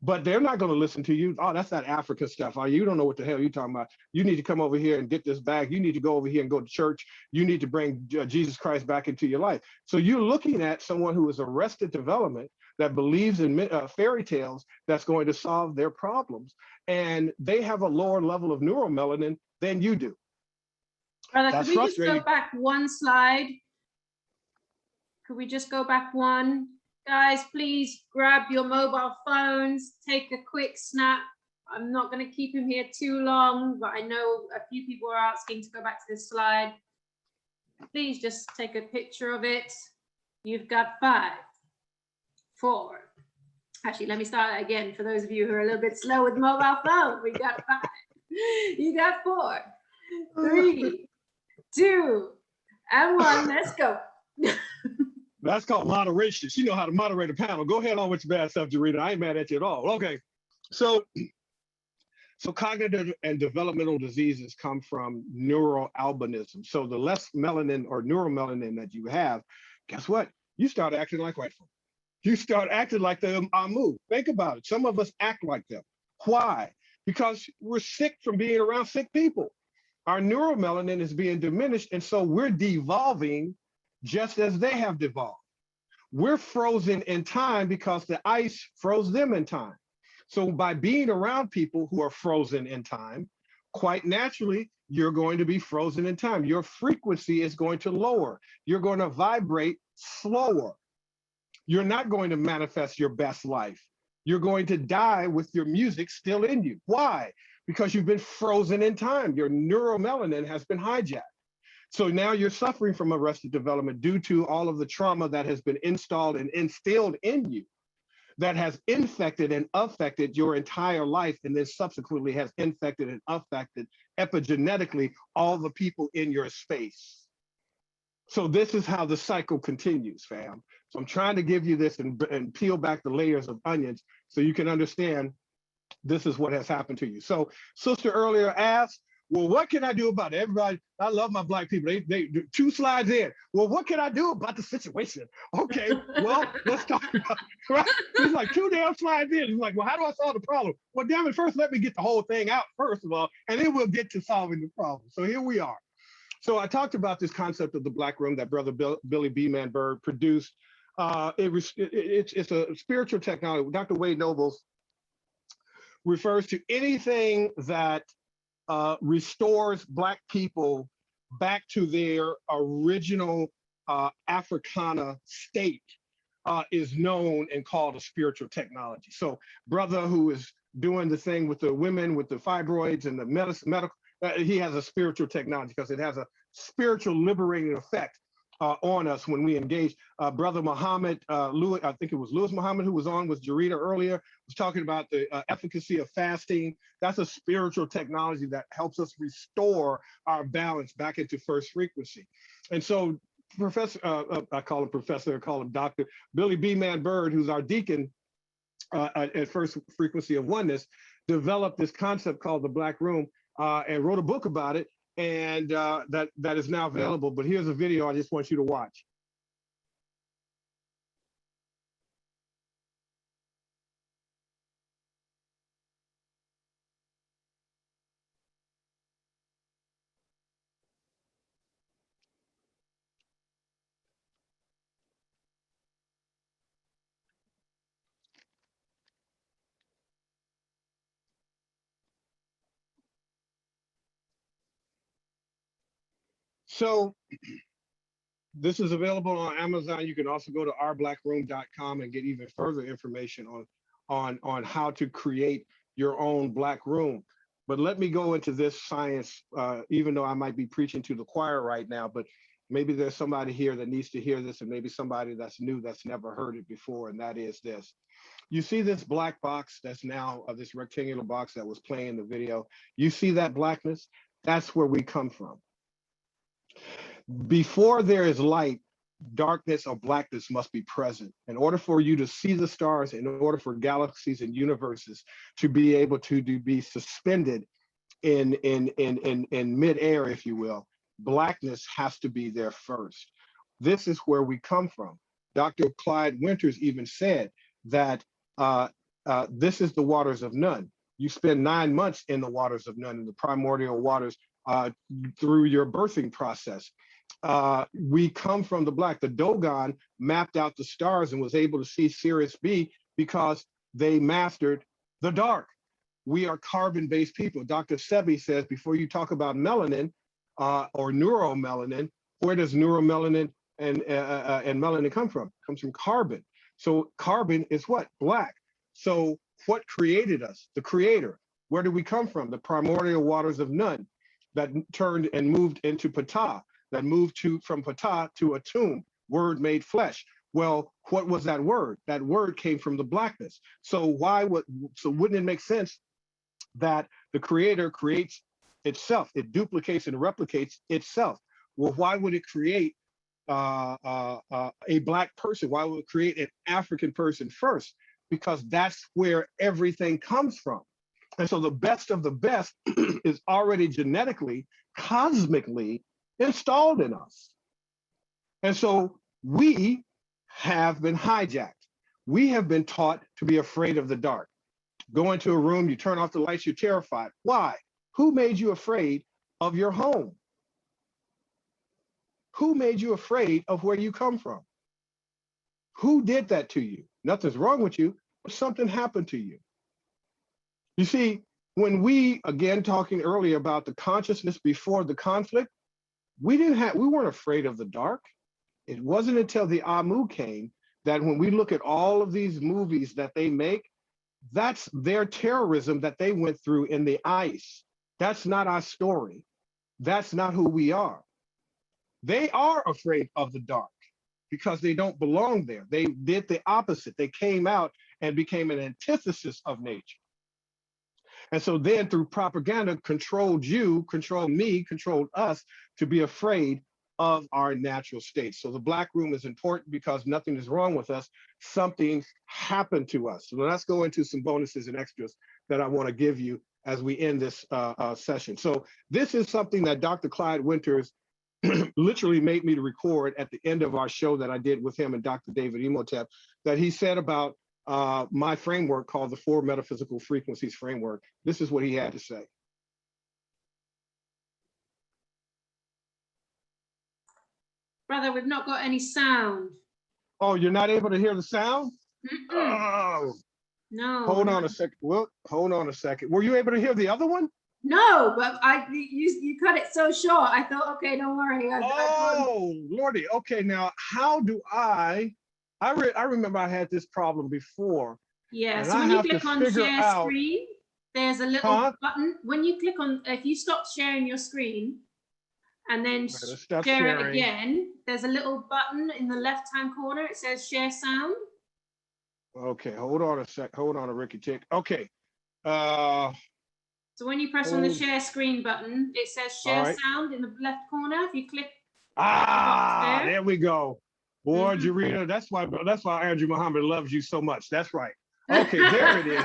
But they're not going to listen to you. Oh, that's that Africa stuff. Oh, you don't know what the hell you're talking about. You need to come over here and get this back. You need to go over here and go to church. You need to bring Jesus Christ back into your life. So you're looking at someone who is arrested development that believes in fairy tales that's going to solve their problems. And they have a lower level of neuromelanin than you do. Brother, could we just go back one slide? Could we just go back one? Guys, please grab your mobile phones, take a quick snap. I'm not going to keep him here too long, but I know a few people are asking to go back to this slide. Please just take a picture of it. You've got 5, 4. Actually, let me start that again for those of you who are a little bit slow with mobile phone. We got 5. You got 4, 3, 2, and 1. Let's go. That's called moderation. She know how to moderate a panel. Go ahead on with your bad stuff, Jarita. I ain't mad at you at all. Okay. So cognitive and developmental diseases come from neuroalbinism. So the less melanin or neuromelanin that you have, guess what? You start acting like white folk. You start acting like the Amu. Think about it. Some of us act like them. Why? Because we're sick from being around sick people. Our neuromelanin is being diminished, and so we're devolving just as they have devolved. We're frozen in time because the ice froze them in time. So by being around people who are frozen in time, quite naturally, you're going to be frozen in time. Your frequency is going to lower. You're going to vibrate slower. You're not going to manifest your best life. You're going to die with your music still in you. Why? Because you've been frozen in time. Your neuromelanin has been hijacked. So now you're suffering from arrested development due to all of the trauma that has been installed and instilled in you that has infected and affected your entire life, and then subsequently has infected and affected epigenetically all the people in your space. So this is how the cycle continues, fam. So I'm trying to give you this and peel back the layers of onions so you can understand this is what has happened to you. So sister earlier asked, well, what can I do about it? Everybody, I love my Black people. They 2 slides in. Well, what can I do about the situation? Okay, well, let's talk about it, right? He's like 2 damn slides in. He's like, well, how do I solve the problem? Well, damn it, first let me get the whole thing out first of all, and then we'll get to solving the problem. So here we are. So I talked about this concept of the Black Room that Brother Billy B. Man Bird produced. It's a spiritual technology. Dr. Wade Nobles refers to anything that restores Black people back to their original Africana state is known and called a spiritual technology. So brother who is doing the thing with the women with the fibroids and the medical, he has a spiritual technology because it has a spiritual liberating effect on us when we engage. Brother Muhammad, Lewis, I think it was Lewis Muhammad who was on with Jarita earlier, was talking about the efficacy of fasting. That's a spiritual technology that helps us restore our balance back into first frequency. And so Professor, I call him Professor, I call him Dr. Billy B. Man Bird, who's our deacon at First Frequency of Oneness, developed this concept called the Black Room and wrote a book about it. And that is now available. But here's a video I just want you to watch. So this is available on Amazon. You can also go to ourblackroom.com and get even further information on how to create your own Black room. But let me go into this science, even though I might be preaching to the choir right now, but maybe there's somebody here that needs to hear this, and maybe somebody that's new that's never heard it before, and that is this. You see this black box that's now this rectangular box that was playing the video. You see that blackness? That's where we come from. Before there is light, darkness or blackness must be present. In order for you to see the stars, in order for galaxies and universes to be able to be suspended in midair, if you will, blackness has to be there first. This is where we come from. Dr. Clyde Winters even said that this is the waters of none. You spend 9 months in the waters of none, in the primordial waters, through your birthing process. We come from the black. The Dogon mapped out the stars and was able to see Sirius B because they mastered the dark. We are carbon-based people. Dr. Sebi says, before you talk about melanin or neuromelanin, where does neuromelanin and melanin come from? It comes from carbon. So carbon is what? Black. So what created us? The creator. Where did we come from? The primordial waters of none that turned and moved into Ptah, that moved from Ptah to Atum, word made flesh. Well, what was that word? That word came from the blackness. So wouldn't it make sense that the creator creates itself? It duplicates and replicates itself. Well, why would it create a black person? Why would it create an African person first? Because that's where everything comes from. And so the best of the best is already genetically, cosmically installed in us. And so we have been hijacked. We have been taught to be afraid of the dark. Go into a room, you turn off the lights, you're terrified. Why? Who made you afraid of your home? Who made you afraid of where you come from? Who did that to you? Nothing's wrong with you, but something happened to you. You see, when we, again, talking earlier about the consciousness before the conflict, we weren't afraid of the dark. It wasn't until the Amu came that when we look at all of these movies that they make, that's their terrorism that they went through in the ice. That's not our story. That's not who we are. They are afraid of the dark because they don't belong there. They did the opposite. They came out and became an antithesis of nature. And so then through propaganda, controlled you, controlled me, controlled us to be afraid of our natural state. So the black room is important because nothing is wrong with us. Something happened to us. So let's go into some bonuses and extras that I want to give you as we end this session. So this is something that Dr. Clyde Winters literally made me to record at the end of our show that I did with him and Dr. David Imhotep, that he said about my framework called the 4 Metaphysical Frequencies Framework. This is what he had to say. Brother, we've not got any sound. Oh, you're not able to hear the sound? Oh, no. Hold on a second. Well, hold on a second. Were you able to hear the other one? No, but you cut it so short. I thought, okay, don't worry. Oh, Lordy. Okay, now how do I remember I had this problem before. Yeah, so when you click on share screen, there's a little button. When you click on, if you stop sharing your screen and then share it again, there's a little button in the left-hand corner. It says share sound. Okay, hold on a sec. Hold on a Ricky Tick. Okay. So when you press on the share screen button, it says share sound in the left corner. If you click, there we go. Boy, Jarita, that's why Andrew Muhammad loves you so much. That's right. Okay, there it is.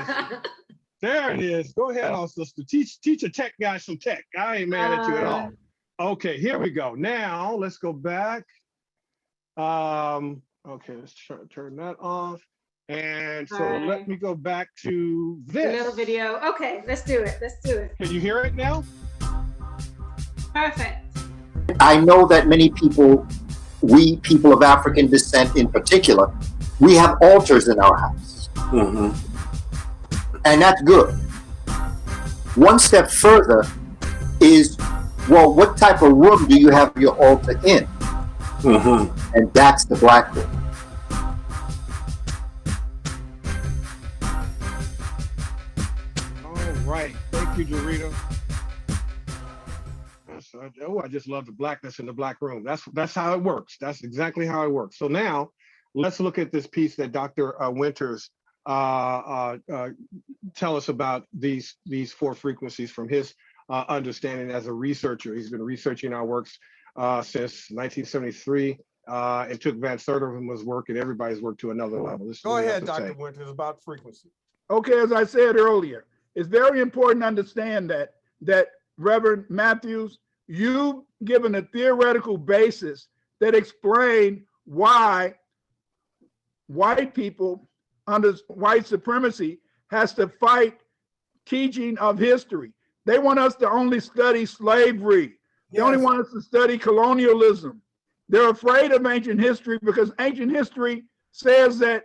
There it is. Go ahead, sister. Teach a tech guy some tech. I ain't mad at you at all. Okay, here we go. Now let's go back. Okay, let's turn that off. And so let me go back to this. A little video. Okay, let's do it. Let's do it. Can you hear it now? Perfect. I know that many people, we people of African descent in particular, we have altars in our house. And that's good. One step further is, well, what type of room do you have your altar in? And that's the black room. Right. Thank you, Jarita. Oh, I just love the blackness in the black room. That's how it works. That's exactly how it works. So now let's look at this piece that Dr. Winters tell us about these 4 frequencies from his understanding as a researcher. He's been researching our works since 1973 and took Van Serderman's work and everybody's work to another level. This is Go what I ahead, have to Dr. say. Winters, about frequency. Okay, as I said earlier, it's very important to understand that Reverend Matthews, you've given a theoretical basis that explain why white people under white supremacy has to fight teaching of history. They want us to only study slavery. They only want us to study colonialism. They're afraid of ancient history because ancient history says that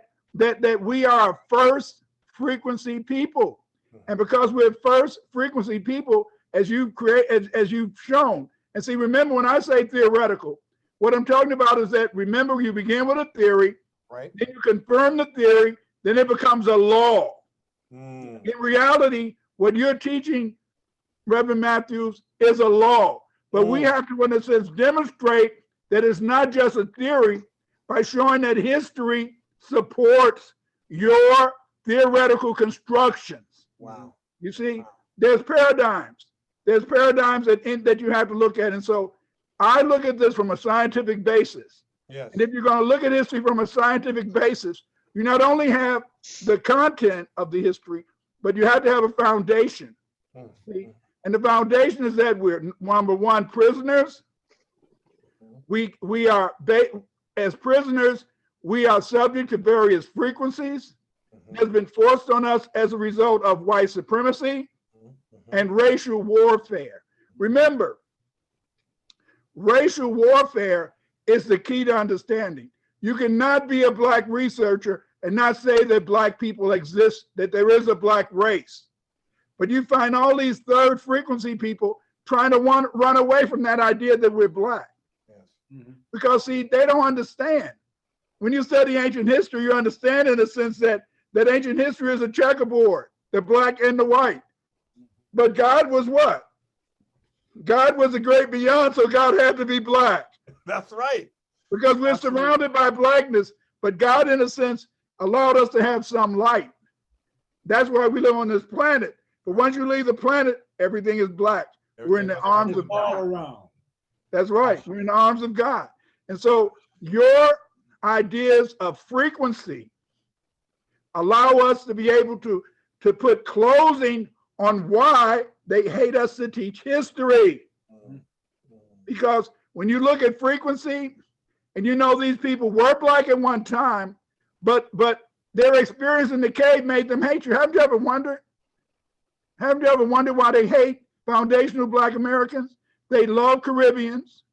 we are a first frequency people. And because we're first frequency people, as you've shown. And see, remember when I say theoretical, what I'm talking about is that, remember, you begin with a theory, right? Then you confirm the theory, then it becomes a law. In reality, what you're teaching, Reverend Matthews, is a law. But we have to, when it says demonstrate, that it's not just a theory, by showing that history supports your theoretical constructions. Wow. You see, there's paradigms. There's paradigms that you have to look at. And so I look at this from a scientific basis. Yes. And if you're going to look at history from a scientific basis, you not only have the content of the history, but you have to have a foundation. See? And the foundation is that we're, number one, prisoners. We are, as prisoners, we are subject to various frequencies that's been forced on us as a result of white supremacy and racial warfare. Remember, racial warfare is the key to understanding. You cannot be a Black researcher and not say that Black people exist, that there is a Black race. But you find all these third frequency people trying to run away from that idea that we're Black. Because, see, they don't understand. When you study ancient history, you understand in a sense that ancient history is a checkerboard, the Black and the white. But God was what? God was the great beyond, so God had to be Black. That's right. Because we're surrounded by Blackness, but God, in a sense, allowed us to have some light. That's why we live on this planet. But once you leave the planet, everything is Black. We're in the arms of God. Around. That's right. We're in the arms of God. And so your ideas of frequency allow us to be able to put closing on why they hate us to teach history. Because when you look at frequency, and you know these people were Black at one time, but their experience in the cave made them hate you. Haven't you ever wondered? Haven't you ever wondered why they hate foundational Black Americans? They love Caribbeans.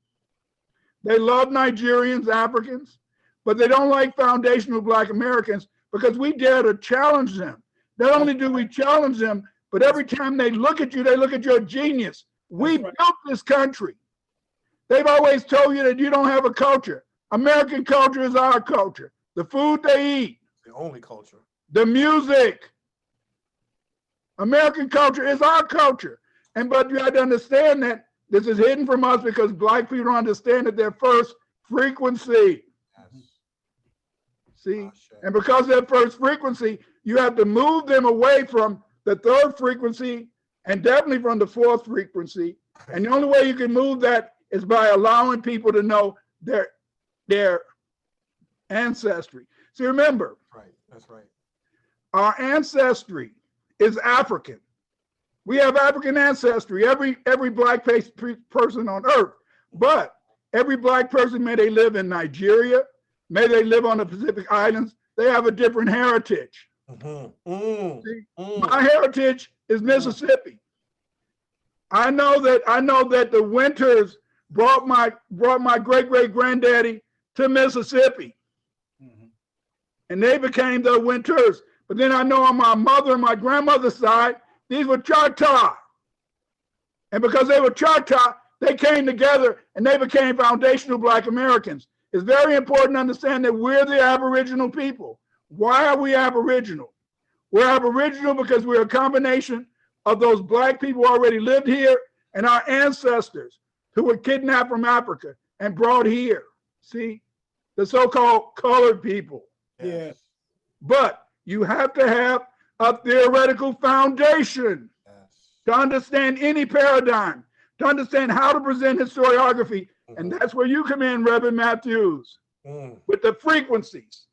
They love Nigerians, Africans, but they don't like foundational Black Americans because we dare to challenge them. Not only do we challenge them, but every time they look at you, they look at your genius. We built this country. They've always told you that you don't have a culture. American culture is our culture. The food they eat. The only culture. The music. American culture is our culture. But you have to understand that this is hidden from us because Black people don't understand that they're first frequency. See? And because they're first frequency, you have to move them away from the third frequency and definitely from the fourth frequency. And the only way you can move that is by allowing people to know their ancestry. See, remember, Right, that's right. Our ancestry is African. We have African ancestry, every Black person on earth. But every Black person, may they live in Nigeria, may they live on the Pacific Islands, they have a different heritage. See, my heritage is Mississippi. I know that the Winters brought my great-great-granddaddy to Mississippi. And they became the Winters. But then I know on my mother and my grandmother's side, these were Choctaw. And because they were Choctaw, they came together and they became foundational Black Americans. It's very important to understand that we're the Aboriginal people. Why are we Aboriginal? We're Aboriginal because we're a combination of those Black people who already lived here and our ancestors who were kidnapped from Africa and brought here. See, the so-called colored people. Yes. But you have to have a theoretical foundation to understand any paradigm, to understand how to present historiography And that's where you come in, Reverend Matthews, with the frequencies.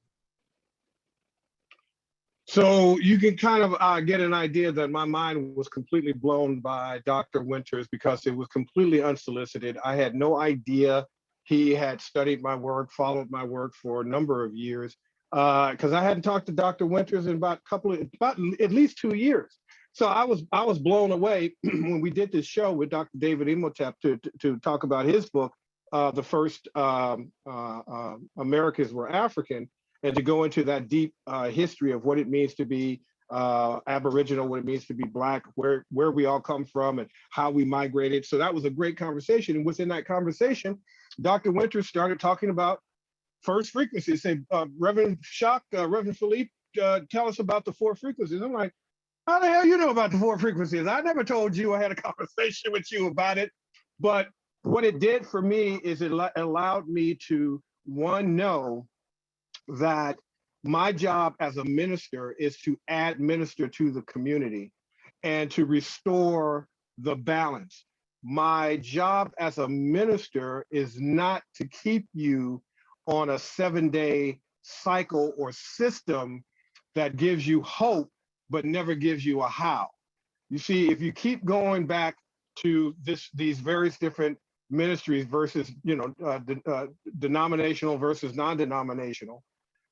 So you can kind of get an idea that my mind was completely blown by Dr. Winters because it was completely unsolicited. I had no idea he had studied my work, followed my work for a number of years, because I hadn't talked to Dr. Winters in about at least 2 years. So I was blown away when we did this show with Dr. David Imhotep to talk about his book, The First Americans Were African, and to go into that deep history of what it means to be Aboriginal, what it means to be Black, where we all come from and how we migrated. So that was a great conversation. And within that conversation, Dr. Winters started talking about first frequencies. Say, Reverend Shock, Reverend Philippe, tell us about the 4 frequencies. I'm like, how the hell you know about the 4 frequencies? I never told you. I had a conversation with you about it. But what it did for me is it allowed me to, one, know that my job as a minister is to administer to the community and to restore the balance. My job as a minister is not to keep you on a 7-day cycle or system that gives you hope but never gives you a how. You see, if you keep going back to these various different ministries versus, denominational versus non-denominational,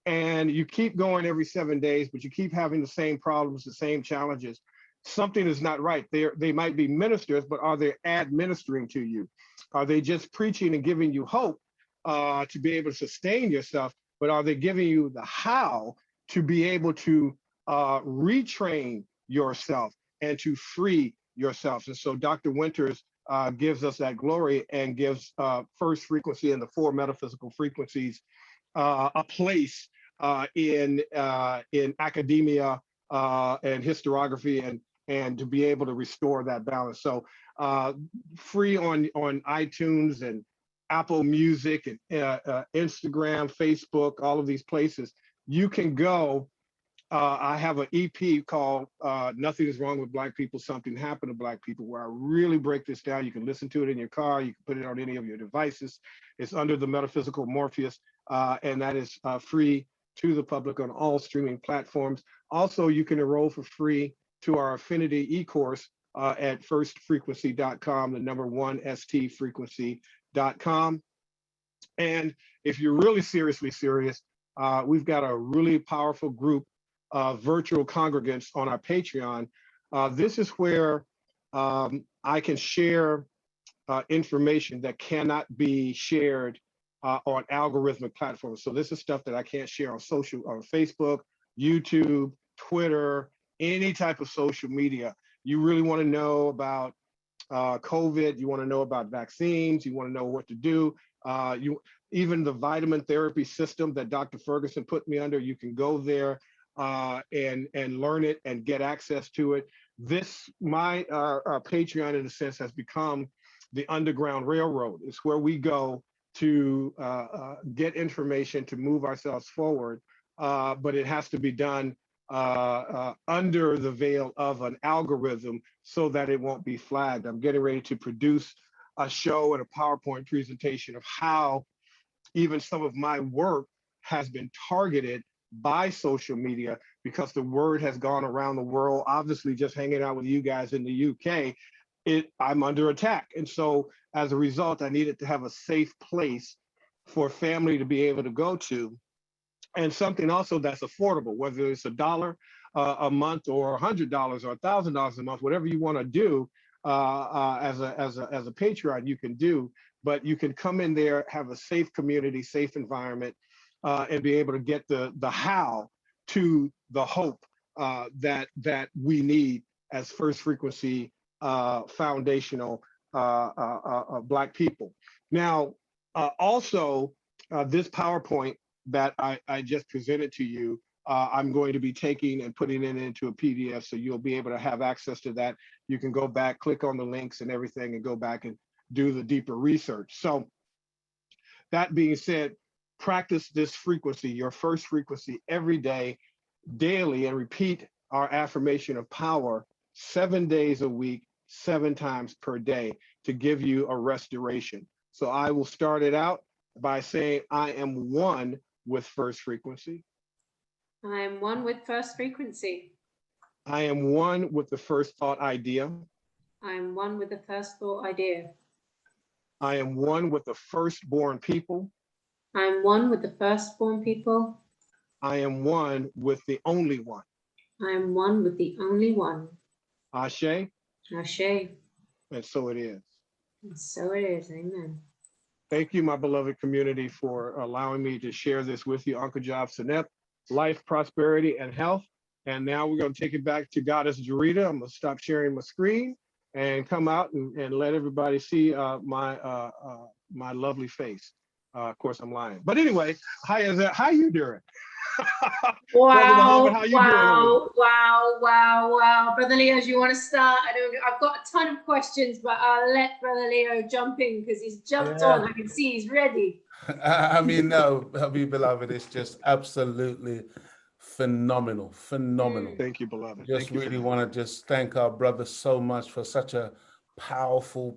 and you keep going every 7 days, but you keep having the same problems, the same challenges, something is not right. They might be ministers, but are they administering to you? Are they just preaching and giving you hope to be able to sustain yourself, but are they giving you the how to be able to retrain yourself and to free yourself? And so Dr. Winters gives us that glory and gives first frequency and the 4 metaphysical frequencies a place in academia and historiography and to be able to restore that balance. So free on iTunes and Apple Music and Instagram, Facebook, all of these places. You can go. I have an EP called Nothing is Wrong with Black People, Something Happened to Black People, where I really break this down. You can listen to it in your car. You can put it on any of your devices. It's under the Metaphysical Morpheus, and that is free to the public on all streaming platforms. Also, you can enroll for free to our Affinity e-course at firstfrequency.com, the number 1 stfrequency.com. And if you're really seriously serious, we've got a really powerful group of virtual congregants on our Patreon. This is where I can share information that cannot be shared on algorithmic platforms. So this is stuff that I can't share on Facebook, YouTube, Twitter, any type of social media. You really want to know about COVID, you want to know about vaccines, you want to know what to do. Even the vitamin therapy system that Dr. Ferguson put me under, you can go there and learn it and get access to it. My Patreon, in a sense, has become the Underground Railroad. It's where we go to get information to move ourselves forward, but it has to be done under the veil of an algorithm so that it won't be flagged. I'm getting ready to produce a show and a PowerPoint presentation of how even some of my work has been targeted by social media because the word has gone around the world. Obviously, just hanging out with you guys in the UK, I'm under attack. And so as a result, I needed to have a safe place for family to be able to go to, and something also that's affordable, whether it's $1 a month or $100 or $1,000 a month, whatever you want to do as a Patreon, you can do. But you can come in there, have a safe community, safe environment, and be able to get the how to the hope that we need as first frequency foundational Black people. Now, also, this PowerPoint that I just presented to you, I'm going to be taking and putting it into a PDF, so you'll be able to have access to that. You can go back, click on the links and everything, and go back and do the deeper research. So that being said, practice this frequency, your first frequency, every day, daily, and repeat our affirmation of power 7 days a week, 7 times per day to give you a restoration. So I will start it out by saying I am one with first frequency. I am one with first frequency. I am one with the first thought idea. I am one with the first thought idea. I am one with the firstborn people. I am one with the firstborn people. I am one with the only one. I am one with the only one. Ashe, Ashe. and so it is. And so it is. Amen. Thank you, my beloved community, for allowing me to share this with you. Uncle Job Sinep, life, prosperity, and health. And now we're going to take it back to Goddess Jarita. I'm going to stop sharing my screen and come out and let everybody see my lovely face. Of course, I'm lying. But anyway, how you doing? Brother Muhammad, how you doing? Wow. Brother Leo, do you want to start? I've got a ton of questions, but I'll let Brother Leo jump in because he's jumped on. I can see he's ready. I mean, no, beloved, it's just absolutely phenomenal. Thank you, beloved. Just really want to just thank our brother so much for such a powerful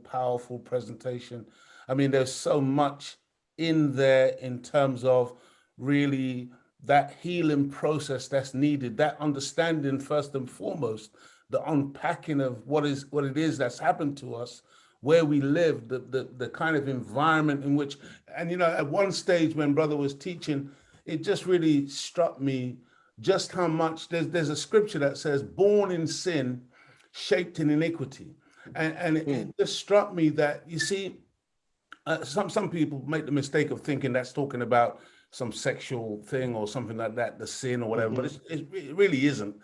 presentation. I mean, there's so much in there in terms of really that healing process that's needed, that understanding first and foremost, the unpacking of what it is that's happened to us, where we live, the kind of environment in which, and you know, at one stage when brother was teaching, it just really struck me just how much there's a scripture that says, born in sin, shaped in iniquity. And it just struck me that, you see, some people make the mistake of thinking that's talking about some sexual thing or something like that, the sin or whatever, but it really isn't.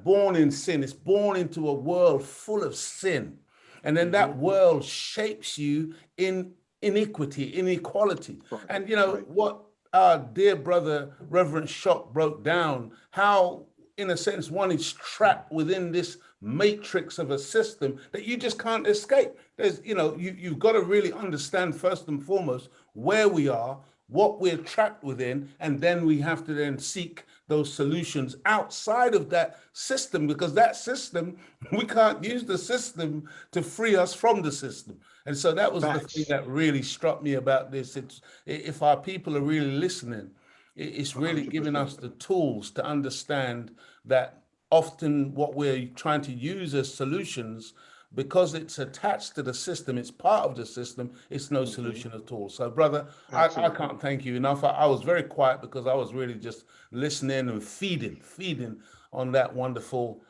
Born in sin, it's born into a world full of sin. And then that world shapes you in iniquity, inequality. Right. And you know what our dear brother, Reverend Shock, broke down, how, in a sense, one is trapped within this matrix of a system that you just can't escape. There's, you know, you've got to really understand first and foremost where we are, what we're trapped within, and then we have to then seek those solutions outside of that system, because that system, we can't use the system to free us from the system. And so that was the thing that really struck me about this. It's, if our people are really listening, it's really 100%. giving us the tools to understand that often what we're trying to use as solutions, because it's attached to the system, it's part of the system, it's no solution at all. So brother, I can't thank you enough. I was very quiet because I was really just listening and feeding on that wonderful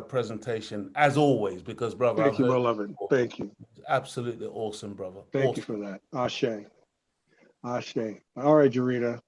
presentation, as always, because brother, Thank you, beloved. Thank you. Absolutely awesome, brother. Thank you for that. Ashe. Ashe. All right, Jarita.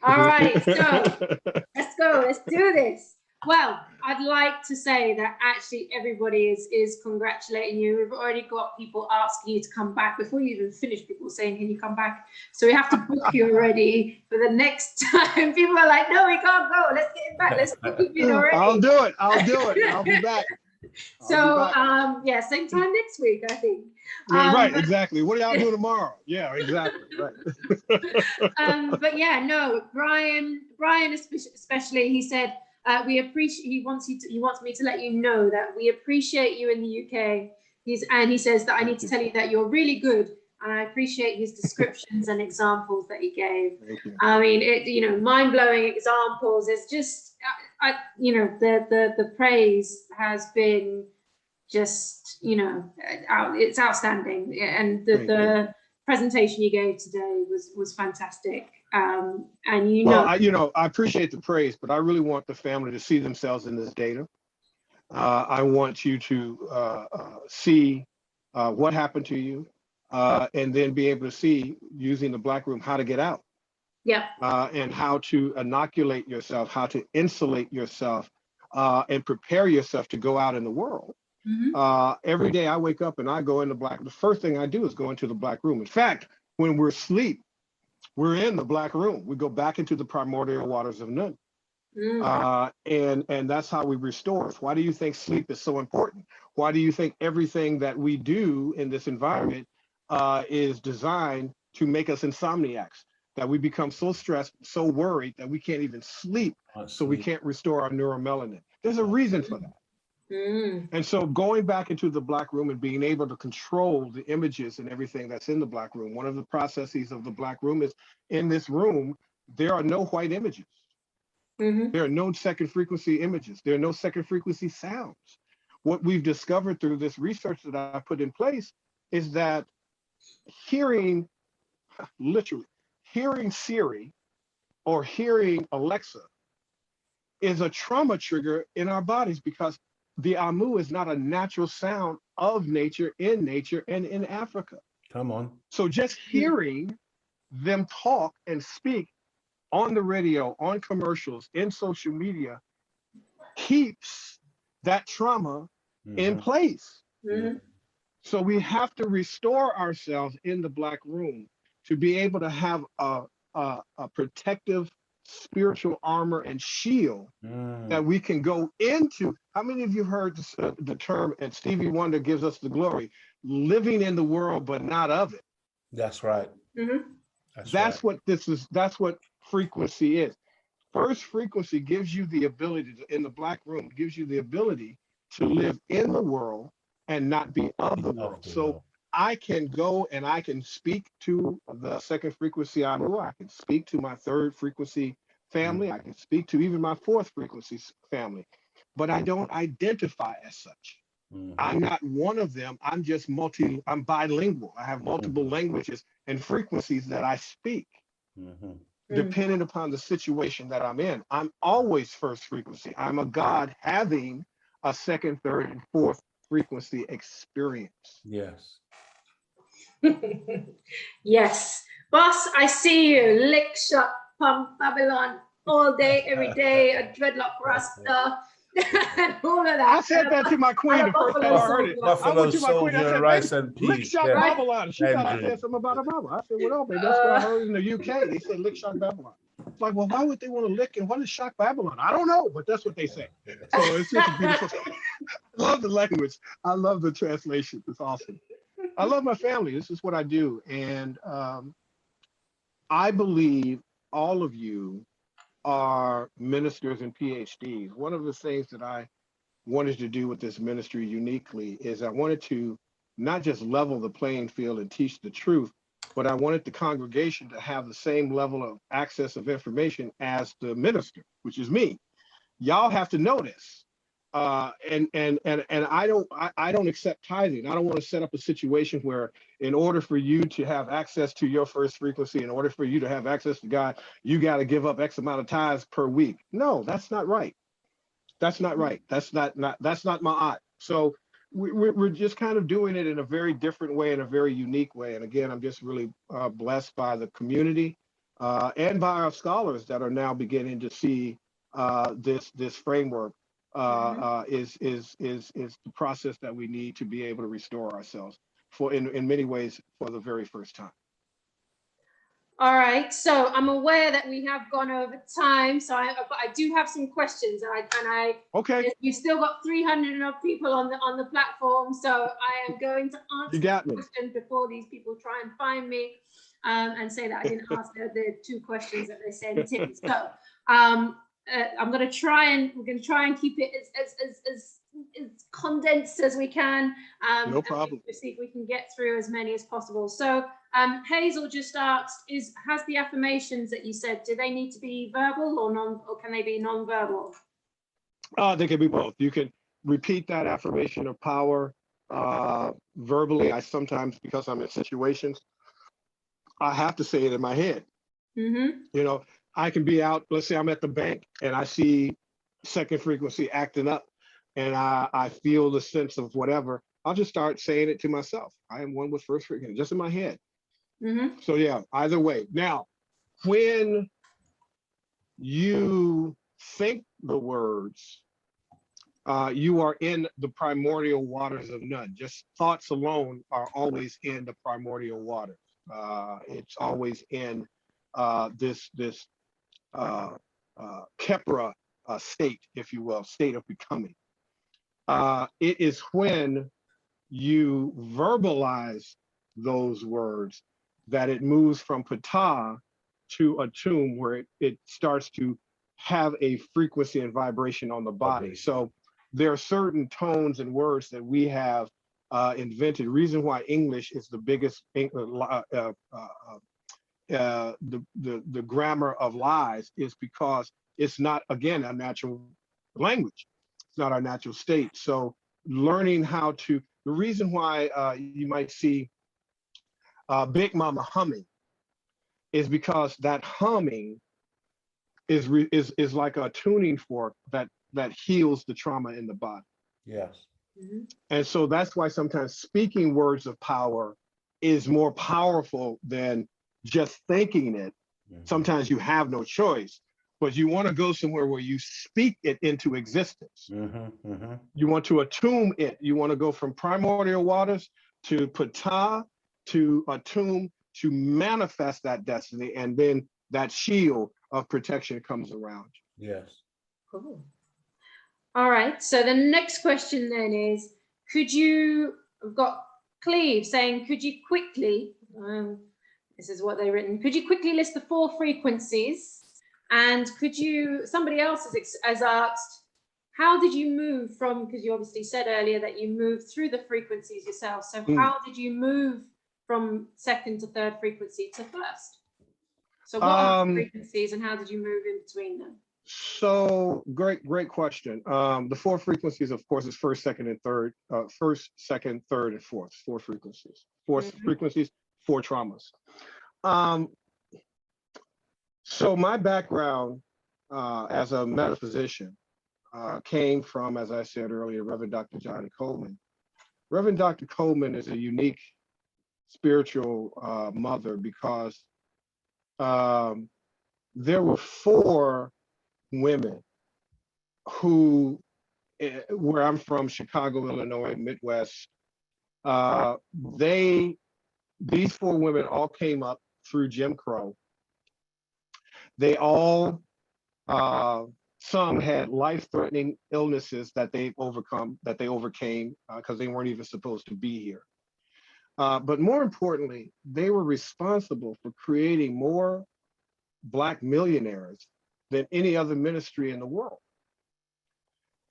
All right, so let's do this. Well, I'd like to say that actually everybody is congratulating you. We've already got people asking you to come back before you even finish. People saying, "Can you come back?" So we have to book you already for the next time. People are like, "No, we can't go. Let's get him back. Let's book you in already." I'll do it. I'll be back. So yeah, same time next week, I think. Right, exactly. What are y'all doing tomorrow? Yeah, exactly. Right. But yeah, no, Brian especially, he said, we appreciate, he wants me to let you know that we appreciate you in the UK. He says that I need to tell you that you're really good, and I appreciate his descriptions and examples that he gave. Thank you. I mean, mind-blowing examples. It's just, the praise has been just, it's outstanding, and the presentation you gave today was fantastic. And I appreciate the praise, but I really want the family to see themselves in this data. I want you to see what happened to you, and then be able to see, using the Black Room, how to get out. Yeah. And how to inoculate yourself, how to insulate yourself, and prepare yourself to go out in the world. Every day I wake up and I go in the first thing I do is go into the Black Room. In fact, when we're asleep, we're in the Black Room. We go back into the primordial waters of Nun. And that's how we restore. Why do you think sleep is so important? Why do you think everything that we do in this environment is designed to make us insomniacs? That we become so stressed, so worried that we can't even sleep, so we can't restore our neuromelanin. There's a reason for that. And so going back into the black room and being able to control the images and everything that's in the black room, one of the processes of the black room is in this room, there are no white images. There are no second frequency images. There are no second frequency sounds. What we've discovered through this research that I put in place is that hearing, literally, hearing Siri or hearing Alexa is a trauma trigger in our bodies because the Amu is not a natural sound of nature, and in Africa. Come on. So just hearing them talk and speak on the radio, on commercials, in social media, keeps that trauma in place. So we have to restore ourselves in the black room to be able to have a protective spiritual armor and shield that we can go into. How many of you heard the term, and Stevie Wonder gives us the glory, living in the world but not of it? That's right. That's what this is. That's what frequency is. First frequency gives you the ability to, in the black room, gives you the ability to live in the world and not be of the world. So I can go and I can speak to the second frequency Amu. I can speak to my third frequency family. I can speak to even my fourth frequency family, but I don't identify as such. I'm not one of them. I'm just I'm bilingual. I have multiple languages and frequencies that I speak, depending upon the situation that I'm in. I'm always first frequency. I'm a God having a second, third, and fourth frequency experience. Yes. Yes. Boss, I see you. Lick, shot, pump, Babylon, all day, every day, a dreadlock rasta. And all of that. I said that to my queen the first time I heard it. I went to my queen, I said, rice baby, and lick peas. shot Yeah. Babylon. She thought I said something about a Bible. I said, well, no, baby, that's what I heard in the UK. They said lick shot Babylon. It's like, well, why would they want to lick and what is shock Babylon? I don't know, but that's what they say. So it's just a beautiful thing. I love the language. I love the translation. It's awesome. I love my family. This is what I do. And I believe all of you are ministers and PhDs. One of the things that I wanted to do with this ministry uniquely is I wanted to not just level the playing field and teach the truth, but I wanted the congregation to have the same level of access of information as the minister, which is me. Y'all have to know this. And I don't accept tithing. I don't want to set up a situation where in order for you to have access to your first frequency, in order for you to have access to God, you got to give up X amount of tithes per week. No, that's not right. That's not right. That's not my art. So we're just kind of doing it in a very different way, in a very unique way. And again, I'm just really blessed by the community and by our scholars that are now beginning to see this framework is the process that we need to be able to restore ourselves in many ways for the very first time. All right, so I'm aware that we have gone over time, so I do have some questions, and okay. You've still got 300 odd people on the platform, so I am going to answer questions before these people try and find me and say that I didn't ask the 2 questions that they sent in. So we're going to try and keep it as condensed as we can. No problem. And see if we can get through as many as possible. So Hazel just asked, has the affirmations that you said, do they need to be verbal or can they be non-verbal? They can be both. You can repeat that affirmation of power verbally. I sometimes, because I'm in situations, I have to say it in my head. You know, I can be out, let's say I'm at the bank and I see second frequency acting up and I feel the sense of whatever. I'll just start saying it to myself. I am one with first frequency, just in my head. So yeah, either way. Now, when you think the words, you are in the primordial waters of none. Just thoughts alone are always in the primordial waters. It's always in this Kepra state, if you will, state of becoming. It is when you verbalize those words that it moves from pata to atum, where it starts to have a frequency and vibration on the body. So there are certain tones and words that we have invented. Reason why English is the biggest the grammar of lies is because it's not, again, a natural language. It's not our natural state. So learning how to, the reason why you might see Big Mama humming is because that humming is like a tuning fork that heals the trauma in the body. Yes. And so that's why sometimes speaking words of power is more powerful than just thinking it. Sometimes you have no choice, but you want to go somewhere where you speak it into existence. You want to attune it. You want to go from primordial waters to Ptah to attune to manifest that destiny, and then that shield of protection comes around you. Yes. Cool. All right. So the next question then is, could you, I've got Cleve saying, could you quickly, this is what they've written, could you quickly list the 4 frequencies? And could you, somebody else has asked, how did you move from, because you obviously said earlier that you moved through the frequencies yourself. So how did you move from 2nd to 3rd frequency to 1st? So what are the frequencies and how did you move in between them? So great question. The 4 frequencies, of course, is 1st, 2nd, and 3rd. 1st, 2nd, 3rd, and 4th. 4 frequencies. 4 frequencies, 4 traumas. So my background as a metaphysician came from, as I said earlier, Reverend Dr. Johnny Coleman. Reverend Dr. Coleman is a unique spiritual mother because there were 4 women who, where I'm from, Chicago, Illinois, Midwest, these 4 women all came up through Jim Crow. They all, some had life-threatening illnesses that they overcame because they weren't even supposed to be here. But more importantly, they were responsible for creating more Black millionaires than any other ministry in the world.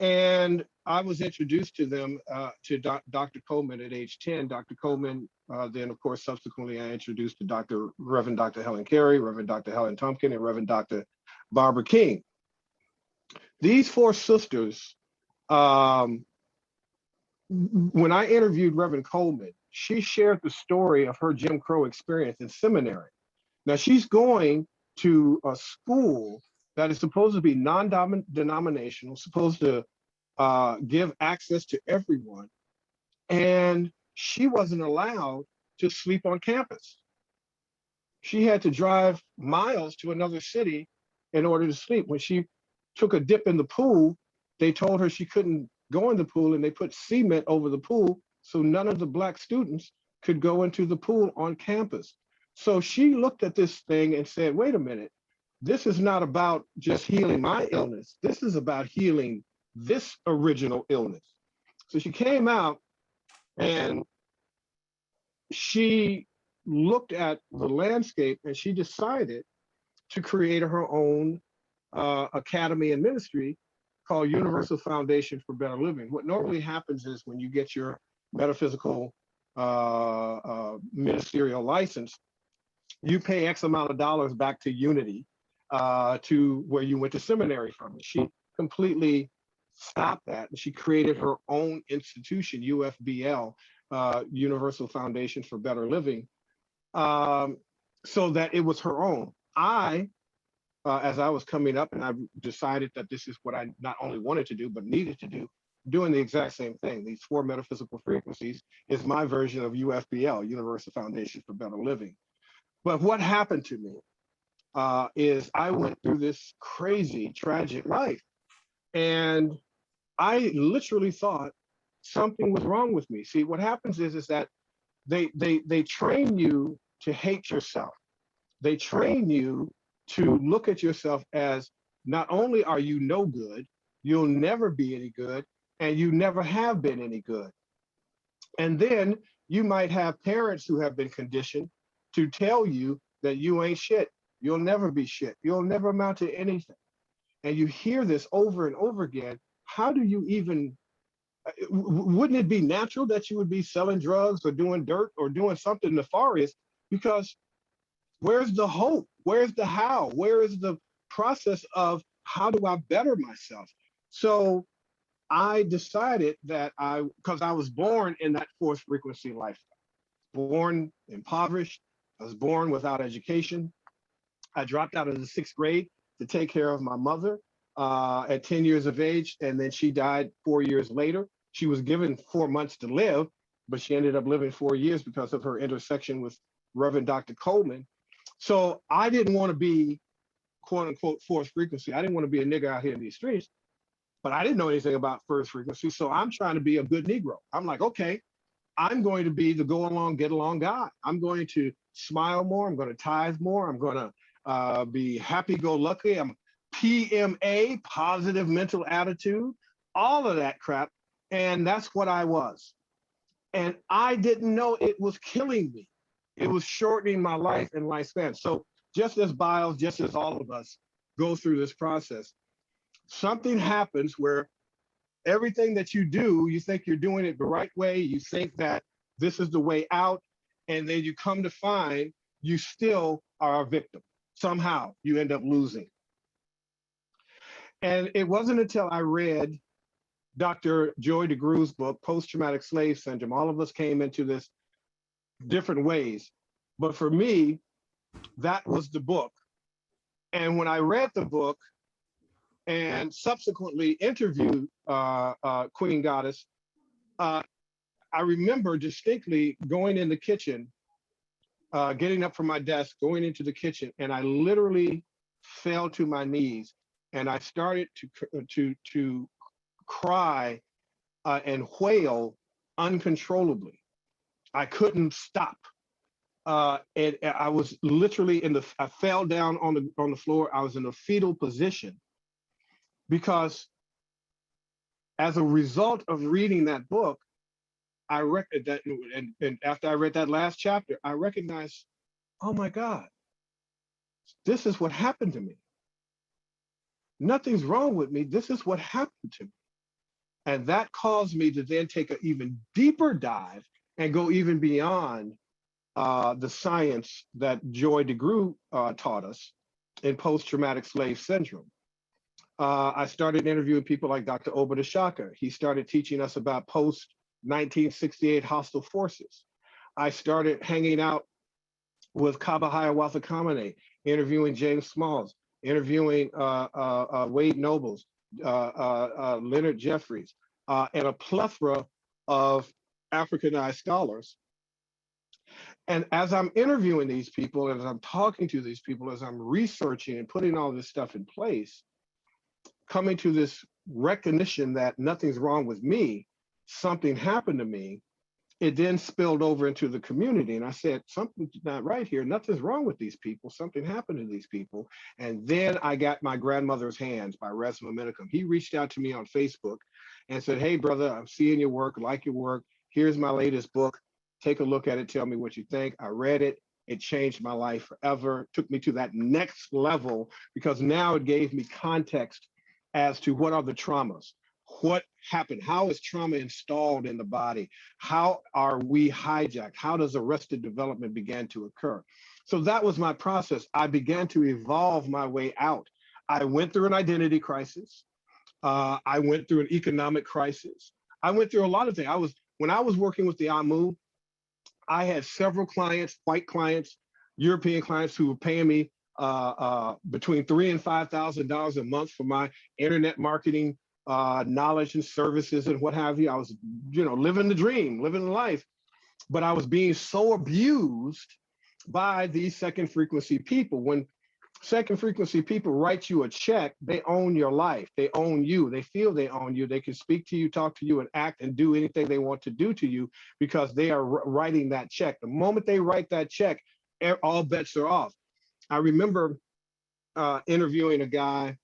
And I was introduced to them, to Dr. Coleman at age 10. Dr. Coleman, then of course, subsequently I introduced to Reverend Dr. Helen Carey, Reverend Dr. Helen Tompkin, and Reverend Dr. Barbara King. These 4 sisters, when I interviewed Reverend Coleman, she shared the story of her Jim Crow experience in seminary. Now she's going to a school that is supposed to be non-denominational, supposed to give access to everyone. And she wasn't allowed to sleep on campus. She had to drive miles to another city in order to sleep. When she took a dip in the pool, they told her she couldn't go in the pool, and they put cement over the pool so none of the Black students could go into the pool on campus. So she looked at this thing and said, wait a minute, this is not about just healing my illness. This is about healing this original illness. So she came out and she looked at the landscape and she decided to create her own academy and ministry called Universal Foundation for Better Living. What normally happens is when you get your metaphysical ministerial license, you pay X amount of dollars back to Unity, to where you went to seminary from. She completely stopped that, and she created her own institution, UFBL, Universal Foundation for Better Living, so that it was her own. As I was coming up, and I decided that this is what I not only wanted to do, but needed to do, doing the exact same thing. These 4 metaphysical frequencies is my version of UFBL, Universal Foundation for Better Living. But what happened to me is I went through this crazy, tragic life. And I literally thought something was wrong with me. See, what happens is that they train you to hate yourself. They train you to look at yourself as not only are you no good, you'll never be any good, and you never have been any good. And then you might have parents who have been conditioned to tell you that you ain't shit. You'll never be shit. You'll never amount to anything. And you hear this over and over again. how do you even, wouldn't it be natural that you would be selling drugs or doing dirt or doing something nefarious? Because where's the hope? Where's the how? Where is the process of how do I better myself? So I decided that because I was born in that fourth frequency lifestyle, born impoverished, I was born without education. I dropped out of the 6th grade to take care of my mother at 10 years of age, and then she died 4 years later. She was given 4 months to live, but she ended up living 4 years because of her intersection with Reverend Dr. Coleman. So I didn't want to be, quote unquote, fourth frequency. I didn't want to be a nigga out here in these streets, but I didn't know anything about first frequency. So I'm trying to be a good Negro. I'm like, okay, I'm going to be the go along, get along guy. I'm going to smile more. I'm going to tithe more. I'm going to be happy go lucky. I'm PMA, positive mental attitude, all of that crap. And that's what I was. And I didn't know it was killing me. It was shortening my life and lifespan. So just as Biles, just as all of us go through this process, something happens where everything that you do, you think you're doing it the right way. You think that this is the way out. And then you come to find you still are a victim. Somehow you end up losing. And it wasn't until I read Dr. Joy DeGruy's book, Post-Traumatic Slave Syndrome. All of us came into this different ways. But for me, that was the book. And when I read the book and subsequently interviewed Queen Goddess, I remember distinctly going in the kitchen, getting up from my desk, going into the kitchen, and I literally fell to my knees and I started to cry and wail uncontrollably. I couldn't stop. And I was literally I fell down on the floor. I was in a fetal position because as a result of reading that book, I reckon that, and after I read that last chapter, I recognized, oh my God, this is what happened to me. Nothing's wrong with me. This is what happened to me. And that caused me to then take an even deeper dive and go even beyond the science that Joy DeGruy taught us in post-traumatic slave syndrome. I started interviewing people like Dr. Obadiah Shaka. He started teaching us about post-1968 hostile forces. I started hanging out with Kaba Hiawatha Kamene, interviewing James Smalls, interviewing Wade Nobles, Leonard Jeffries, and a plethora of Africanized scholars. And as I'm interviewing these people, as I'm talking to these people, as I'm researching and putting all this stuff in place, coming to this recognition that nothing's wrong with me, something happened to me, it then spilled over into the community. And I said, something's not right here. Nothing's wrong with these people. Something happened to these people. And then I got My Grandmother's Hands by Res Momentum. He reached out to me on Facebook and said, hey, brother, I'm seeing your work, like your work. Here's my latest book. Take a look at it. Tell me what you think. I read it. It changed my life forever. Took me to that next level because now it gave me context as to what are the traumas. What happened? How is trauma installed in the body? How are we hijacked? How does arrested development begin to occur? So that was my process. I began to evolve my way out. I went through an identity crisis. I went through an economic crisis. I went through a lot of things. When I was working with the AMU, I had several clients, white clients, European clients who were paying me between $3,000 and $5,000 a month for my internet marketing knowledge and services and what have you. I was, living the dream, living the life, but I was being so abused by these second frequency people. When second frequency people write you a check, they own your life. They own you. They feel they own you. They can speak to you, talk to you, and act and do anything they want to do to you because they are writing that check. The moment they write that check, all bets are off. I remember interviewing a guy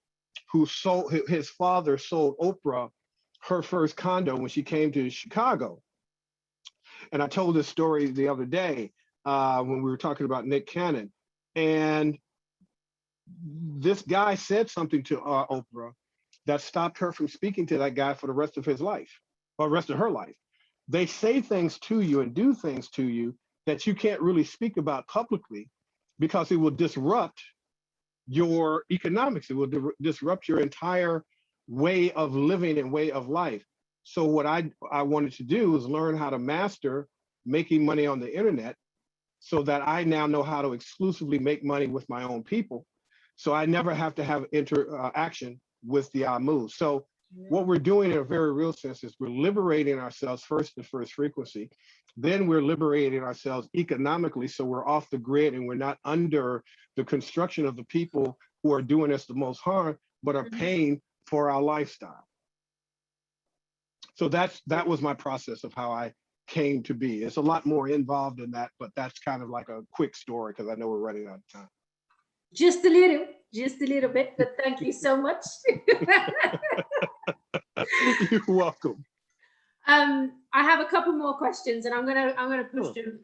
who his father sold Oprah her first condo when she came to Chicago. And I told this story the other day when we were talking about Nick Cannon. And this guy said something to Oprah that stopped her from speaking to that guy for the rest of his life, or rest of her life. They say things to you and do things to you that you can't really speak about publicly because it will disrupt your economics. It will disrupt your entire way of living and way of life. So what I wanted to do was learn how to master making money on the internet so that I now know how to exclusively make money with my own people. So I never have to have interaction with the Amu. So what we're doing in a very real sense is we're liberating ourselves first in first frequency. Then we're liberating ourselves economically. So we're off the grid and we're not under the construction of the people who are doing us the most harm, but are paying for our lifestyle. So that was my process of how I came to be. It's a lot more involved in that, but that's kind of like a quick story because I know we're running out of time. Just a little bit, but thank you so much. You're welcome. I have a couple more questions, and I'm gonna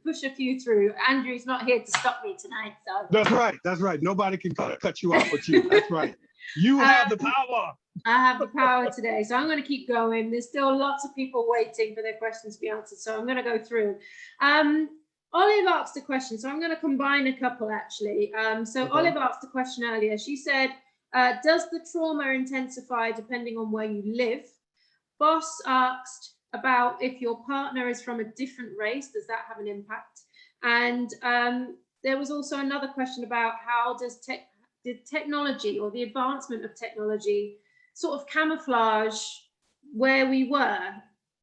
push a few through. Andrew's not here to stop me tonight, so That's right. That's right. Nobody can cut you off but you. That's right. You have the power. I have the power today, so I'm going to keep going. There's still lots of people waiting for their questions to be answered, so I'm going to go through. Olive asked a question, so I'm going to combine a couple actually. So Olive asked a question earlier. She said, does the trauma intensify depending on where you live? Boss asked about if your partner is from a different race, does that have an impact? And there was also another question about how does technology or the advancement of technology sort of camouflage where we were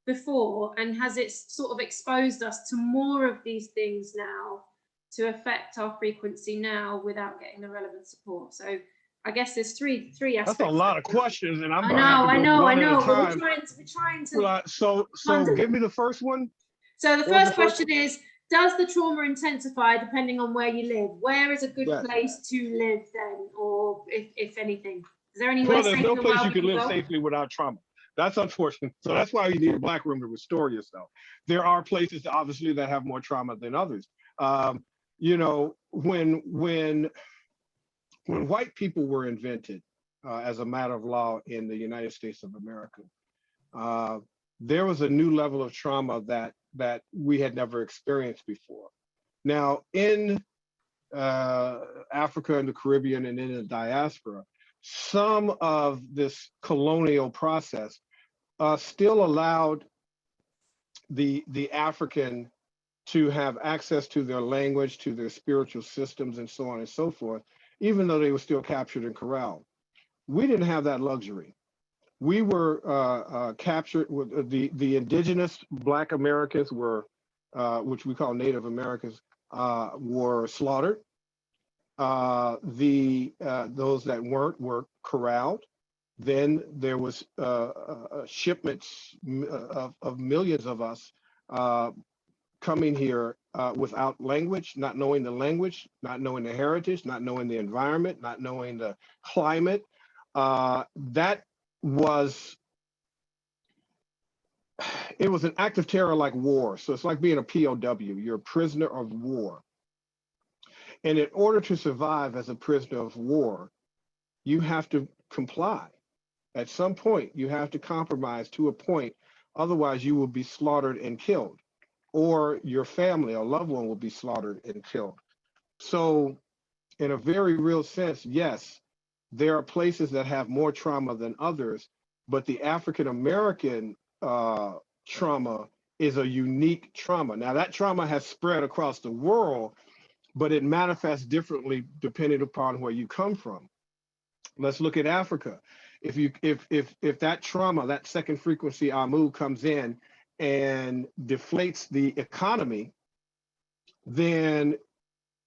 before, and has it sort of exposed us to more of these things now to affect our frequency now without getting the relevant support? So I guess there's three aspects. That's a lot of questions, and I'm I know. We're trying to. So give me the first one. So the first question is, does the trauma intensify depending on where you live? Where is a good place to live then, or if anything? Is there anywhere? Well, there's no place you can live safely without trauma. That's unfortunate. So that's why you need a black room to restore yourself. There are places obviously that have more trauma than others. You know, when white people were invented as a matter of law in the United States of America, there was a new level of trauma that we had never experienced before. Now in Africa and the Caribbean and in the diaspora, some of this colonial process still allowed the African to have access to their language, to their spiritual systems, and so on and so forth, even though they were still captured and corralled. We didn't have that luxury. We were captured with the indigenous Black Americans were, which we call Native Americans, were slaughtered. Those that weren't were corralled. Then there was shipments of millions of us coming here without language, not knowing the language, not knowing the heritage, not knowing the environment, not knowing the climate. That was, it was an act of terror like war. So it's like being a POW, you're a prisoner of war. And in order to survive as a prisoner of war, you have to comply. At some point, you have to compromise to a point, otherwise you will be slaughtered and killed, or your family or loved one will be slaughtered and killed. So in a very real sense, yes, there are places that have more trauma than others, but the African-American trauma is a unique trauma. Now that trauma has spread across the world, but it manifests differently depending upon where you come from. Let's look at Africa. If that trauma, that second frequency Amu comes in and deflates the economy, then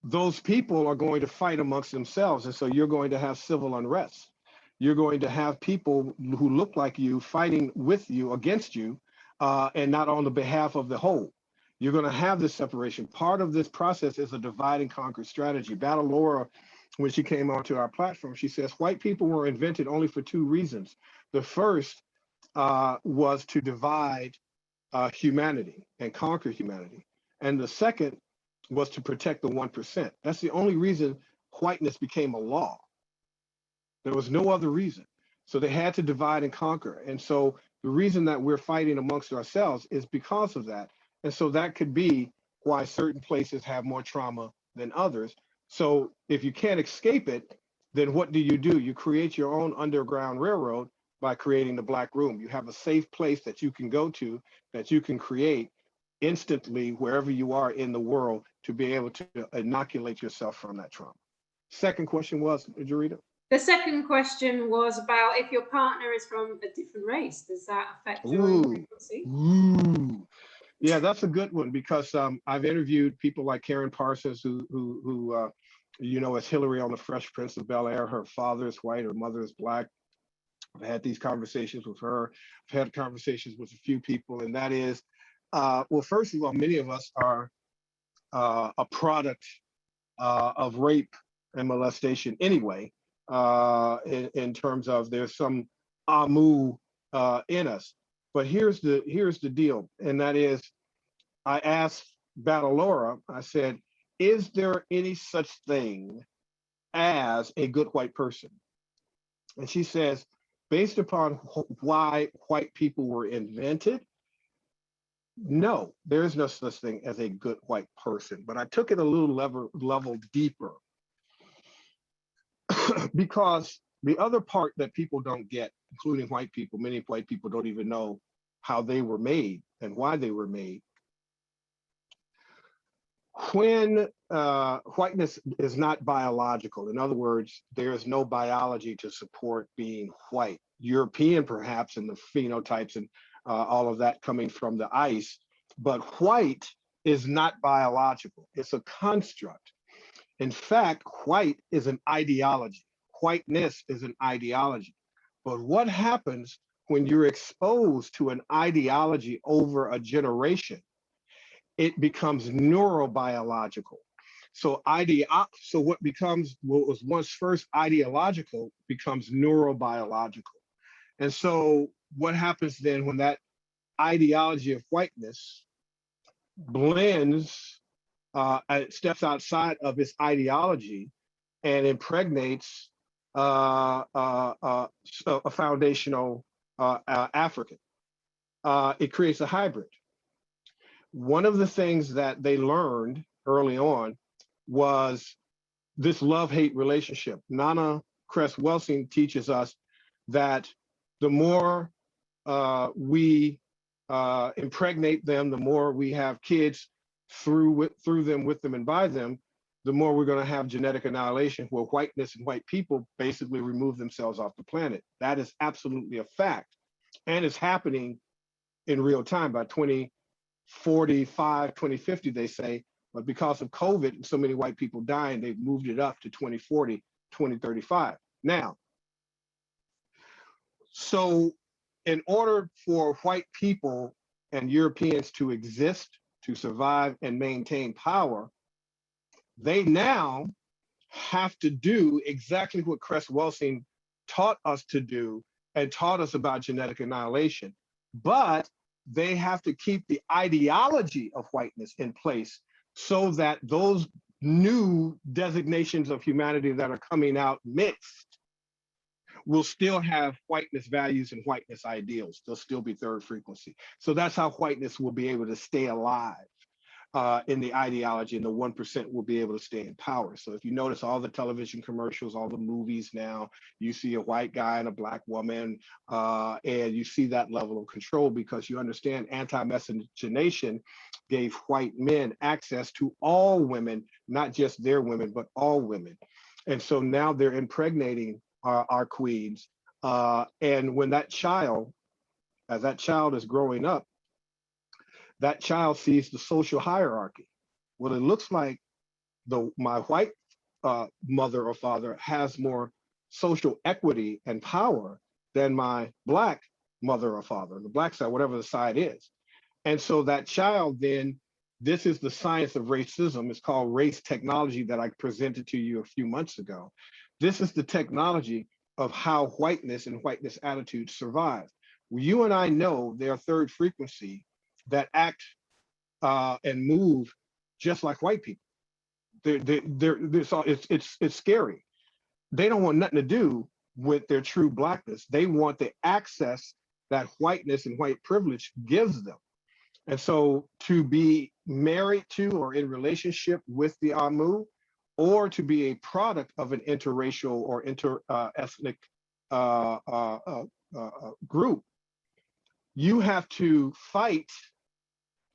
those people are going to fight amongst themselves. And so you're going to have civil unrest. You're going to have people who look like you fighting with you, against you, and not on the behalf of the whole. You're going to have this separation. Part of this process is a divide and conquer strategy. Battle Laura, when she came onto our platform, she says, white people were invented only for two reasons. The first was to divide humanity and conquer humanity. And the second was to protect the 1%. That's the only reason whiteness became a law. There was no other reason. So they had to divide and conquer. And so the reason that we're fighting amongst ourselves is because of that. And so that could be why certain places have more trauma than others. So if you can't escape it, then what do? You create your own underground railroad by creating the Black Room. You have a safe place that you can go to, that you can create instantly wherever you are in the world to be able to inoculate yourself from that trauma. Second question was, Jarita? The second question was about if your partner is from a different race, does that affect your frequency? Ooh. Yeah, that's a good one because I've interviewed people like Karen Parsons, who you know, as Hillary on the Fresh Prince of Bel-Air. Her father is white, her mother is Black. I've had these conversations with her. I've had conversations with a few people, and that is, well, first of all, many of us are a product of rape and molestation anyway, in terms of there's some amu in us. But here's the deal, and that is, I asked Battle Laura, I said, is there any such thing as a good white person? And she says, based upon why white people were invented, no, there is no such thing as a good white person. But I took it a little level deeper because the other part that people don't get, including white people, many white people don't even know how they were made and why they were made. When whiteness is not biological, in other words, there is no biology to support being white. European, perhaps, in the phenotypes and all of that coming from the ice, but white is not biological. It's a construct. In fact, white is an ideology. Whiteness is an ideology. But what happens when you're exposed to an ideology over a generation? It becomes neurobiological. So what was once first ideological becomes neurobiological. And so what happens then when that ideology of whiteness blends, steps outside of its ideology and impregnates a foundational African? It creates a hybrid. One of the things that they learned early on was this love-hate relationship. Nana Cress-Welsing teaches us that the more we impregnate them, the more we have kids through them, with them, and by them, the more we're going to have genetic annihilation, where whiteness and white people basically remove themselves off the planet. That is absolutely a fact. And it's happening in real time. By 2045, 2050, they say, but because of COVID and so many white people dying, they've moved it up to 2040, 2035. Now, so in order for white people and Europeans to exist, to survive and maintain power, they now have to do exactly what Cress-Welsing taught us to do and taught us about genetic annihilation. But they have to keep the ideology of whiteness in place so that those new designations of humanity that are coming out mixed will still have whiteness values and whiteness ideals. They'll still be third frequency. So that's how whiteness will be able to stay alive in the ideology, and the 1% will be able to stay in power. So if you notice all the television commercials, all the movies now, you see a white guy and a black woman, and you see that level of control because you understand anti-miscegenation gave white men access to all women, not just their women, but all women. And so now they're impregnating our queens. And when that child, as that child is growing up, that child sees the social hierarchy. Well, it looks like my white mother or father has more social equity and power than my black mother or father, the black side, whatever the side is. And so that child then, this is the science of racism. It's called race technology that I presented to you a few months ago. This is the technology of how whiteness and whiteness attitudes survive. You and I know they are third frequency that act and move just like white people. It's scary. They don't want nothing to do with their true blackness. They want the access that whiteness and white privilege gives them. And so to be married to or in relationship with the Amu, or to be a product of an interracial or inter-ethnic group, you have to fight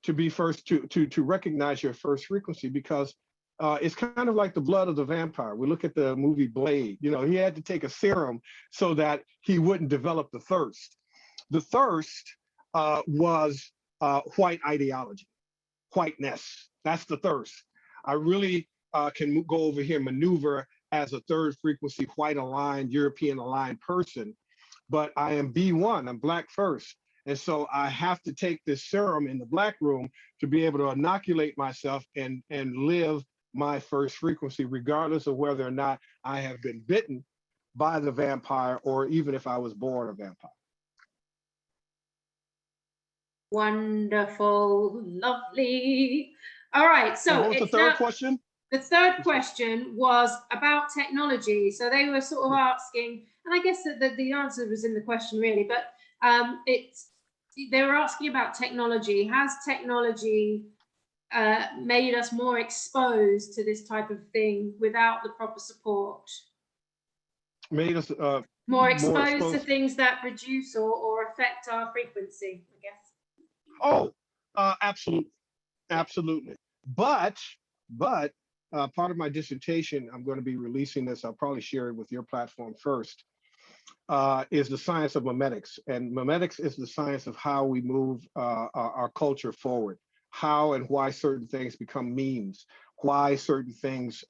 to be first, to recognize your first frequency, because it's kind of like the blood of the vampire. We look at the movie Blade. You know, he had to take a serum so that he wouldn't develop the thirst. The thirst was white ideology, whiteness. That's the thirst. I really can go over here, maneuver as a third frequency, white aligned, European aligned person, but I am B1, I'm black first. And so I have to take this serum in the black room to be able to inoculate myself and live my first frequency, regardless of whether or not I have been bitten by the vampire, or even if I was born a vampire. Wonderful, lovely. All right, so what was the third question? The third question was about technology. So they were sort of asking, and I guess that the answer was in the question really, but they were asking about technology. Has technology made us more exposed to this type of thing without the proper support? Made us more exposed to things that reduce or affect our frequency, I guess. Oh, absolutely, absolutely. But part of my dissertation, I'm going to be releasing this, I'll probably share it with your platform first, is the science of mimetics. And mimetics is the science of how we move our culture forward, how and why certain things become memes, why certain things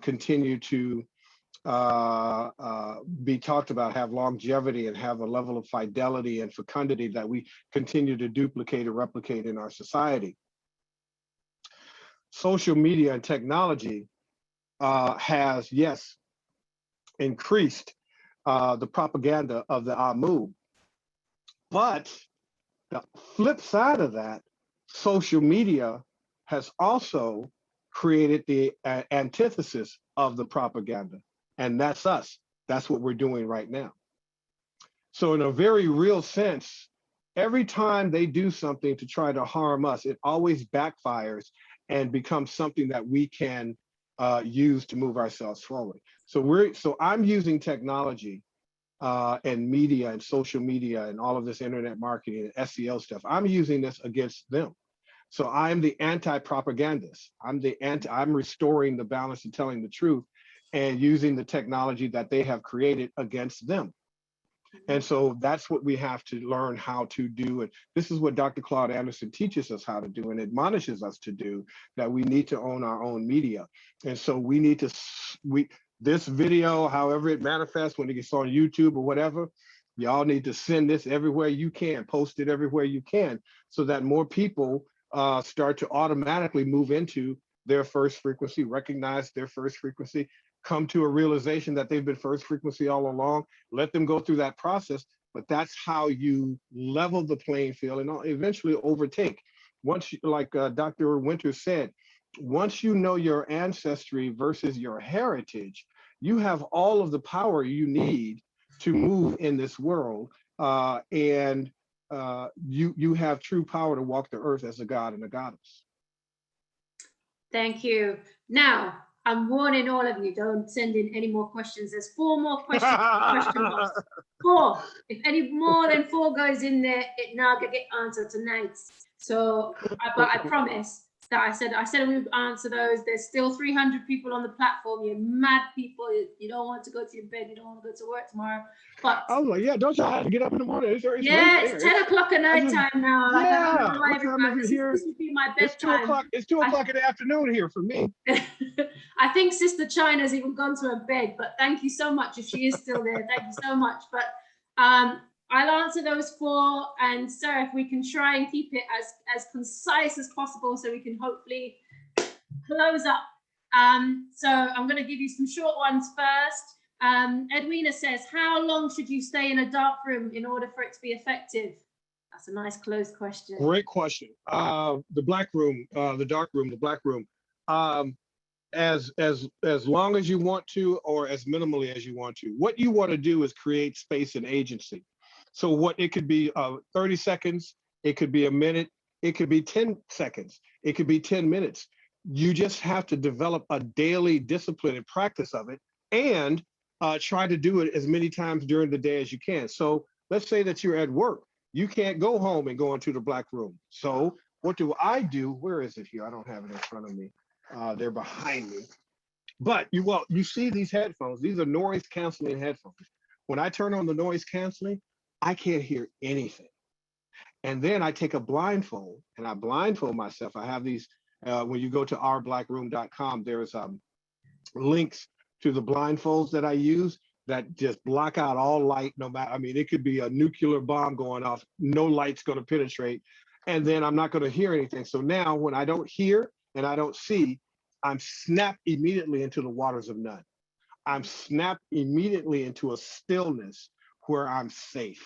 continue to be talked about, have longevity, and have a level of fidelity and fecundity that we continue to duplicate and replicate in our society. Social media and technology has, yes, increased the propaganda of the Amu. But the flip side of that, social media has also created the antithesis of the propaganda. And that's us. That's what we're doing right now. So in a very real sense, every time they do something to try to harm us, it always backfires and becomes something that we can use to move ourselves forward. So I'm using technology and media and social media and all of this internet marketing and SEO stuff. I'm using this against them. So I'm the anti-propagandist. I'm restoring the balance and telling the truth, and using the technology that they have created against them. And so that's what we have to learn how to do. And this is what Dr. Claude Anderson teaches us how to do and admonishes us to do, that we need to own our own media. And so we need to, this video, however it manifests, when it gets on YouTube or whatever, y'all need to send this everywhere you can, post it everywhere you can, so that more people start to automatically move into their first frequency, recognize their first frequency, come to a realization that they've been first frequency all along. Let them go through that process, but that's how you level the playing field and eventually overtake. Once, like Dr. Winter said, once you know your ancestry versus your heritage, you have all of the power you need to move in this world, and you have true power to walk the earth as a god and a goddess. Thank you. Now, I'm warning all of you, don't send in any more questions. There's 4 more questions in the question box. 4. If any more than 4 goes in there, it now gonna get answered tonight. So, but I promise that I said we would answer those. There's still 300 people on the platform. You're mad people. You don't want to go to your bed. You don't want to go to work tomorrow. But I was like, yeah, don't you have to get up in the morning? It's it's 10 o'clock at night time now. Like, yeah, I don't know why everybody, this would be my bedtime. It's 2 o'clock in the afternoon here for me. I think Sister China's even gone to her bed, but thank you so much if she is still there. Thank you so much. But I'll answer those 4, and sir, if we can try and keep it as concise as possible so we can hopefully close up. So I'm going to give you some short ones first. Edwina says, how long should you stay in a dark room in order for it to be effective? That's a nice closed question. Great question. The black room, the dark room, the black room. as long as you want to, or as minimally as you want to. What you want to do is create space and agency. So what it could be 30 seconds, it could be a minute, it could be 10 seconds, it could be 10 minutes. You just have to develop a daily discipline and practice of it, and try to do it as many times during the day as you can. So let's say that you're at work. You can't go home and go into the black room. So what do I do? Where is it here? I don't have it in front of me. They're behind me. But you see these headphones. These are noise canceling headphones. When I turn on the noise canceling, I can't hear anything. And then I take a blindfold and I blindfold myself. I have these, when you go to ourblackroom.com, there's links to the blindfolds that I use that just block out all light, no matter, I mean, it could be a nuclear bomb going off, no light's going to penetrate, and then I'm not going to hear anything. So now when I don't hear and I don't see, I'm snapped immediately into the waters of none. I'm snapped immediately into a stillness where I'm safe.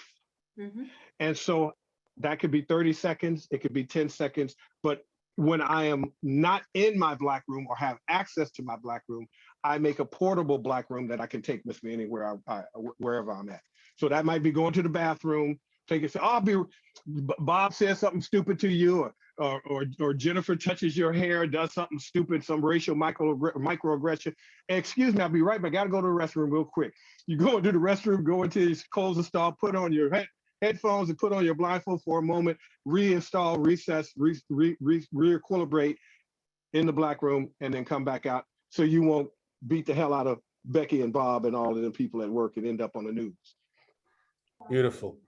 Mm-hmm. And so that could be 30 seconds, it could be 10 seconds, but when I am not in my black room or have access to my black room, I make a portable black room that I can take with me anywhere, wherever I'm at. So that might be going to the bathroom, take it. Oh, Bob says something stupid to you, or Jennifer touches your hair, does something stupid, some racial microaggression. Excuse me, I'll be right back. I gotta go to the restroom real quick. You go into the restroom, go into close the stall, put on your headphones and put on your blindfold for a moment, reinstall, recess, re-equilibrate in the black room, and then come back out so you won't beat the hell out of Becky and Bob and all of the people at work and end up on the news. Beautiful.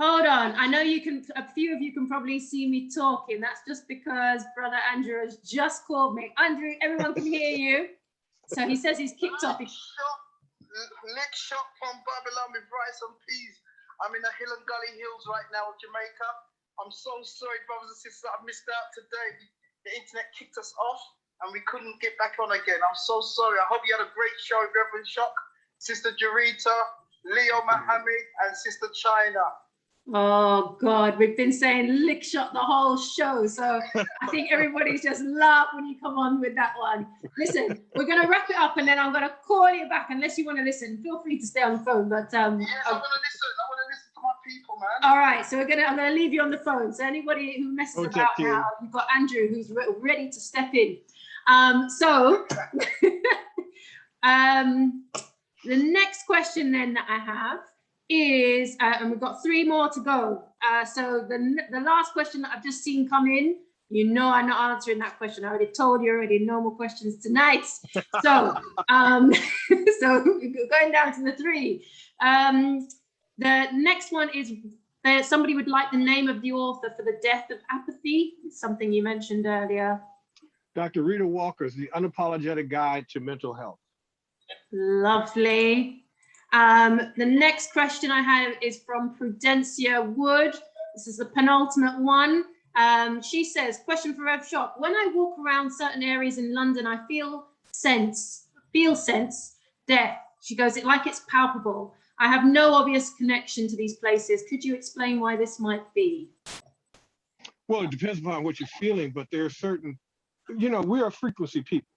Hold on, I know a few of you can probably see me talking. That's just because Brother Andrew has just called me. Andrew, everyone can hear you. So he says he's kicked off. Lick shot from Babylon with rice and peas. I'm in the Hill and Gully Hills right now of Jamaica. I'm so sorry, brothers and sisters, I've missed out today. The internet kicked us off and we couldn't get back on again. I'm so sorry. I hope you had a great show, Reverend Shock, Sister Jarita, Leo Mohammed, and Sister China. Oh God, we've been saying lick shot the whole show. So I think everybody's just laughed when you come on with that one. Listen, we're going to wrap it up and then I'm going to call you back unless you want to listen. Feel free to stay on the phone. But yes, I want to listen. I want to listen to my people, man. All right, so I'm going to leave you on the phone. So anybody who messes about now, you've got Andrew who's ready to step in. The next question then that I have is, and we've got 3 more to go. So the last question that I've just seen come in, you know I'm not answering that question. I already told you already, no more questions tonight. So, so going down to the 3. The next one is somebody would like the name of the author for The Death of Apathy. It's something you mentioned earlier. Dr. Rita Walker's The Unapologetic Guide to Mental Health. Lovely. The next question I have is from Prudencia Wood. This is the penultimate one. She says, question for Rev Shock. When I walk around certain areas in London, I feel sense death. She goes, it like it's palpable. I have no obvious connection to these places. Could you explain why this might be? Well, it depends upon what you're feeling, but there are certain, we are frequency people.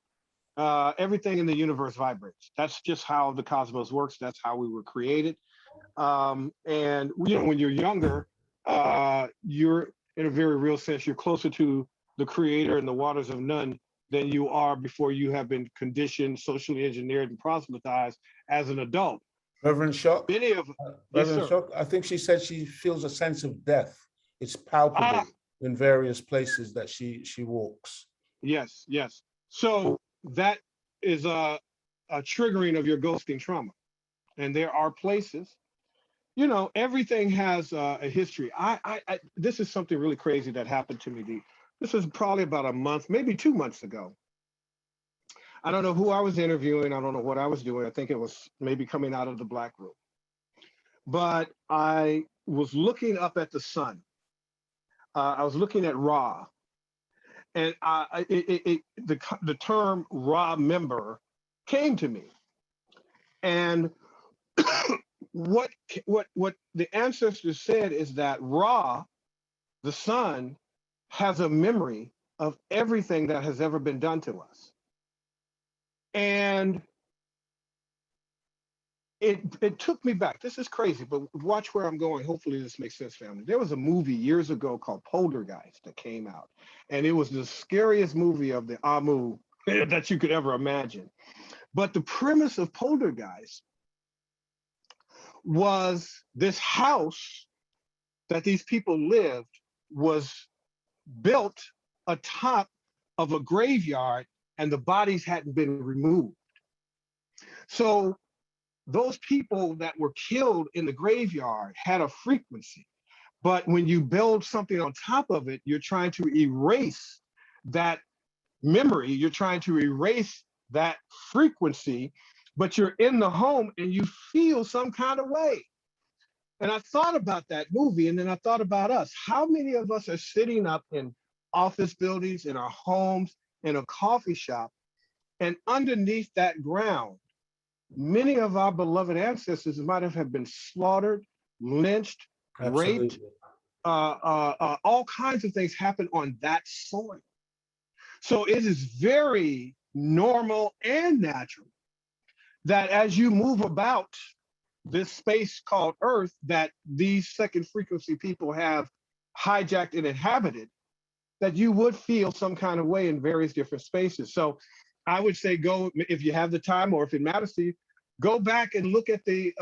Everything in the universe vibrates. That's just how the cosmos works. That's how we were created. And when you're younger, you're, in a very real sense, you're closer to the creator and the waters of none than you are before you have been conditioned, socially engineered, and proselytized as an adult. Reverend Shock, Reverend Shock, I think she said she feels a sense of death. It's palpable in various places that she walks. Yes. So that is a triggering of your ghosting trauma. And there are places, everything has a history. This is something really crazy that happened to me. This is probably about a month, maybe 2 months ago. I don't know who I was interviewing. I don't know what I was doing. I think it was maybe coming out of the black room. But I was looking up at the sun. I was looking at Ra. And the term Ra member came to me. And what the ancestors said is that Ra, the sun, has a memory of everything that has ever been done to us. And it took me back. This is crazy, but watch where I'm going. Hopefully this makes sense, family. There was a movie years ago called Poltergeist that came out, and it was the scariest movie of the Amu that you could ever imagine. But the premise of Poltergeist was this house that these people lived was built atop of a graveyard, and the bodies hadn't been removed. So those people that were killed in the graveyard had a frequency. But when you build something on top of it, you're trying to erase that memory, you're trying to erase that frequency, but you're in the home and you feel some kind of way. And I thought about that movie, and then I thought about us. How many of us are sitting up in office buildings, in our homes, in a coffee shop, and underneath that ground, many of our beloved ancestors might have been slaughtered, lynched, raped, all kinds of things happen on that soil. So it is very normal and natural that as you move about this space called Earth, that these second frequency people have hijacked and inhabited, that you would feel some kind of way in various different spaces. So I would say go, if you have the time or if it matters to you, go back and look at the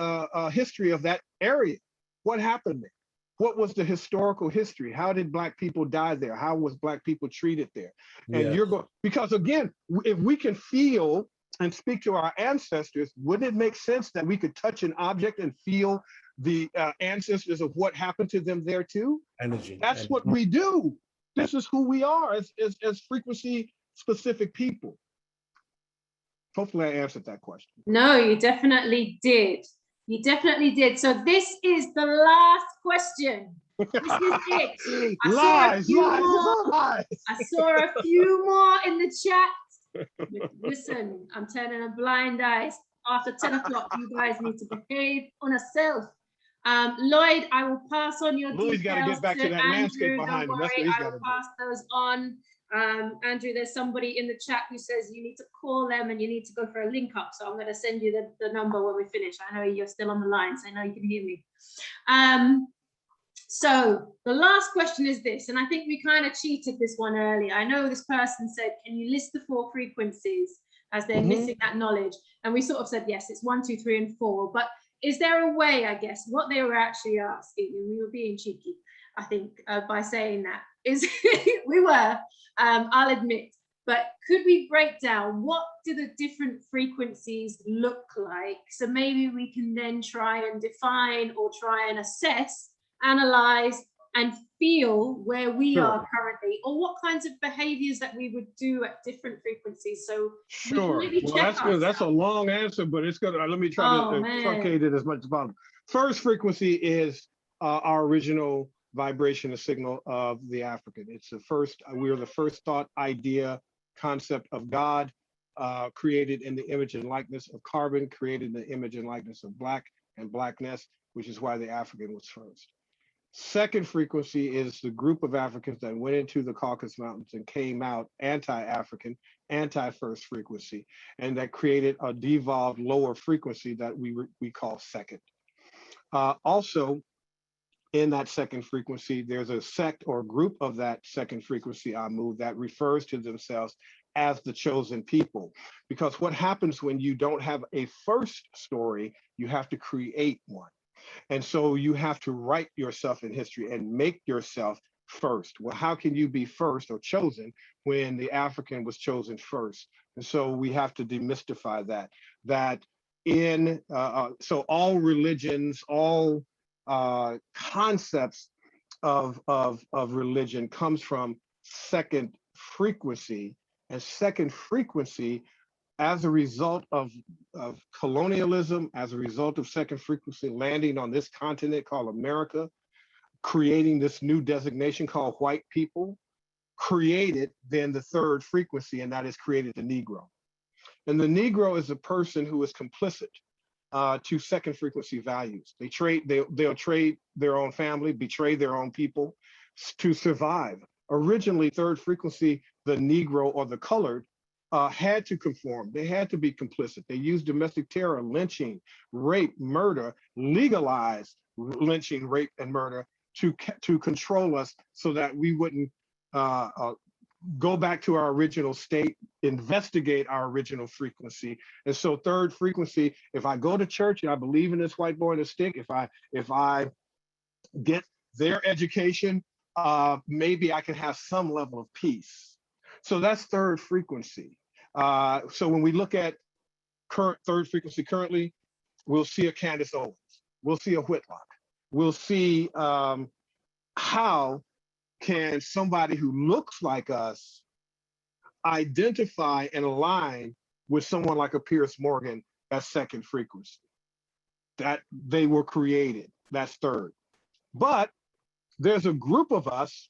history of that area. What happened there? What was the historical history? How did Black people die there? How was Black people treated there? And you're going, because again, if we can feel and speak to our ancestors, wouldn't it make sense that we could touch an object and feel the ancestors of what happened to them there too? Energy. That's what we do. This is who we are as frequency specific people. Hopefully I answered that question. No, you definitely did. You definitely did. So this is the last question. This is it. Lies. I saw a few more in the chat. Listen, I'm turning a blind eye. After 10 o'clock, you guys need to behave on a self. Lloyd, I will pass on your Louis details got to get back to that Andrew. landscape behind him. That's what he's I will pass those on. Andrew, there's somebody in the chat who says you need to call them and you need to go for a link up. So I'm going to send you the number when we finish. I know you're still on the line, so I know you can hear me. So the last question is this, and I think we kind of cheated this one earlier. I know this person said, can you list the 4 frequencies as they're missing that knowledge? And we sort of said, yes, it's 1, 2, 3, and 4. But is there a way, I guess, what they were actually asking, and we were being cheeky, I think, by saying that, is we were, I'll admit, but could we break down what do the different frequencies look like? So maybe we can then try and define or try and assess, analyze, and feel where we are currently, or what kinds of behaviors that we would do at different frequencies. So sure. Well, that's good. That's a long answer, but it's good. Let me try to truncate it as much as possible. First frequency is our original vibration, a signal of the African. It's the first, we're the first thought, idea, concept of God, created in the image and likeness of carbon, created in the image and likeness of Black and Blackness, which is why the African was first. Second frequency is the group of Africans that went into the Caucasus Mountains and came out anti-African, anti-first frequency, and that created a devolved lower frequency that we call second. Also, in that second frequency, there's a sect or group of that second frequency Amu that refers to themselves as the chosen people. Because what happens when you don't have a first story, you have to create one. And so you have to write yourself in history and make yourself first. Well, how can you be first or chosen when the African was chosen first? And so we have to demystify that in, so all religions, all concepts of religion comes from second frequency, and second frequency as a result of colonialism, as a result of second frequency landing on this continent called America, creating this new designation called white people, created then the third frequency, and that is created the Negro. And the Negro is a person who is complicit to second frequency values. They'll trade their own family, betray their own people to survive originally third frequency, the Negro or the colored, had to conform. They had to be complicit. They used domestic terror, lynching, rape, murder, legalized lynching, rape, and murder to control us so that we wouldn't go back to our original state, investigate our original frequency. And so third frequency, if I go to church and I believe in this white boy and a stick, if I get their education, maybe I can have some level of peace. So that's third frequency. So when we look at current third frequency currently, we'll see a Candace Owens, we'll see a Whitlock, we'll see how can somebody who looks like us identify and align with someone like a Pierce Morgan as second frequency. That they were created, that's third. But there's a group of us,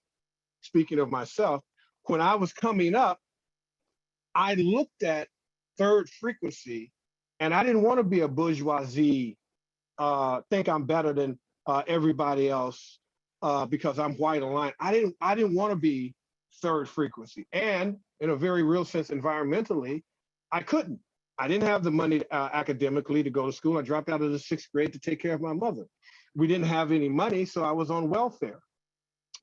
speaking of myself, when I was coming up, I looked at third frequency and I didn't want to be a bourgeoisie, think I'm better than everybody else because I'm white aligned. I didn't want to be third frequency. And in a very real sense, environmentally, I couldn't. I didn't have the money academically to go to school. I dropped out of the 6th grade to take care of my mother. We didn't have any money, so I was on welfare.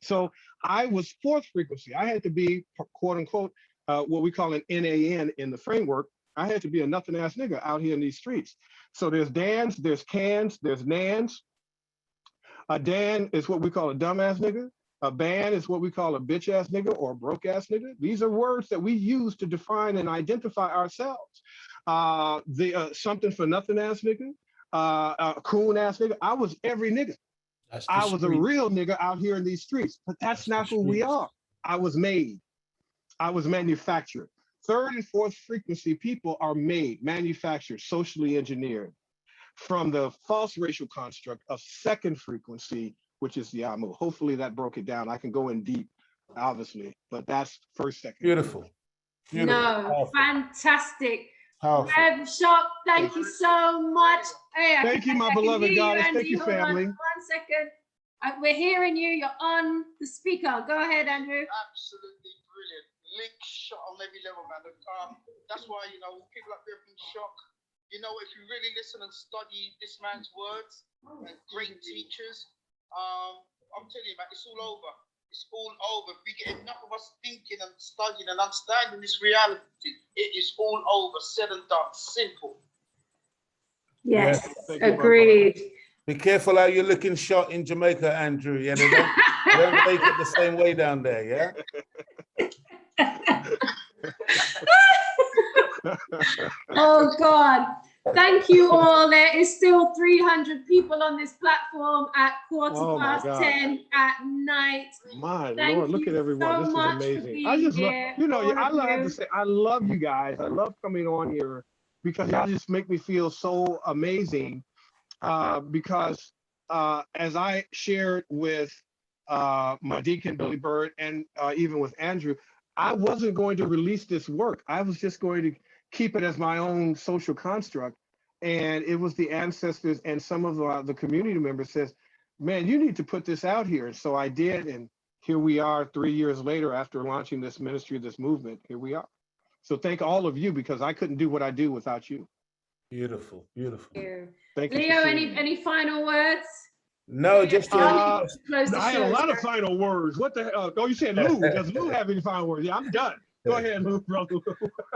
So I was fourth frequency. I had to be, quote unquote, what we call an NAN in the framework. I had to be a nothing ass nigga out here in these streets. So there's Dans, there's Cans, there's Nans. A Dan is what we call a dumbass nigga. A ban is what we call a bitch ass nigga or a broke ass nigga. These are words that we use to define and identify ourselves. Something for nothing ass nigga, a coon ass nigga. I was every nigga. I was a real nigga out here in these streets, but that's not who we are. I was made. I was manufactured. Third and fourth frequency people are made, manufactured, socially engineered from the false racial construct of second frequency, which is the Amu. Hopefully that broke it down. I can go in deep, obviously, but that's first, second. Beautiful. Beautiful. No, Powerful. Fantastic. Powerful. Rev Shock, thank you so much. Hey, Thank you, my beloved goddess. Thank Andy. you, Hold on family. 1 second. We're hearing you. You're on the speaker. Go ahead, Andrew. Absolutely brilliant. Lick shot on every level, man. That's why, you know, people up there from shock. You know, if you really listen and study this man's words and great teachers, I'm telling you, man, it's all over. It's all over. If we get enough of us thinking and studying and understanding this reality, it is all over. Said and done. Simple. Yes, Yeah. agreed. Be careful how you're looking shot in Jamaica, Andrew. Yeah, they don't take it the same way down there, yeah? Oh God, thank you all. There is still 300 people on this platform at ~10 at night. My Thank Lord, look you at everyone. so This is much for amazing. being I just love, here, you know, all I of love you. to say, I love you guys. I love coming on here because y'all just make me feel so amazing. Because as I shared with my deacon, Billy Bird, and even with Andrew, I wasn't going to release this work. I was just going to keep it as my own social construct. And it was the ancestors and some of the community members says, man, you need to put this out here. And so I did. And here we are 3 years later after launching this ministry, this movement, here we are. So thank all of you because I couldn't do what I do without you. Beautiful, beautiful. Thank you. Leo, any final words? No, just Close the I had a show, lot of sir. final words. What the hell? Oh, you said Lou. Does Lou have any final words? Yeah, I'm done. Go ahead, Lou, brother.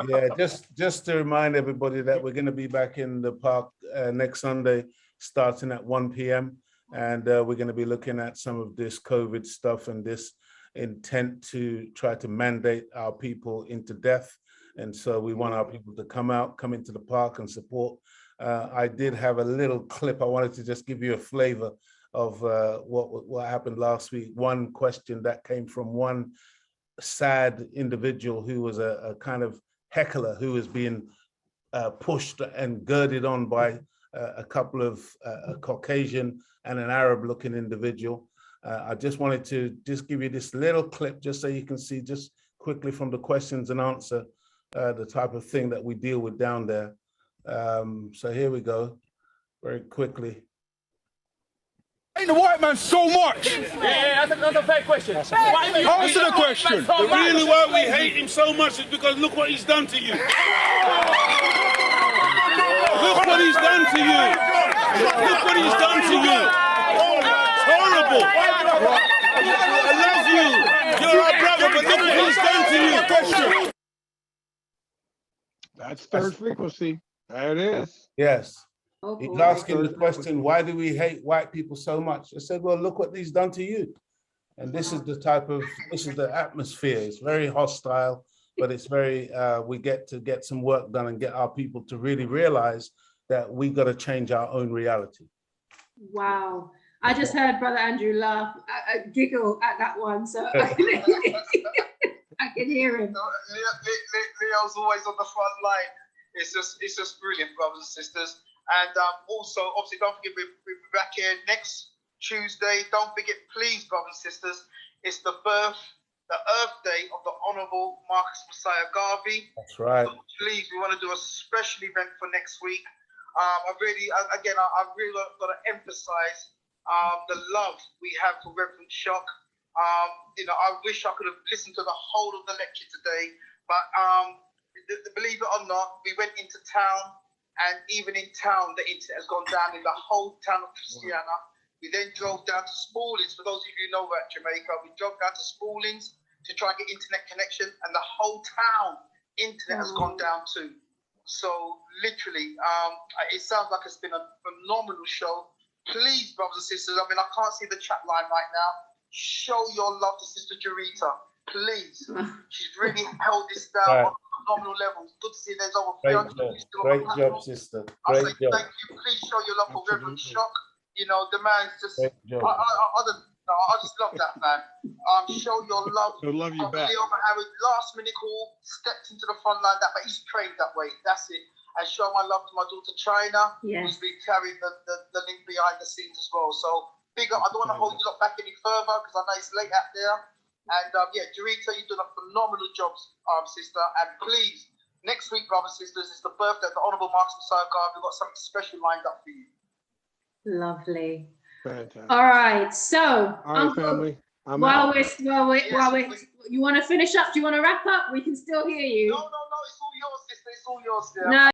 Yeah, just to remind everybody that we're going to be back in the park next Sunday, starting at 1 p.m. And we're going to be looking at some of this COVID stuff and this intent to try to mandate our people into death. And so we want our people to come out, come into the park and support. I did have a little clip. I wanted to just give you a flavor of what happened last week. One question that came from one sad individual who was a kind of heckler who was being pushed and girded on by a couple of a Caucasian and an Arab-looking individual. I just wanted to just give you this little clip just so you can see just quickly from the questions and answer the type of thing that we deal with down there. So here we go, very quickly. Ain't the white man so much? Yeah, that's a fair question. Answer the question. The reason why we hate him so much is because look what he's done to you. Look what he's done to you. Look what he's done to you. It's horrible. I love you. You're our brother, but look what he's done to you. That's third frequency. There it is. Yes. Oh, He's boy. asking the question, why do we hate white people so much? I said, well, look what he's done to you. And this is the atmosphere. It's very hostile, but it's very, we get to get some work done and get our people to really realize that we got to change our own reality. Wow. I just heard Brother Andrew laugh, giggle at that one. So I can hear him. Leo's always on the front line. It's just brilliant, brothers and sisters. And also, obviously, don't forget, we'll be back here next Tuesday. Don't forget, please, brothers and sisters, it's the Earth Day of the Honorable Marcus Messiah Garvey. That's right. So please, we want to do a special event for next week. I really got to emphasize the love we have for Reverend Shock. I wish I could have listened to the whole of the lecture today, but believe it or not, we went into town. And even in town, the internet has gone down in the whole town of Christiana. We then drove down to Spaldings. For those of you who know about Jamaica, we drove down to Spaldings to try and get internet connection, and the whole town internet has gone down too. So literally, it sounds like it's been a phenomenal show. Please, brothers and sisters, I mean, I can't see the chat line right now. Show your love to Sister Jurita, please. She's really held this down. Right. Phenomenal levels. Good to see there's over 300 people still on the platform. Great job, sister. Great job. Thank you. Please show your love for Reverend Shock. You know, the man's just, I just love that man. Show your love. I love you back. Leo Harris, last minute call, stepped into the front line, but he's trained that way. That's it. And show my love to my daughter China, who's been carrying the link behind the scenes as well. So big up. I don't want to hold you up back any further because I know it's late out there. And Jurita, you've done a phenomenal job, sister. And please, next week, brothers and sisters, it's the birthday of the Honorable Marcus Messiah Garvey. We've got something special lined up for you. Lovely. Fantastic. All right. So, all right, family. You want to finish up? Do you want to wrap up? We can still hear you. No, it's all yours, sister. It's all yours, dear. No.